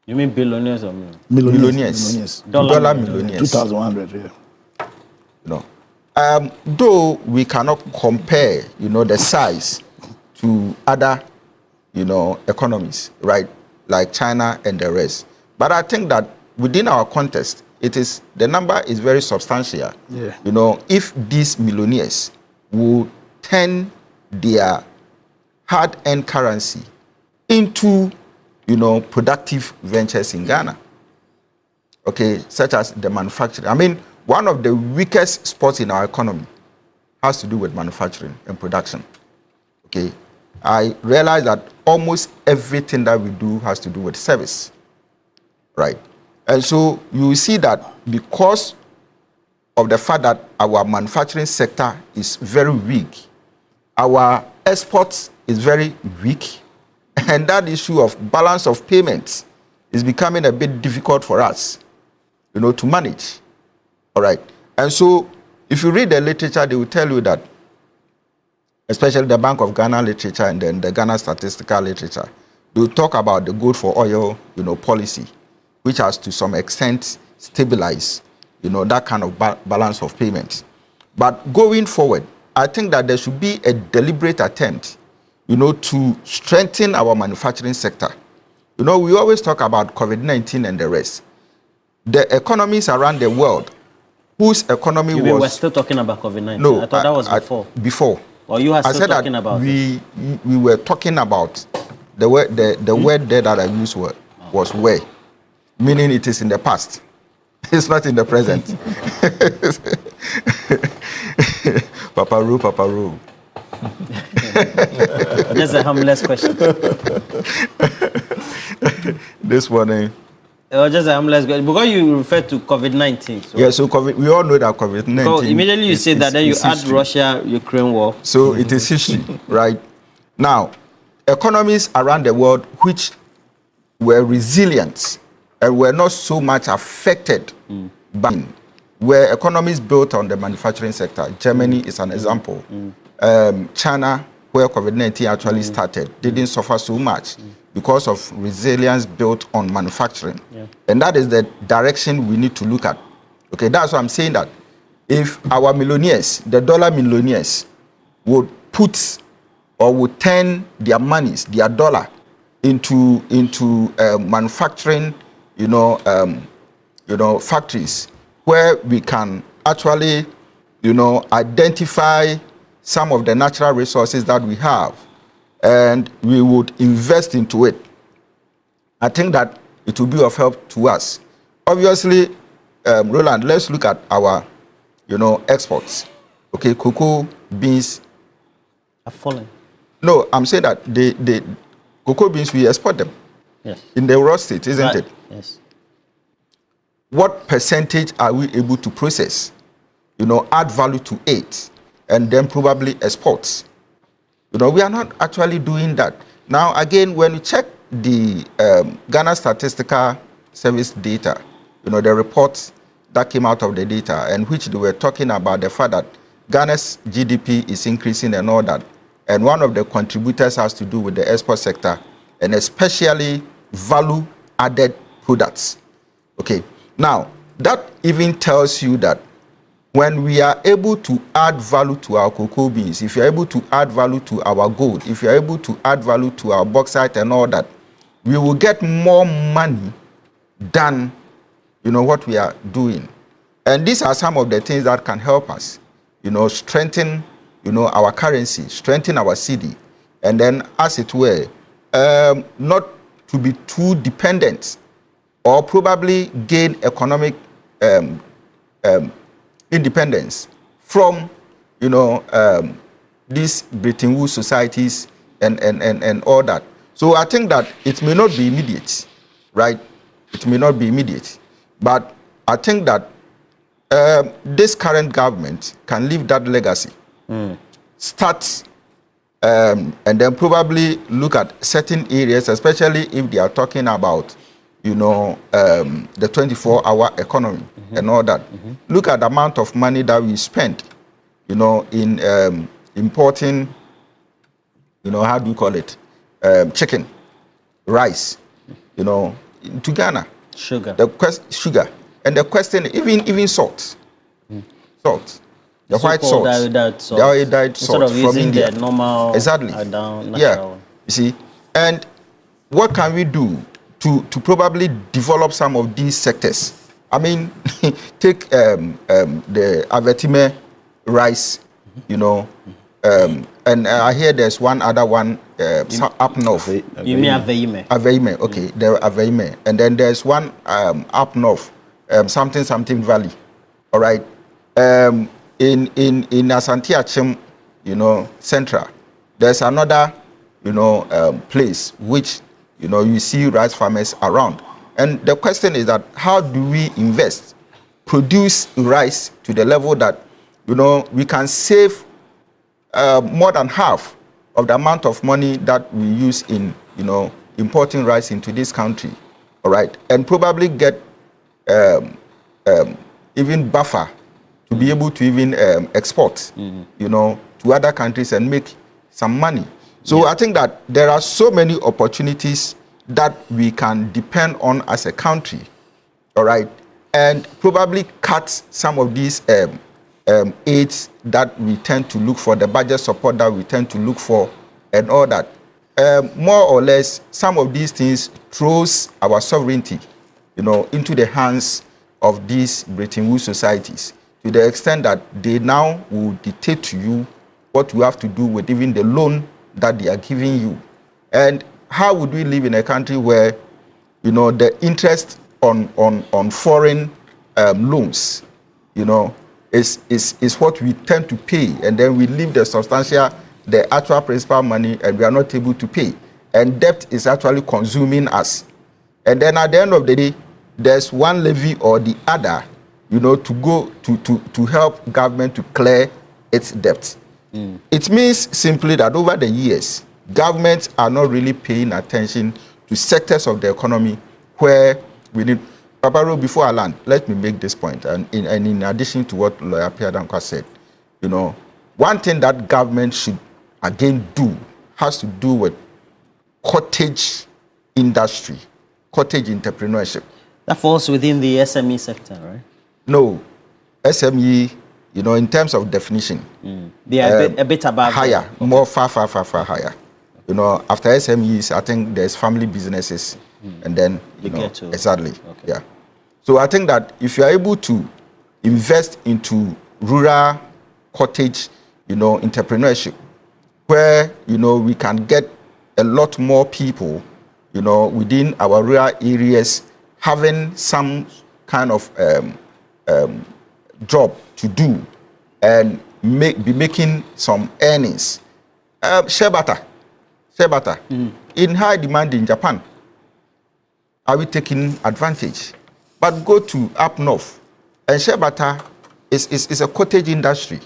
You mean billionaires or millions? Millionaires. Dollar millionaires. 2,100, yeah. Though we cannot compare, the size to other, economies, right? Like China and the rest. But I think that within our context, the number is very substantial. Yeah. If these millionaires will turn their hard-earned currency into, productive ventures in Ghana, okay, such as the manufacturing. I mean, one of the weakest spots in our economy has to do with manufacturing and production, okay? I realize that almost everything that we do has to do with service, right? And so you see that because of the fact that our manufacturing sector is very weak, our exports is very weak, and that issue of balance of payments is becoming a bit difficult for us, to manage, all right? And so if you read the literature, they will tell you that, especially the Bank of Ghana literature and then the Ghana statistical literature, They will talk about the good for oil, policy, which has to some extent stabilized, that kind of balance of payments. But going forward, I think that there should be a deliberate attempt, to strengthen our manufacturing sector. We always talk about COVID-19 and the rest. The economies around the world, whose economy you mean we're still talking about COVID-19? No, I thought that was before. Before. Or you are I still said talking that about we were talking about the word there that I used was where, meaning it is in the past. It's not in the present. Papa Ru. Just a harmless question. This one. Just a harmless question. Because you referred to COVID-19. So. Yeah, so COVID, we all know that COVID-19. So immediately you say that, then you add Russia-Ukraine war. So it is history, right? Now, economies around the world which were resilient and were not so much affected by were economies built on the manufacturing sector. Germany is an example. China, where COVID-19 actually started, didn't suffer so much because of resilience built on manufacturing. Yeah. And that is the direction we need to look at. Okay, that's why I'm saying that if our millionaires, the dollar millionaires, would put or would turn their monies, their dollar, into manufacturing, factories where we can actually, identify some of the natural resources that we have, and we would invest into it. I think that it will be of help to us. Obviously, Roland, let's look at our, exports. Okay, cocoa, beans are falling. No, I'm saying that the cocoa beans, we export them. Yes. In the raw state, isn't it? Yes. What percentage are we able to process? Add value to it, and then probably export. We are not actually doing that. Now, again, when you check the Ghana Statistical Service data, the reports that came out of the data, and which they were talking about the fact that Ghana's GDP is increasing and all that. And one of the contributors has to do with the export sector, and especially value-added products. Okay. Now, that even tells you that when we are able to add value to our cocoa beans, if you're able to add value to our gold, if you're able to add value to our bauxite and all that, we will get more money than, what we are doing. And these are some of the things that can help us, strengthen, our currency, strengthen our cedi, and then, as it were, not to be too dependent or probably gain economic independence from, these Bretton Woods societies and all that. So I think that it may not be immediate, right? It may not be immediate. But I think that this current government can leave that legacy. Start and then probably look at certain areas, especially if they are talking about, the 24-hour economy and all that. Look at the amount of money that we spent, in importing, how do you call it, chicken, rice, to Ghana. Sugar. Sugar. And the question, even salt. Salt. The white salt. The iodide salt from India. The normal, exactly. Yeah. You see, and what can we do to probably develop some of these sectors? I mean, take the Avetime rice, and I hear there's one other one up north. You mean Aveime? Aveime, okay, there Aveime, and then there's one up north, something valley, all right. In Asante Achim, Central, there's another, place which, you see rice farmers around. And the question is that how do we invest, produce rice to the level that, we can save more than half of the amount of money that we use in, importing rice into this country, all right, and probably get even buffer to be able to even export, to other countries and make some money. So I think that there are so many opportunities that we can depend on as a country, all right, and probably cut some of these aids that we tend to look for, the budget support that we tend to look for, and all that. More or less, some of these things throws our sovereignty, into the hands of these Bretton Woods societies, to the extent that they now will dictate to you what you have to do with even the loan that they are giving you. And how would we live in a country where, the interest on foreign loans, is what we tend to pay, and then we leave the actual principal money, and we are not able to pay. And debt is actually consuming us. And then at the end of the day, there's one levy or the other, to go to help government to clear its debt. It means simply that over the years, governments are not really paying attention to sectors of the economy where we need. Paparo, before I land, let me make this point, and in addition to what Lawyer Pierre Dankwa said, one thing that government should again do has to do with cottage industry, cottage entrepreneurship. That falls within the SME sector, right? No, SME, in terms of definition, they are a bit above. Higher, more far higher. After SMEs, I think there's family businesses, and then exactly, yeah. So I think that if you are able to invest into rural cottage, entrepreneurship, where we can get a lot more people, within our rural areas having some kind of job to do and be making some earnings. Shea butter, in high demand in Japan. Are we taking advantage? But go to up north, and shea butter is a cottage industry.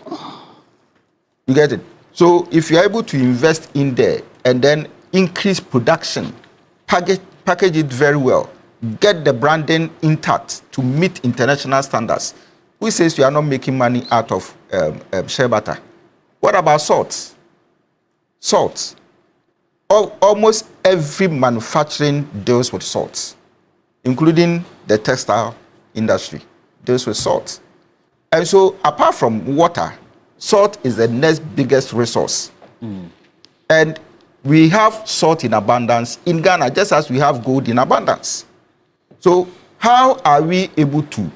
You get it? So if you're able to invest in there and then increase production, package it very well, get the branding intact to meet international standards. Who says you are not making money out of shea butter? What about salt? Salt. Almost every manufacturing deals with salt, including the textile industry deals with salt. And so apart from water, salt is the next biggest resource. And we have salt in abundance in Ghana, just as we have gold in abundance. So how are we able to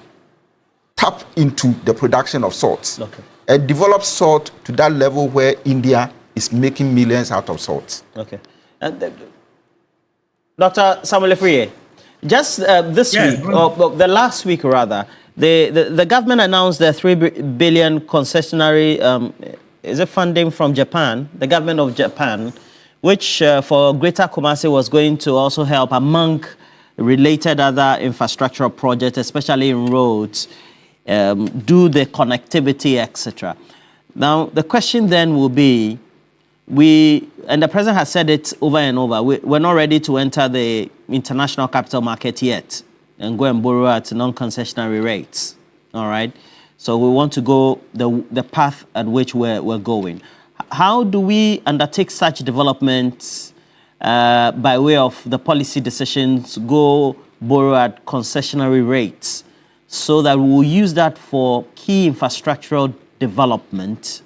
tap into the production of salt and develop salt to that level where India is making millions out of salt? Okay. Dr. Samuel Efriye, just this week, or the last week rather, the government announced the 3 billion concessionary funding from Japan, the government of Japan, which for Greater Kumasi was going to also help among related other infrastructural projects, especially in roads, do the connectivity, etc. Now, the question then will be, and the president has said it over and over, we're not ready to enter the international capital market yet and go and borrow at non-concessionary rates, all right? So we want to go the path at which we're going. How do we undertake such developments by way of the policy decisions, go borrow at concessionary rates, so that we will use that for key infrastructural development,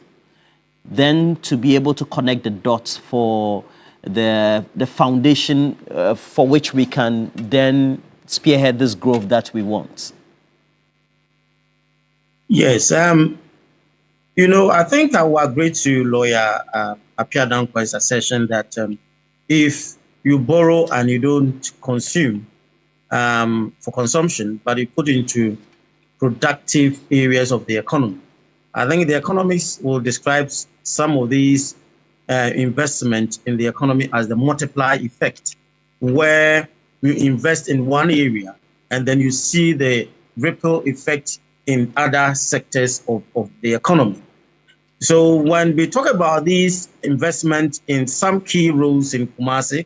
then to be able to connect the dots for the foundation for which we can then spearhead this growth that we want? Yes, I think I will agree to Lawyer Apia Dankwa's assertion that if you borrow and you don't consume for consumption, but you put into productive areas of the economy, I think the economists will describe some of these investment in the economy as the multiplier effect, where you invest in one area and then you see the ripple effect in other sectors of the economy. So when we talk about these investments in some key roads in Kumasi,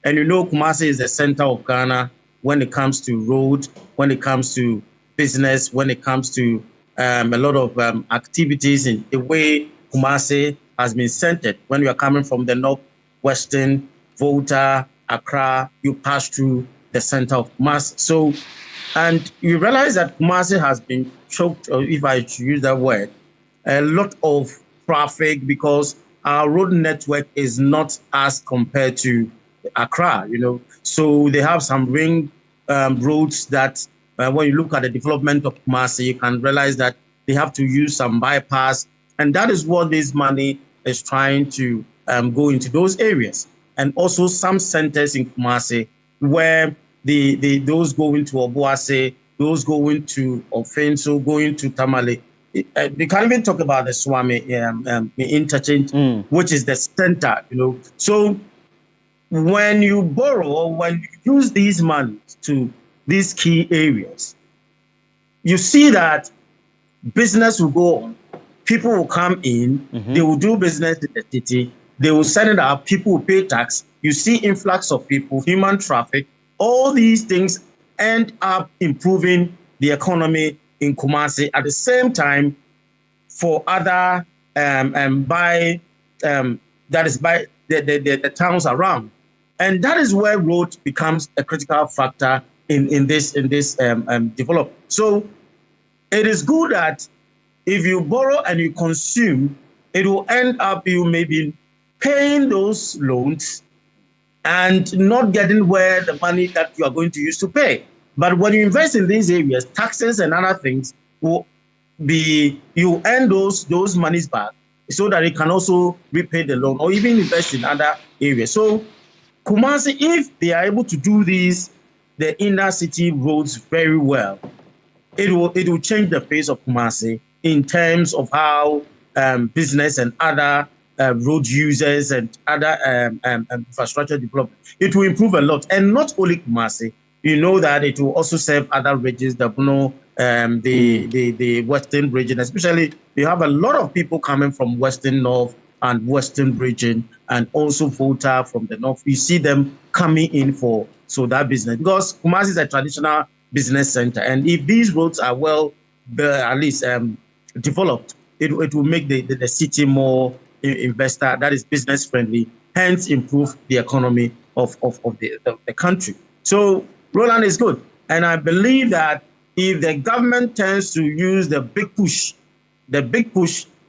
and Kumasi is the center of Ghana when it comes to road, when it comes to business, when it comes to a lot of activities in the way Kumasi has been centered. When you are coming from the north, Western, Volta, Accra, you pass through the center of Kumasi. So, and you realize that Kumasi has been choked, or if I should use that word, a lot of traffic because our road network is not as compared to Accra, So they have some ring roads that when you look at the development of Kumasi, you can realize that they have to use some bypass. And that is what this money is trying to go into those areas. And also some centers in Kumasi where those going to Obuasi, those going to Ofenso, going to Tamale. They can't even talk about the Swami interchange, which is the center, So when you borrow, when you use these monies to these key areas, you see that business will go on. People will come in, they will do business in the city, they will send it out, people will pay tax. You see influx of people, human traffic, all these things end up improving the economy in Kumasi. At the same time, for other by the towns around, and that is where road becomes a critical factor in this development. So it is good that if you borrow and you consume, it will end up you maybe paying those loans and not getting where the money that you are going to use to pay. But when you invest in these areas, taxes and other things will be, you earn those monies back so that it can also repay the loan or even invest in other areas. So Kumasi, if they are able to do these, the inner city roads very well, it will change the face of Kumasi in terms of how business and other road users and other infrastructure development. It will improve a lot, and not only Kumasi. You know that it will also serve other regions, the Western region, especially. You have a lot of people coming from Western North and Western region, and also Volta from the North. You see them coming in for that business because Kumasi is a traditional business center, and if these roads are well, at least developed, it will make the city more investor, that is business friendly, hence improve the economy of the country. So Roland is good. And I believe that if the government tends to use the big push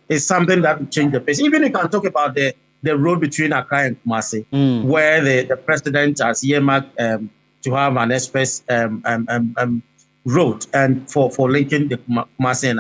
is something that will change the pace. Even you can talk about the road between Accra and Kumasi, where the president has earmarked to have an express road and for linking the Kumasi and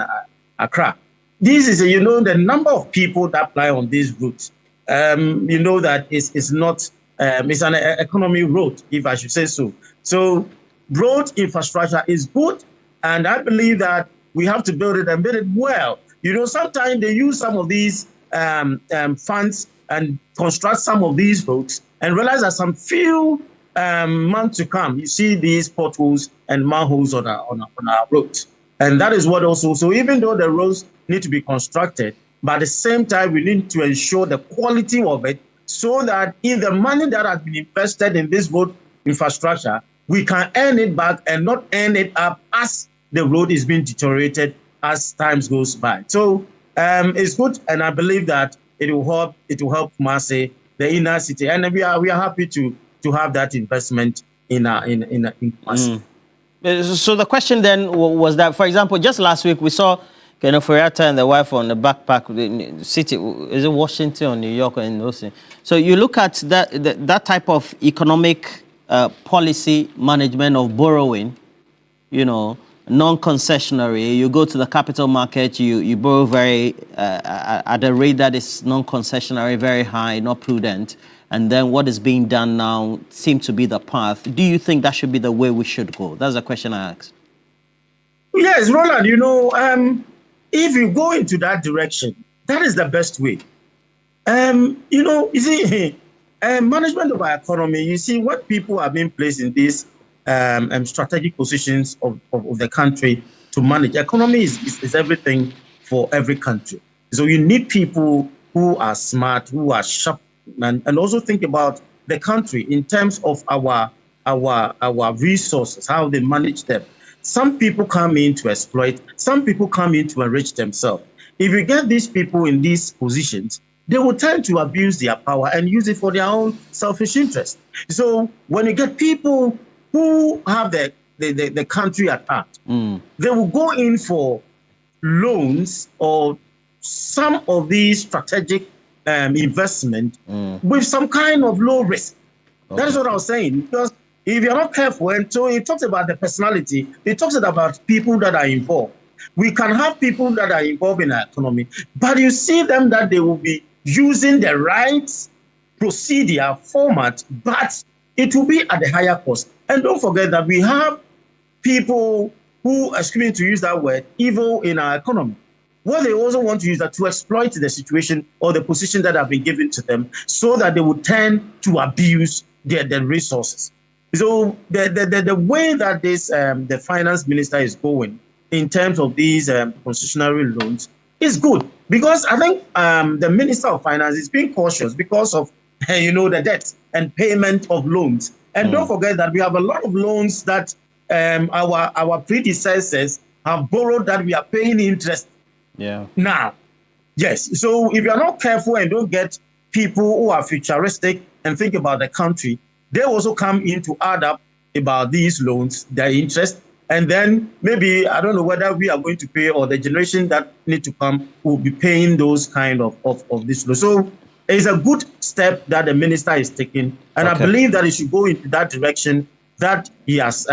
Accra. This is, the number of people that fly on these routes. That it's not, it's an economy road, if I should say so. So road infrastructure is good, and I believe that we have to build it and build it well. Sometimes they use some of these funds and construct some of these roads and realize that some few months to come, you see these potholes and manholes on our roads. And that is what also, so even though the roads need to be constructed, but at the same time, we need to ensure the quality of it so that if the money that has been invested in this road infrastructure, we can earn it back and not earn it up as the road is being deteriorated as times goes by. So it's good, and I believe that it will help Kumasi, the inner city, and we are happy to have that investment in Kumasi. So the question then was that, for example, just last week we saw Furiata and the wife on the backpack in the city. Is it Washington or New York or in those things? So you look at that type of economic policy management of borrowing, non-concessionary. You go to the capital market, you borrow very at a rate that is non-concessionary, very high, not prudent. And then what is being done now seems to be the path. Do you think that should be the way we should go? That's the question I asked. Yes, Roland, if you go into that direction, that is the best way. You see, management of our economy, you see, what people are being placed in these strategic positions of the country to manage. Economy is everything for every country. So you need people who are smart, who are sharp, and also think about the country in terms of our resources, how they manage them. Some people come in to exploit, some people come in to enrich themselves. If you get these people in these positions, they will tend to abuse their power and use it for their own selfish interest. So when you get people who have the country at heart, they will go in for loans or some of these strategic investment with some kind of low risk. Okay. That is what I was saying. Because if you're not careful, and so it talks about the personality, it talks about people that are involved. We can have people that are involved in our economy, but you see them that they will be using the right procedure format, but it will be at the higher cost. And don't forget that we have people who, excuse me to use that word, evil in our economy. What they also want to use that to exploit the situation or the position that have been given to them so that they will tend to abuse their resources. So the way that this the finance minister is going in terms of these concessionary loans is good, because I think the Minister of Finance is being cautious because of the debt and payment of loans. And don't forget that we have a lot of loans that our predecessors have borrowed that we are paying interest now. Yes. So if you're not careful and don't get people who are futuristic and think about the country, they also come in to add up about these loans, their interest, and then maybe, I don't know whether we are going to pay or the generation that need to come will be paying those kind of this loan. So it's a good step that the minister is taking, and I believe that it should go into that direction that he has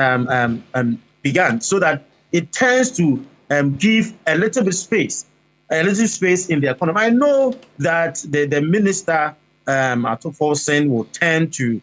begun, so that it tends to give a little bit space in the economy. I know that the minister, Atofo-Sen, will tend to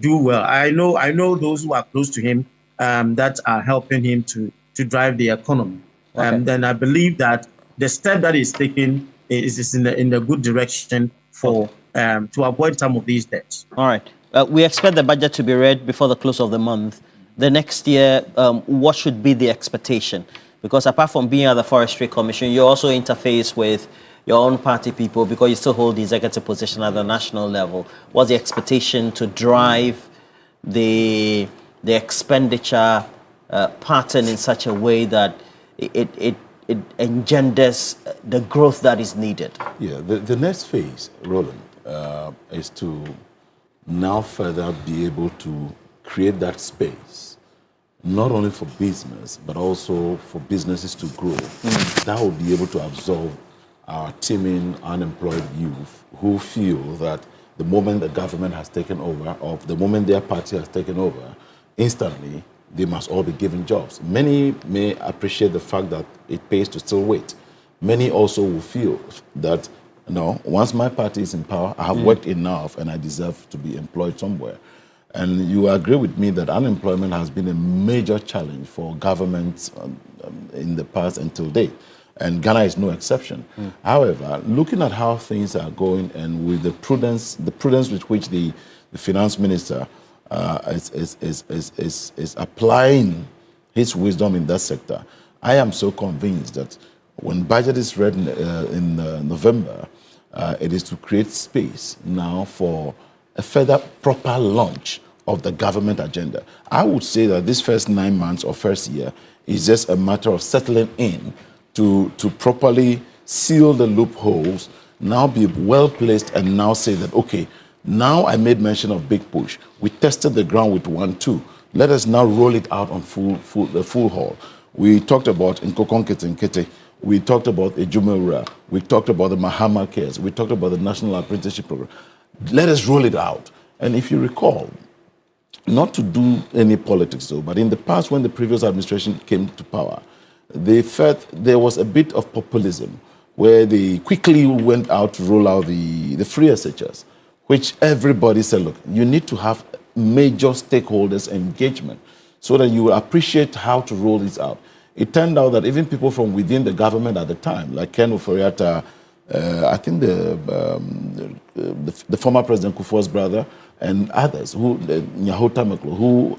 do well. I know those who are close to him that are helping him to drive the economy. Then I believe that the step that he's taking is in the good direction for to avoid some of these debts. All right. We expect the budget to be read before the close of the month. The next year, what should be the expectation? Because apart from being at the Forestry Commission, you also interface with your own party people because you still hold the executive position at the national level. What's the expectation to drive the expenditure pattern in such a way that it engenders the growth that is needed? Yeah, the next phase, Roland, is to now further be able to create that space, not only for business, but also for businesses to grow. That will be able to absorb our teeming unemployed youth who feel that the moment the government has taken over, or the moment their party has taken over, instantly they must all be given jobs. Many may appreciate the fact that it pays to still wait. Many also will feel that, no, once my party is in power, I have worked enough and I deserve to be employed somewhere. And you agree with me that unemployment has been a major challenge for governments in the past until date. And Ghana is no exception. However, looking at how things are going and with the prudence with which the finance minister is applying his wisdom in that sector, I am so convinced that when budget is read in November, it is to create space now for a further proper launch of the government agenda. I would say that this first 9 months or first year is just a matter of settling in to properly seal the loopholes, now be well placed and now say that, okay, now I made mention of big push. We tested the ground with 1-2. Let us now roll it out on the full haul. We talked about Nkokon Kete. We talked about Ejumura. We talked about the Mahama Cares. We talked about the National Apprenticeship Program. Let us roll it out. And if you recall, not to do any politics though, but in the past when the previous administration came to power, they felt there was a bit of populism where they quickly went out to roll out the free SHS, which everybody said, look, you need to have major stakeholders engagement so that you will appreciate how to roll this out. It turned out that even people from within the government at the time, like Ken Oforiatta, I think the former President Kufuor's brother, and others, who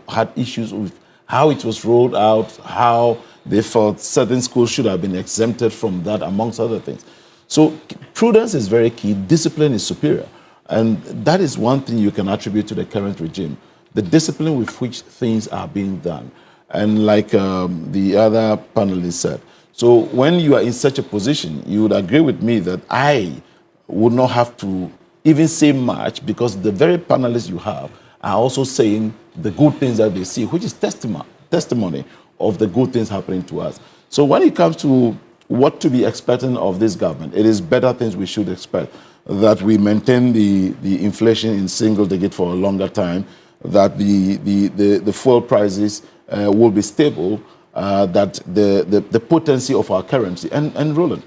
had issues with how it was rolled out, how they felt certain schools should have been exempted from that, amongst other things. So prudence is very key, discipline is superior. And that is one thing you can attribute to the current regime, the discipline with which things are being done. And like the other panelists said, so when you are in such a position, you would agree with me that I would not have to even say much, because the very panelists you have are also saying the good things that they see, which is testimony of the good things happening to us. So when it comes to what to be expecting of this government, it is better things we should expect. That we maintain the inflation in single digit for a longer time, that the fuel prices will be stable, that the potency of our currency. And Roland,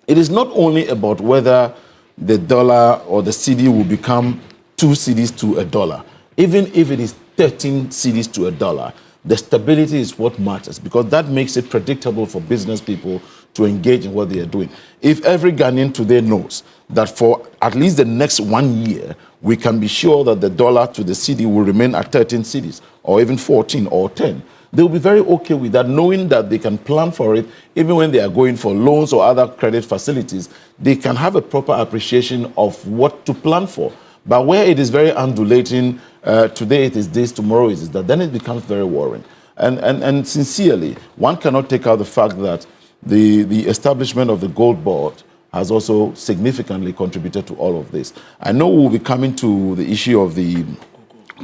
it is not only about whether the dollar or the cedi will become 2 cedis to a dollar. Even if it is 13 cedis to a dollar, the stability is what matters, because that makes it predictable for business people to engage in what they are doing. If every Ghanaian today knows that for at least the next 1 year, we can be sure that the dollar to the cedi will remain at 13 cedis, or even 14 or 10, they'll be very okay with that, knowing that they can plan for it. Even when they are going for loans or other credit facilities, they can have a proper appreciation of what to plan for. But where it is very undulating, today it is this, tomorrow it is that, then it becomes very worrying. And sincerely, one cannot take out the fact that the establishment of the gold board has also significantly contributed to all of this. I know we'll be coming to the issue of the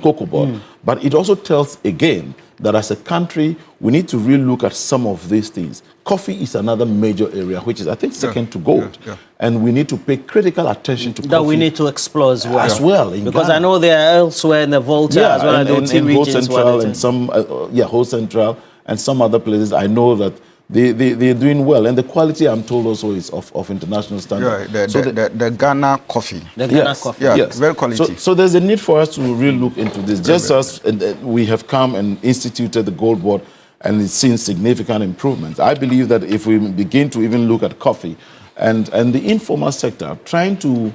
cocoa board, but it also tells again that as a country, we need to really look at some of these things. Coffee is another major area, which is, I think, second to gold. And we need to pay critical attention to that coffee. we need to explore as well. Because I know they are elsewhere in the Volta as well. In Whole Central and some, Whole Central and some other places, I know that they're doing well, and the quality, I'm told, also is of international standard. The Ghana coffee. The Ghana coffee. Yes. Very quality. So there's a need for us to really look into this. Just as we have come and instituted the gold board, and it's seen significant improvements. I believe that if we begin to even look at coffee and the informal sector, trying to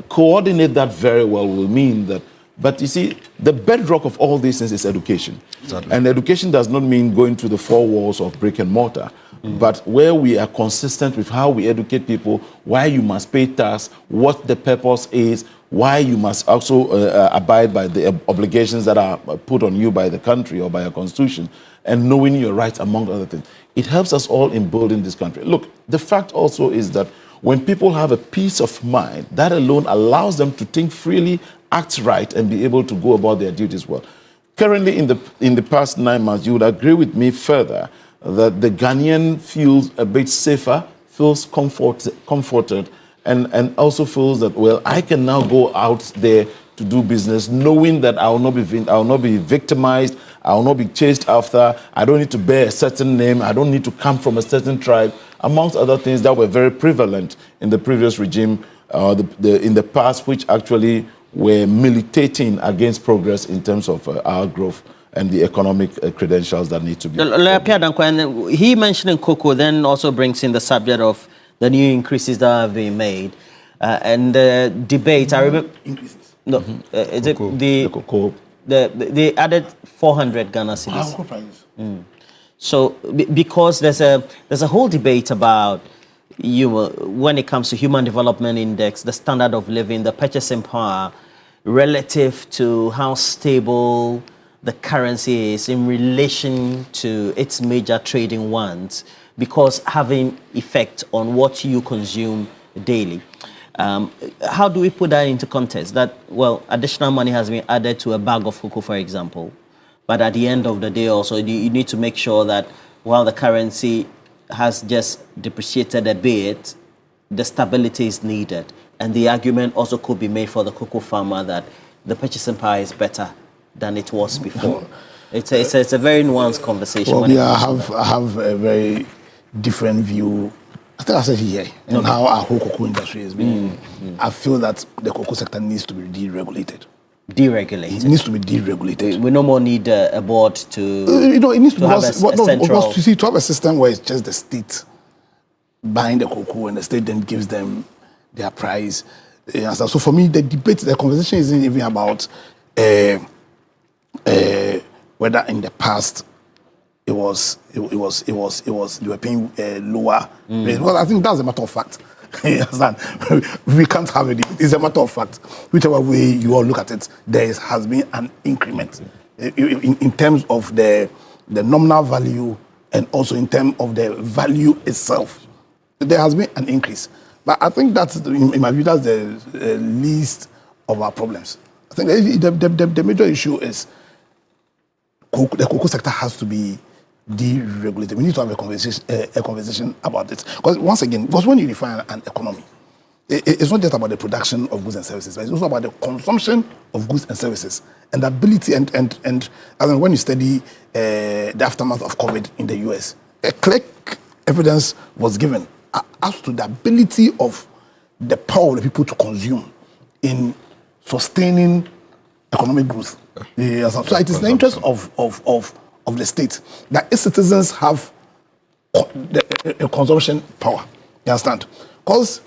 coordinate that very well will mean that. But you see, the bedrock of all these things is education. Exactly. And education does not mean going to the four walls of brick and mortar, but where we are consistent with how we educate people, why you must pay tax, what the purpose is, why you must also abide by the obligations that are put on you by the country or by a constitution, and knowing your rights, among other things. It helps us all in building this country. Look, the fact also is that when people have a peace of mind, that alone allows them to think freely, act right, and be able to go about their duties well. Currently, in the past 9 months, you would agree with me further that the Ghanaian feels a bit safer, feels comforted, and also feels that, well, I can now go out there to do business, knowing that I will not be victimized, I will not be chased after, I don't need to bear a certain name, I don't need to come from a certain tribe, amongst other things that were very prevalent in the previous regime, in the past, which actually were militating against progress in terms of our growth and the economic credentials that need to be. He mentioning cocoa then also brings in the subject of the new increases that have been made and the debate. I remember increases. No, is it the cocoa? They added 400 Ghana cedis. So because there's a whole debate about when it comes to Human Development Index, the standard of living, the purchasing power, relative to how stable the currency is in relation to its major trading ones, because having effect on what you consume daily. How do we put that into context? That, well, additional money has been added to a bag of cocoa, for example, but at the end of the day also, you need to make sure that while the currency has just depreciated a bit, the stability is needed. And the argument also could be made for the cocoa farmer that the purchasing power is better than it was before. It's a very nuanced conversation. Well, I have a very different view. I think I said here, on how our whole cocoa industry has been. I feel that the cocoa sector needs to be deregulated. Deregulated? It needs to be deregulated. We no more need a board to it needs to have a central... to have a system where it's just the state buying the cocoa and the state then gives them their price. So for me, the debate, the conversation isn't even about whether in the past they were paying lower rates. Well, I think that's a matter of fact. You understand? We can't have it. It's a matter of fact. Whichever way you all look at it, there has been an increment in terms of the nominal value and also in terms of the value itself. There has been an increase. But I think that's, in my view, that's the least of our problems. I think the major issue is the cocoa sector has to be deregulated. We need to have a conversation about it. Because once again, when you define an economy, it's not just about the production of goods and services, but it's also about the consumption of goods and services and the ability and I mean, when you study the aftermath of COVID in the US, a clear evidence was given as to the ability of the power of the people to consume in sustaining economic growth. So it is the interest of the state that its citizens have a consumption power. You understand? Because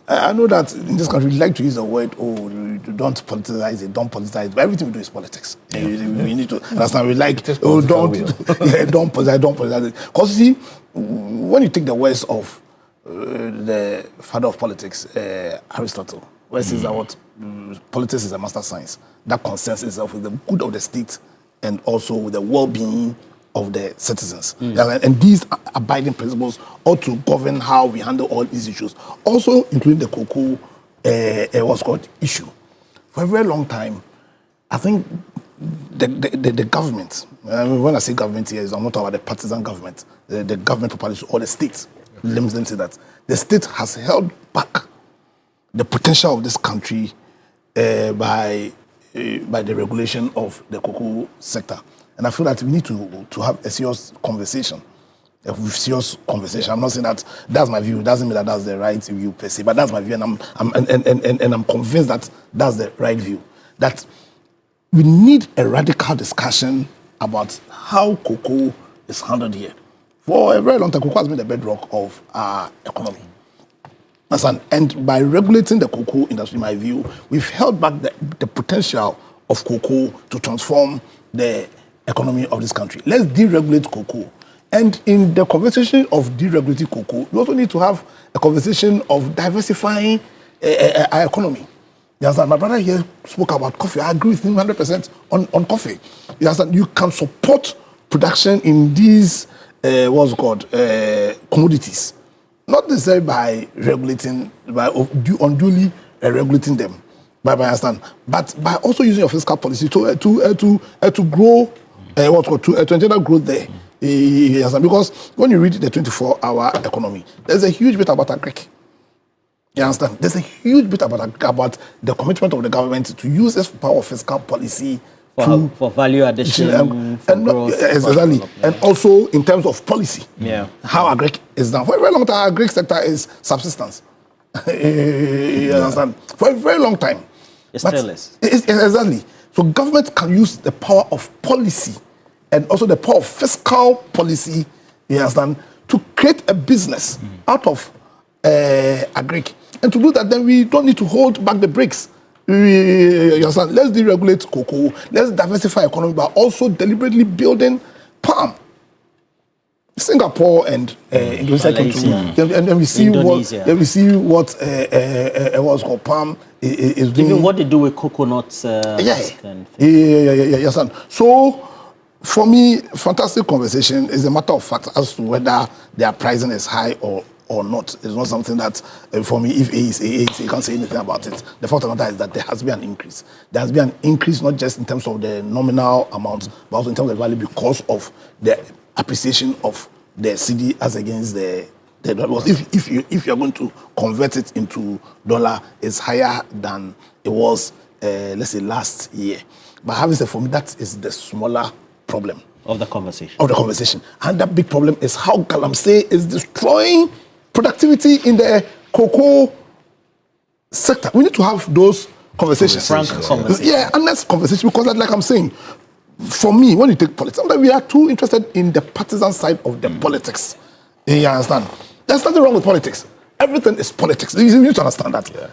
I know that in this country we like to use the word, don't politicize it, don't politicize it, but everything we do is politics. Yeah. We need to understand, we like, don't politicize it. Because you see, when you take the words of the father of politics, Aristotle, where he says that what politics is a master science that concerns itself with the good of the state and also with the well-being of the citizens. And these abiding principles ought to govern how we handle all these issues, also including the cocoa what's called issue. For a very long time, I think the government, when I say government here, I'm not talking about the partisan government, the government properly, or the state, let me say that, the state has held back the potential of this country by the regulation of the cocoa sector. And I feel that we need to have a serious conversation. I'm not saying that that's my view. It doesn't mean that that's the right view per se, but that's my view, and I'm convinced that that's the right view. That we need a radical discussion about how cocoa is handled here. For a very long time, cocoa has been the bedrock of our economy. And by regulating the cocoa industry, in my view, we've held back the potential of cocoa to transform the economy of this country. Let's deregulate cocoa. And in the conversation of deregulating cocoa, we also need to have a conversation of diversifying our economy. You understand? My brother here spoke about coffee. I agree with him 100% on coffee. You understand? You can support production in these commodities, not necessarily by regulating, by unduly regulating them, by understand, but by also using your fiscal policy to grow to engender growth there. Because when you read the 24-hour economy, there's a huge bit about agric. You understand? There's a huge bit about the commitment of the government to use its power of fiscal policy for value addition, growth, exactly, and also in terms of policy. Yeah, how agric is done. For a very long time, agric sector is subsistence. You understand? For a very long time, it still is. Exactly. So government can use the power of policy and also the power of fiscal policy, you understand, to create a business out of agric. And to do that, then we don't need to hold back the brakes. You understand? Let's deregulate cocoa. Let's diversify economy, but also deliberately building palm. Singapore and Indonesia, and then we see what's called palm is doing. Even what they do with coconuts. Yes. So, for me, fantastic conversation is a matter of fact as to whether their pricing is high or not. It's not something that, for me, if A is A, you can't say anything about it. The fact of the matter is that there has been an increase. There has been an increase not just in terms of the nominal amount, but also in terms of the value because of the appreciation of the CD as against the dollar. If you're going to convert it into dollar, it's higher than it was, let's say, last year. But having said, for me, that is the smaller problem of the conversation. And that big problem is how Galamsey is destroying productivity in the cocoa sector. We need to have those conversations. Frank conversations. Yeah, honest conversation, because like I'm saying, for me, when you take politics, sometimes we are too interested in the partisan side of the politics. You understand? There's nothing wrong with politics. Everything is politics. You need to understand that. Yeah.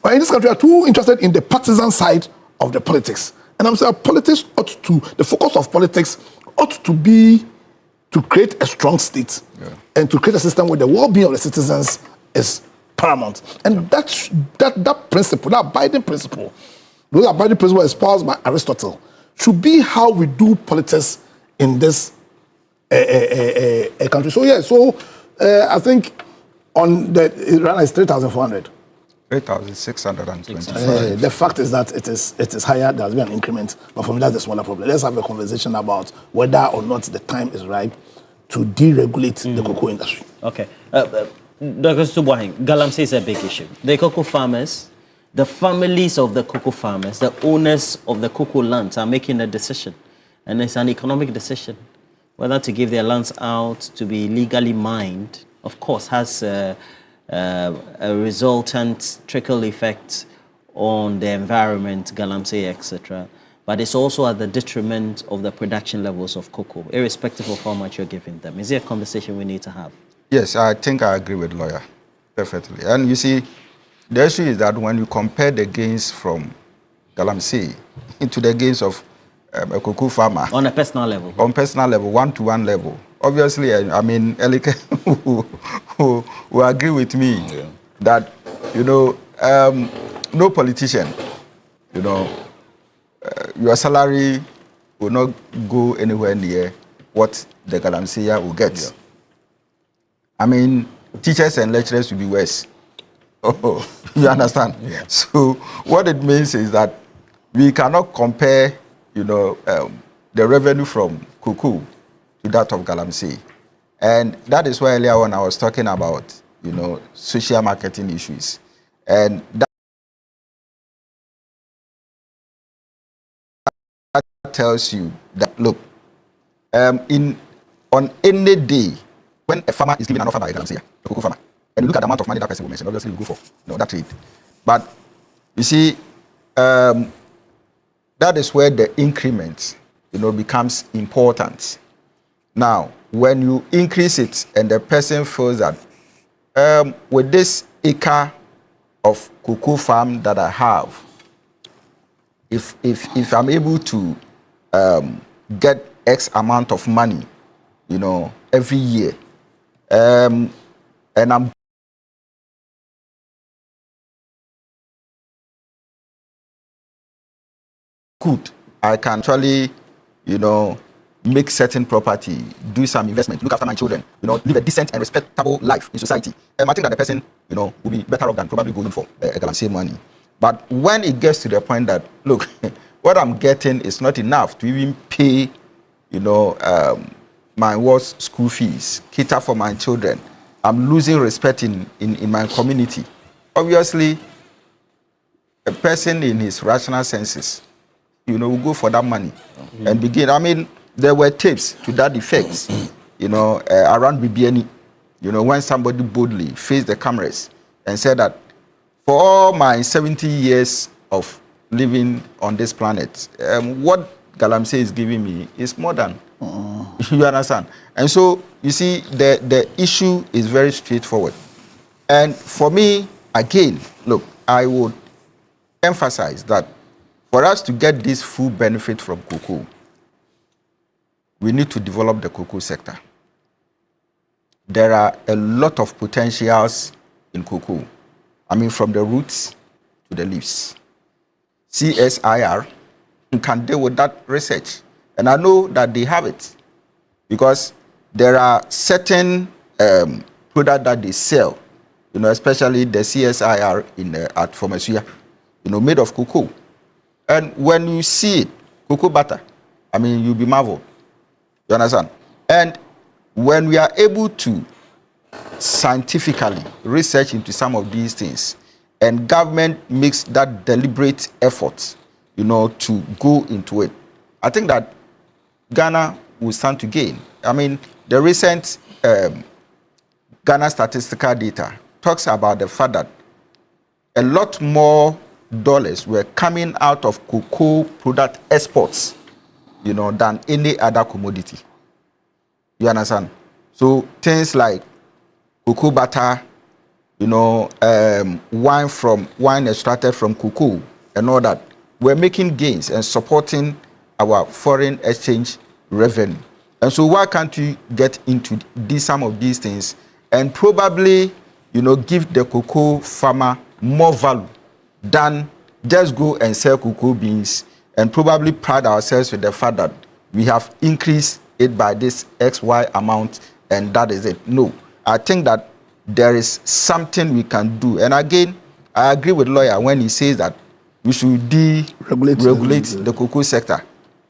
But in this country, we are too interested in the partisan side of the politics. And I'm saying the focus of politics ought to be to create a strong state and to create a system where the well-being of the citizens is paramount. And that principle, that abiding principle, those abiding principles espoused by Aristotle, should be how we do politics in this country. So I think On the Iran is 3,400. 3,625. The fact is that it is higher. There has been an increment, but for me that's the smaller problem. Let's have a conversation about whether or not the time is right to deregulate the cocoa industry. Okay, Dr. Subuahin, Galamsey is a big issue. The cocoa farmers, the families of the cocoa farmers, the owners of the cocoa lands are making a decision, and it's an economic decision whether to give their lands out to be legally mined. Of course, has a resultant trickle effect on the environment, Galamsey, etc. But it's also at the detriment of the production levels of cocoa, irrespective of how much you're giving them. Is there a conversation we need to have? Yes, I think I agree with lawyer, perfectly. And you see, the issue is that when you compare the gains from Galamsey into the gains of a cocoa farmer. On a personal level. On personal level, one-to-one level. Obviously, I mean, Elike who agree with me that, no politician, your salary will not go anywhere near what the Galamsey will get. Yeah. I mean, teachers and lecturers will be worse. Oh, you understand? Yeah. So what it means is that we cannot compare, the revenue from cocoa to that of Galamsey. And that is why earlier on I was talking about, social marketing issues. And that tells you that, look, on any day, when a farmer is given an offer by a Galamsey, a cocoa farmer, and you look at the amount of money that person will mention, obviously you go for that trade. But you see, that is where the increment, becomes important. Now, when you increase it and the person feels that with this acre of cocoa farm that I have, if I'm able to get X amount of money, every year, and I'm good, I can actually, make certain property, do some investment, look after my children, live a decent and respectable life in society. I think that the person, will be better off than probably going for a Galamsey money. But when it gets to the point that, look, what I'm getting is not enough to even pay, my ward's school fees, cater for my children, I'm losing respect in my community. Obviously, a person in his rational senses, will go for that money and begin. I mean, there were tapes to that effect, around BBNE, when somebody boldly faced the cameras and said that for all my 70 years of living on this planet, what Galamsey is giving me is more than. You understand? And so, you see, the issue is very straightforward. And for me, again, look, I would emphasize that for us to get this full benefit from cocoa, we need to develop the cocoa sector. There are a lot of potentials in cocoa. I mean, from the roots to the leaves. CSIR can deal with that research. And I know that they have it because there are certain products that they sell, especially the CSIR at Formesuya, made of cocoa. And when you see it, cocoa butter, I mean, you'll be marveled. You understand? And when we are able to scientifically research into some of these things, and government makes that deliberate effort, to go into it, I think that Ghana will stand to gain. I mean, the recent Ghana statistical data talks about the fact that a lot more dollars were coming out of cocoa product exports, than any other commodity. You understand? So things like cocoa butter, wine extracted from cocoa and all that, we're making gains and supporting our foreign exchange revenue. And so why can't we get into some of these things and probably, give the cocoa farmer more value than just go and sell cocoa beans and probably pride ourselves with the fact that we have increased it by this XY amount and that is it. No, I think that there is something we can do. And again, I agree with lawyer when he says that we should deregulate the cocoa sector.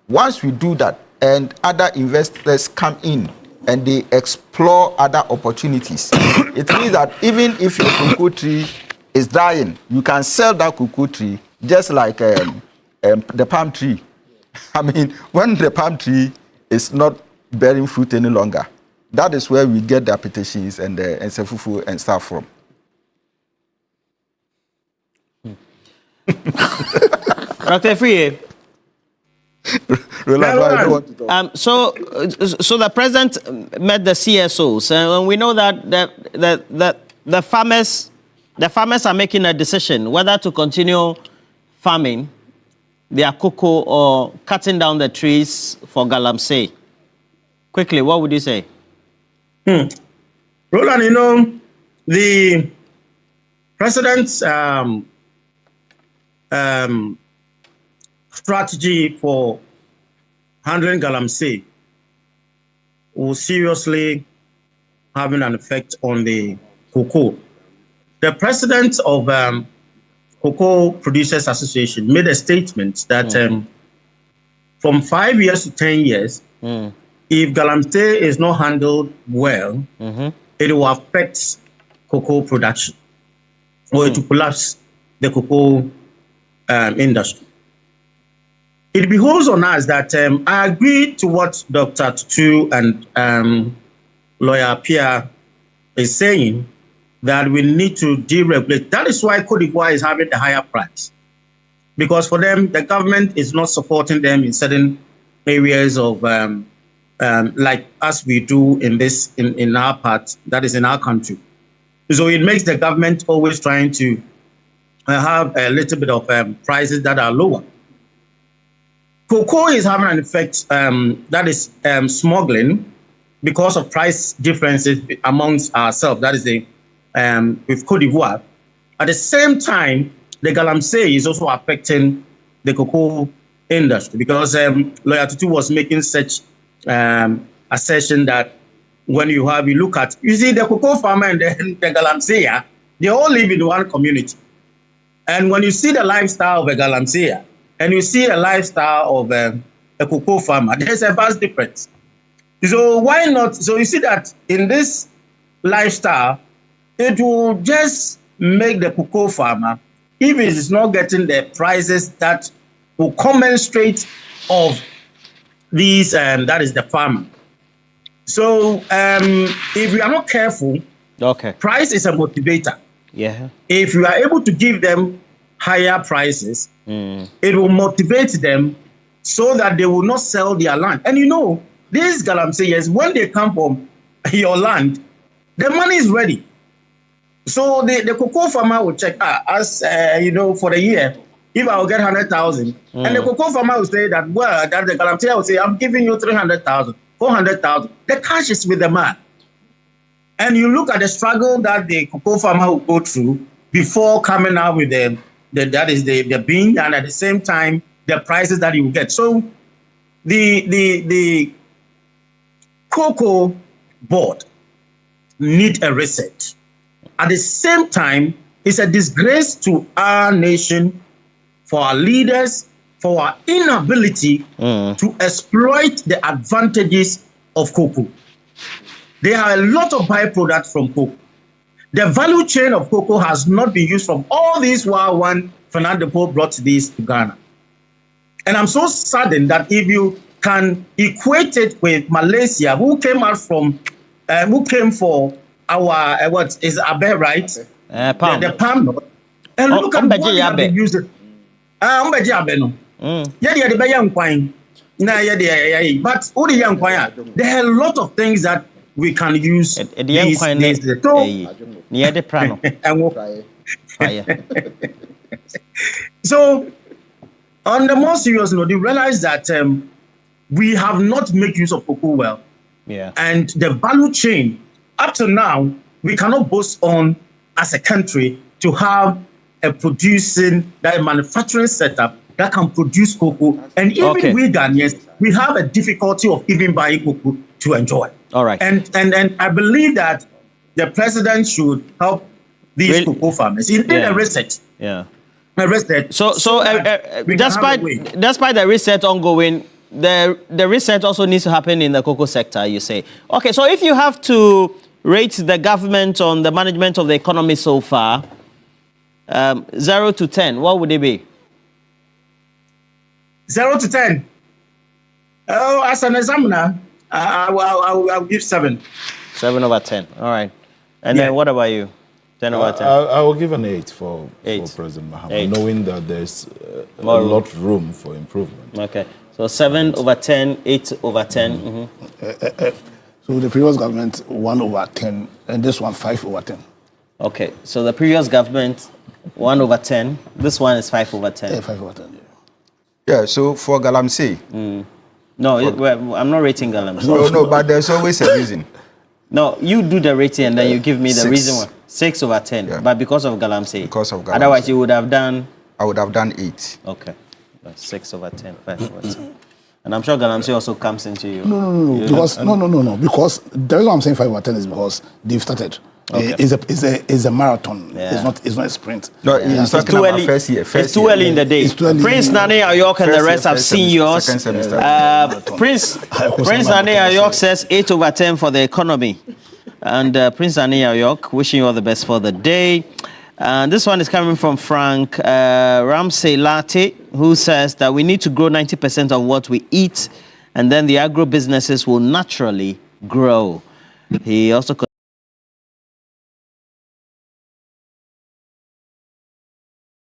Once we do that and other investors come in and they explore other opportunities, it means that even if your cocoa tree is dying, you can sell that cocoa tree just like the palm tree. I mean, when the palm tree is not bearing fruit any longer, that is where we get the applications and the sefufu and stuff from. Dr. Efriye. So the president met the CSOs, and we know that the farmers are making a decision whether to continue farming their cocoa or cutting down the trees for galamsey. Quickly, what would you say? Roland, you know, the president's strategy for handling galamsey will seriously having an effect on the cocoa. The president of Cocoa Producers Association made a statement that from 5 years to 10 years, if galamsey is not handled well, it will affect cocoa production, or it will collapse the cocoa industry. It behoves on us that I agree to what Dr. Tutu and lawyer Pierre is saying, that we need to deregulate. That is why Côte d'Ivoire is having a higher price. Because for them, the government is not supporting them in certain areas of, like as we do in our part, that is in our country. So it makes the government always trying to have a little bit of prices that are lower. Cocoa is having an effect that is smuggling because of price differences amongst ourselves. That is with Côte d'Ivoire. At the same time, the galamsey is also affecting the cocoa industry because Lawyer Tutu was making such assertion that when you see the cocoa farmer and the galamsey, they all live in one community. And when you see the lifestyle of a galamsey and you see a lifestyle of a cocoa farmer, there's a vast difference. So why not? So you see that in this lifestyle, it will just make the cocoa farmer, if it is not getting the prices that will compensate of these, that is the farmer. So if we are not careful, price is a motivator. Yeah. If you are able to give them higher prices, it will motivate them so that they will not sell their land. And you know, these galamseyers, when they come from your land, the money is ready. So the cocoa farmer will check, you know, for the year, if I will get 100,000, and the cocoa farmer will say that, well, that the galamsey will say, I'm giving you 300,000, 400,000. The cash is with the man. And you look at the struggle that the cocoa farmer will go through before coming out with the bean, and at the same time, the prices that he will get. So the cocoa board need a reset. At the same time, it's a disgrace to our nation, for our leaders, for our inability to exploit the advantages of cocoa. There are a lot of byproducts from cocoa. The value chain of cocoa has not been used from all these while when Fernando Pope brought this to Ghana. And I'm so saddened that if you can equate it with Malaysia, who came for our what is Abe, right? The palm nut. And look at what they have been using. But all the young choir, there are a lot of things that we can use. So, on the more serious note, you realize that we have not made use of cocoa well. Yeah. And the value chain, up to now, we cannot boast on as a country to have a manufacturing setup that can produce cocoa. And even we Ghanaians, we have a difficulty of even buying cocoa to enjoy. All right. And I believe that the president should help these cocoa farmers. He did a research. Yeah. A research. So despite the research ongoing, the research also needs to happen in the cocoa sector, you say. Okay, so if you have to rate the government on the management of the economy so far, 0 to 10, what would it be? 0 to 10. Oh, as an examiner, I'll give 7. 7 over 10. All right. And then what about you? 10 over 10. I will give an 8 for President Mahama, knowing that there's a lot of room for improvement. Okay. So 7 over 10, 8 over 10. Mm-hmm. So the previous government 1 over 10, and this one 5 over 10. Okay. So the previous government 1 over 10. This one is 5 over 10. Yeah, 5 over 10. Yeah. So for Galamsey. No, I'm not rating Galamsey. No, but there's always a reason. No, you do the rating and then you give me the 6. reason why. 6 over 10. Yeah. But because of Galamsey. Because of Galamsey. Otherwise, you would have done. I would have done 8. Okay. 6 over 10, 5 over 10. And I'm sure Galamsey also comes into you. No. Because no. Because the reason I'm saying 5 over 10 is because they've started. Okay. It's a marathon. Yeah. It's not a sprint. No, it's too early. It's too early in the day. Prince Nane Ayok and the rest have seen yours. Prince Nane Ayok says 8 over 10 for the economy. And Prince Nane Ayok, wishing you all the best for the day. And this one is coming from Frank Ramsey Latte, who says that we need to grow 90% of what we eat, and then the agro businesses will naturally grow. He also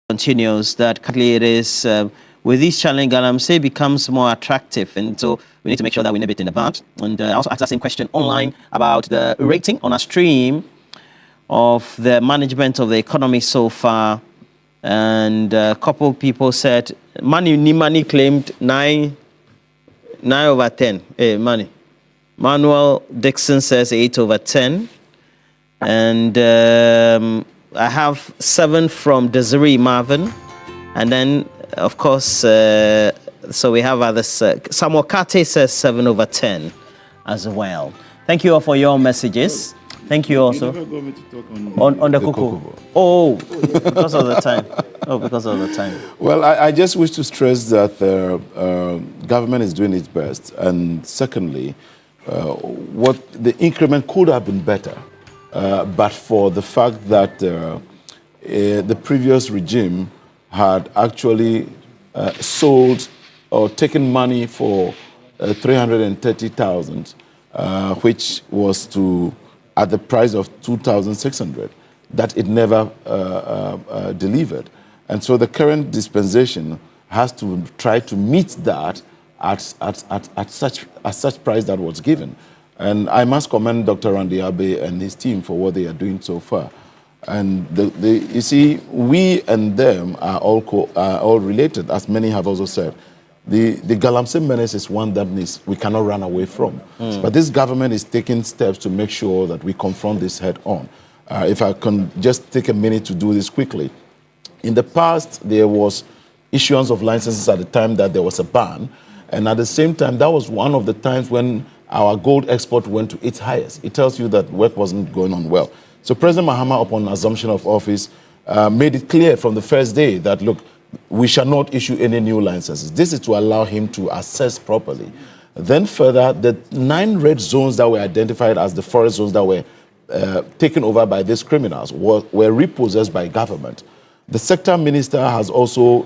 continues that currently it is with this challenge, Galamsey becomes more attractive, and so we need to make sure that we nip it in the bud. And I also asked that same question online about the rating on a stream of the management of the economy so far, and a couple of people said Money claimed 9 over 10. Hey, Money. Manuel Dixon says 8 over 10, and I have 7 from Desiree Marvin, and then, of course, so we have others. Samuel Kate says 7 over 10 as well. Thank you all for your messages. Thank you also. You never got me to talk on the cocoa. Oh, because of the time. Because of the time. Well, I just wish to stress that the government is doing its best. And secondly, what the increment could have been better. But for the fact that the previous regime had actually sold or taken money for 330,000, which was at the price of 2,600, that it never delivered. And so the current dispensation has to try to meet that at such price that was given. And I must commend Dr. Randy Abe and his team for what they are doing so far. And you see, we and them are all related, as many have also said. The Galamsey menace is one that we cannot run away from. But this government is taking steps to make sure that we confront this head on. If I can just take a minute to do this quickly. In the past, there was issuance of licenses at the time that there was a ban. And at the same time, that was one of the times when our gold export went to its highest. It tells you that work wasn't going on well. So President Mahama, upon assumption of office, made it clear from the first day that, look, we shall not issue any new licenses. This is to allow him to assess properly. Then further, the 9 red zones that were identified as the forest zones that were taken over by these criminals were repossessed by government. The sector minister has also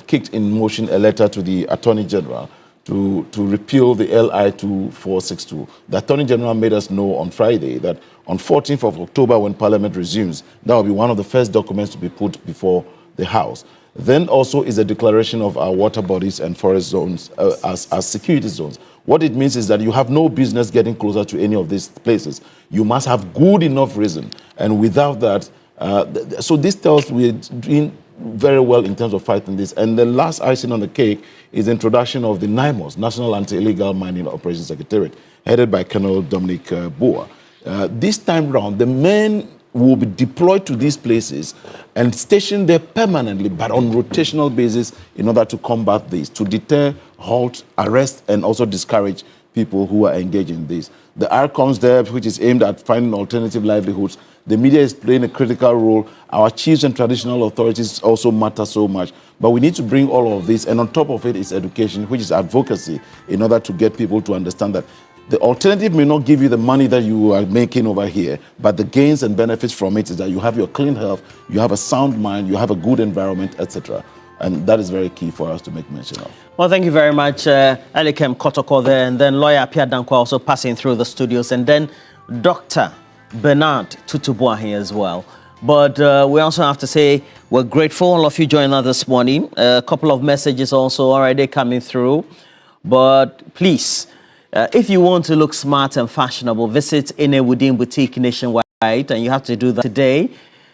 kicked in motion a letter to the Attorney General to repeal the LI 2462. The Attorney General made us know on Friday that on 14th of October, when Parliament resumes, that will be one of the first documents to be put before the House. Then also is a declaration of our water bodies and forest zones as security zones. What it means is that you have no business getting closer to any of these places. You must have good enough reason. And without that, so this tells we're doing very well in terms of fighting this. And the last icing on the cake is the introduction of the NIMOS, National Anti-Illegal Mining Operations Secretariat, headed by Colonel Dominic Boa. This time round, the men will be deployed to these places and stationed there permanently, but on rotational basis in order to combat this, to deter, halt, arrest, and also discourage people who are engaged in this. The ARCONS there, which is aimed at finding alternative livelihoods. The media is playing a critical role. Our chiefs and traditional authorities also matter so much. But we need to bring all of this, and on top of it is education, which is advocacy, in order to get people to understand that the alternative may not give you the money that you are making over here, but the gains and benefits from it is that you have your clean health, you have a sound mind, you have a good environment, etc. And that is very key for us to make mention of. Well, thank you very much, Elikem Kotoko there, and then lawyer Pia Dankwa also passing through the studios, and then Dr. Bernard Tutubuahi as well. But we also have to say we're grateful all of you joining us this morning. A couple of messages also already coming through. But please, if you want to look smart and fashionable, visit Ine Wudin Boutique nationwide, and you have to do that today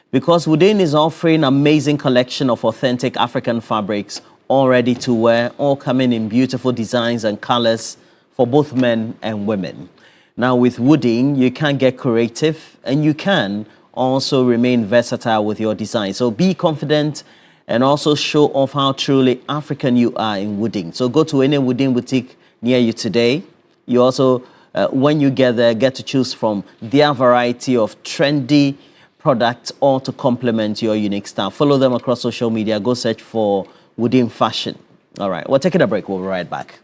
because Wudin is offering an amazing collection of authentic African fabrics, all ready to wear, all coming in beautiful designs and colors for both men and women. Now with Wudin, you can get creative and you can also remain versatile with your design. So be confident and also show off how truly African you are in Wudin. So go to any Wudin boutique near you today. You also, when you get there, get to choose from their variety of trendy products, all to complement your unique style. Follow them across social media. Go search for Wudin Fashion. All right, we're taking a break. We'll be right back.